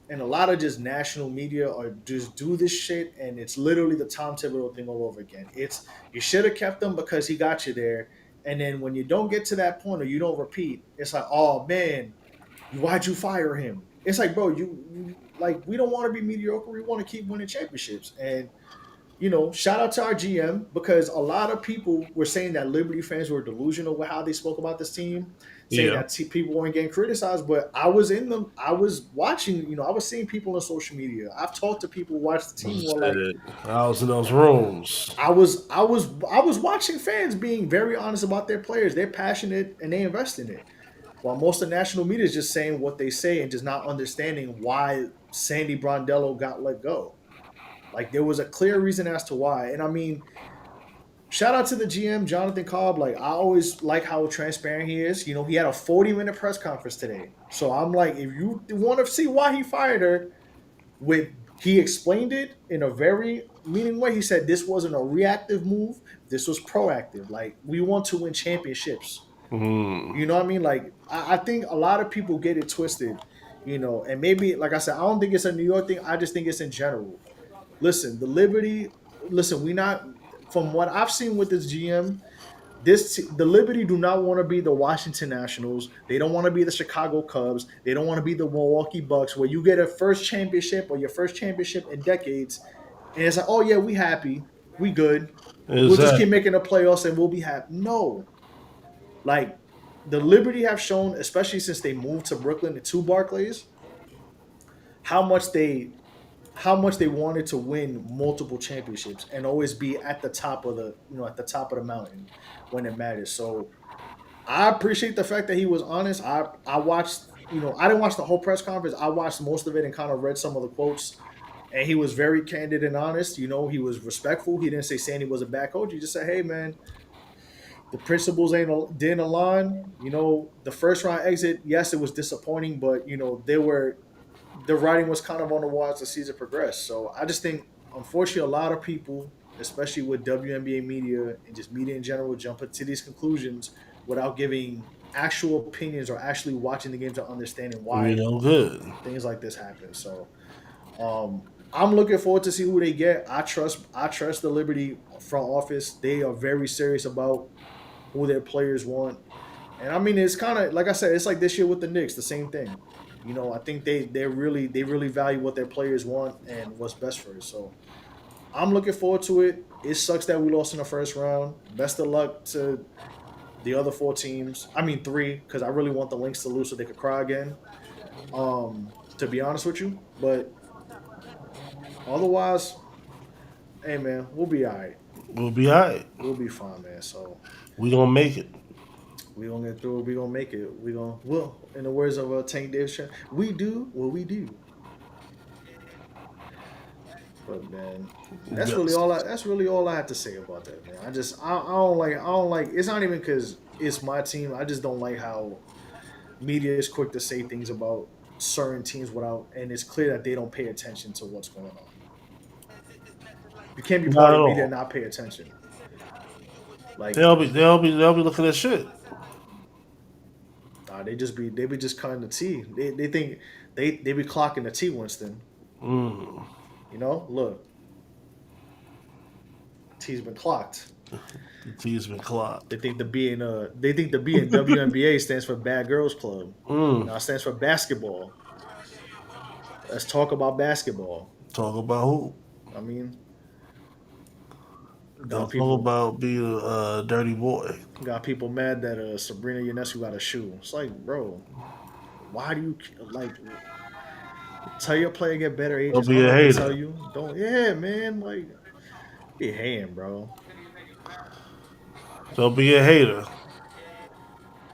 and a lot of just national media are just do this shit, and it's literally the Tom Thibodeau thing all over again. It's you should have kept him because he got you there, and then when you don't get to that point or you don't repeat, it's like, oh man, why'd you fire him? It's like, bro, like we don't want to be mediocre. We want to keep winning championships, and shout out to our GM because a lot of people were saying that Liberty fans were delusional with how they spoke about this team, saying that people weren't getting criticized. But I was in them. I was watching. I was seeing people on social media. I've talked to people who watch the team. Who are like, I was in those rooms. I was watching fans being very honest about their players. They're passionate and they invest in it. While most of the national media is just saying what they say and just not understanding why Sandy Brondello got let go. Like there was a clear reason as to why. And I mean, shout out to the GM, Jonathan Cobb. Like I always like how transparent he is. He had a 40-minute press conference today. So I'm like, if you want to see why he fired her, he explained it in a very meaning way. He said this wasn't a reactive move. This was proactive. Like we want to win championships. You know what I mean? Like I think a lot of people get it twisted, and maybe like I said, I don't think it's a New York thing. I just think it's in general. Listen, we not from what I've seen with this GM, the Liberty do not want to be the Washington Nationals. They don't want to be the Chicago Cubs. They don't want to be the Milwaukee Bucks, where you get a first championship or your first championship in decades, and it's like, oh yeah, we happy, we good. We'll just keep making the playoffs and we'll be happy. No, like the Liberty have shown, especially since they moved to Brooklyn and to Barclays, how much they wanted to win multiple championships and always be at the top of the mountain when it matters. So I appreciate the fact that he was honest. I watched, I didn't watch the whole press conference. I watched most of it and kind of read some of the quotes. And he was very candid and honest. He was respectful. He didn't say Sandy was a bad coach. He just said, hey man, the principles didn't align. You know, the first round exit, yes, it was disappointing, but you know the writing was kind of on the wall as the season progressed. So I just think, unfortunately, a lot of people, especially with WNBA media and just media in general, jump to these conclusions without giving actual opinions or actually watching the games and understanding You why know, good. things like this happen. So I'm looking forward to see who they get. I trust the Liberty front office. They are very serious about who their players want. And I mean, it's kind of like I said, it's like this year with the Knicks, the same thing. You know, I think they really value what their players want and what's best for it. So I'm looking forward to it. It sucks that we lost in the first round. Best of luck to the other four teams. I mean three, because I really want the Lynx to lose so they could cry again. To be honest with you, but otherwise, hey man, we'll be all right. We'll be alright. We'll be fine, man. So We gonna make it. we gonna get through it. We gonna make it. Well, in the words of Tank Davis, we do what we do. But man, that's Yes. really all. That's really all I have to say about that, man. I don't like. It's not even because it's my team. I just don't like how media is quick to say things about certain teams without, and it's clear that they don't pay attention to what's going on. You can't be Not part at of media all. and not pay attention. Like They'll be looking at shit. they be just cutting the tea. They think they be clocking the tea, Winston. Mm. You know, look, tea's been clocked. The T's been clocked. They think the B in WNBA stands for Bad Girls Club. Mm. Now it stands for basketball. Let's talk about basketball. Talk about who? I mean, Don't people- talk about being a dirty boy. got people mad that Sabrina Ionescu got a shoe. It's like, bro, why do you like tell your player get better agents? Don't be a All I can hater. Tell you, don't. Yeah, man, like be hating, bro. Don't be a hater.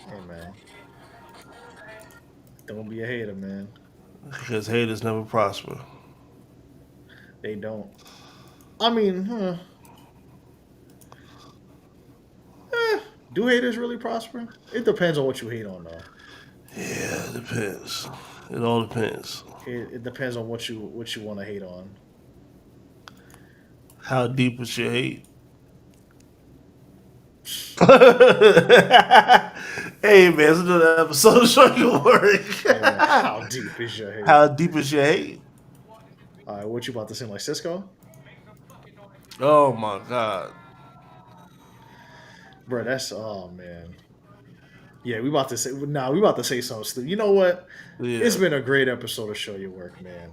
Hey, man, don't be a hater, man. Because haters never prosper. They don't. I mean, do haters really prosper? It depends on what you hate on, though. Yeah, it depends. It all depends. It depends on what you want to hate on. How deep is your hate? Hey man, it's another episode of Show Your Work. Hey, man, how deep is your hate? How deep is your hate? All right, what you about to sing like Cisco? Oh my god. Bro, that's oh man. Yeah, we about to say something stupid. You know what? Yeah. It's been a great episode of Show Your Work, man.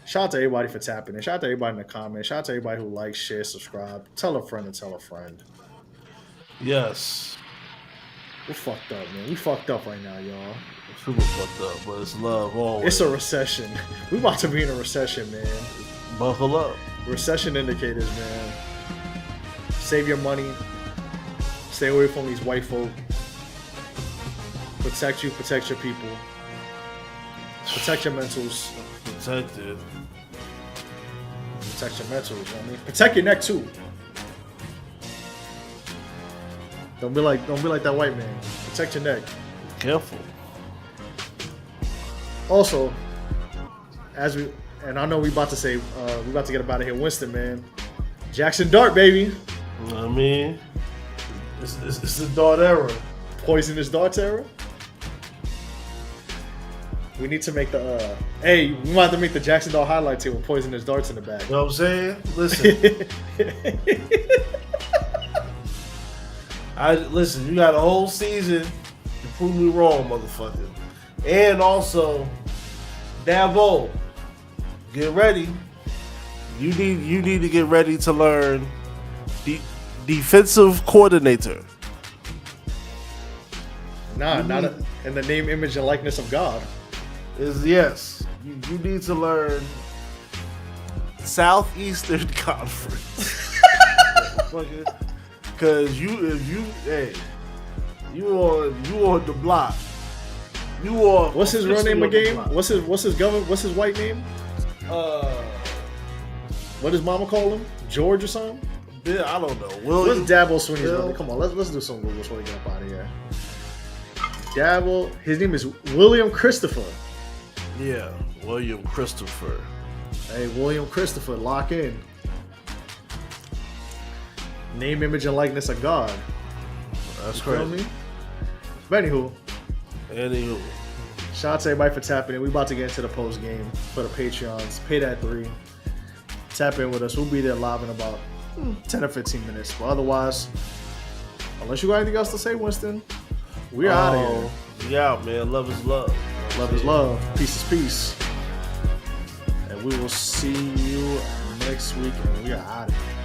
Shout out to everybody for tapping in. Shout out to everybody in the comments. Shout out to everybody who likes, shares, subscribe. Tell a friend and tell a friend. Yes. We're fucked up, man. We fucked up right now, y'all. Super fucked up, but it's love always. It's a recession. We about to be in a recession, man. Buckle up. Recession indicators, man. Save your money. Stay away from these white folk. Protect you, protect your people. Protect your mentals. Protected. Protect your mentals, you know what I mean? Protect your neck too. Don't be like that white man. Protect your neck. Careful. Also, and I know we about to get up out of here, Winston, man. Jackson Dart, baby. You know what I mean? It's the dart era. Poisonous darts era. We need to make the hey, we might have to make the Jackson Dart highlight tape with poisonous darts in the back. You know what I'm saying? Listen. Listen, you got a whole season to prove me wrong, motherfucker. And also, Dabo, get ready. You need to get ready to learn the defensive coordinator. Nah, in the name, image, and likeness of God. Yes. You need to learn Southeastern Conference. Cause you on the block. You are. What's his real name officially again? on the block. What's his white name? What does Mama call him? George or something? Yeah, I don't know. William. What's Dabo Swinney's Bill? brother? Come on, let's do some Google before we get up out of here. Dabo, his name is William Christopher. Yeah, William Christopher. Hey, William Christopher, lock in. Name, image, and likeness of God. That's You feel crazy. me? But anywho, Anywho, shout out to everybody for tapping in. We about to get into the post game for the Patreons. Pay that 3. Tap in with us. We'll be there live in about 10 or 15 minutes. But otherwise, unless you got anything else to say, Winston, we're out of here. We out, man. Love is love. Love is love. Peace is peace. And we will see you next week. And we are out of here.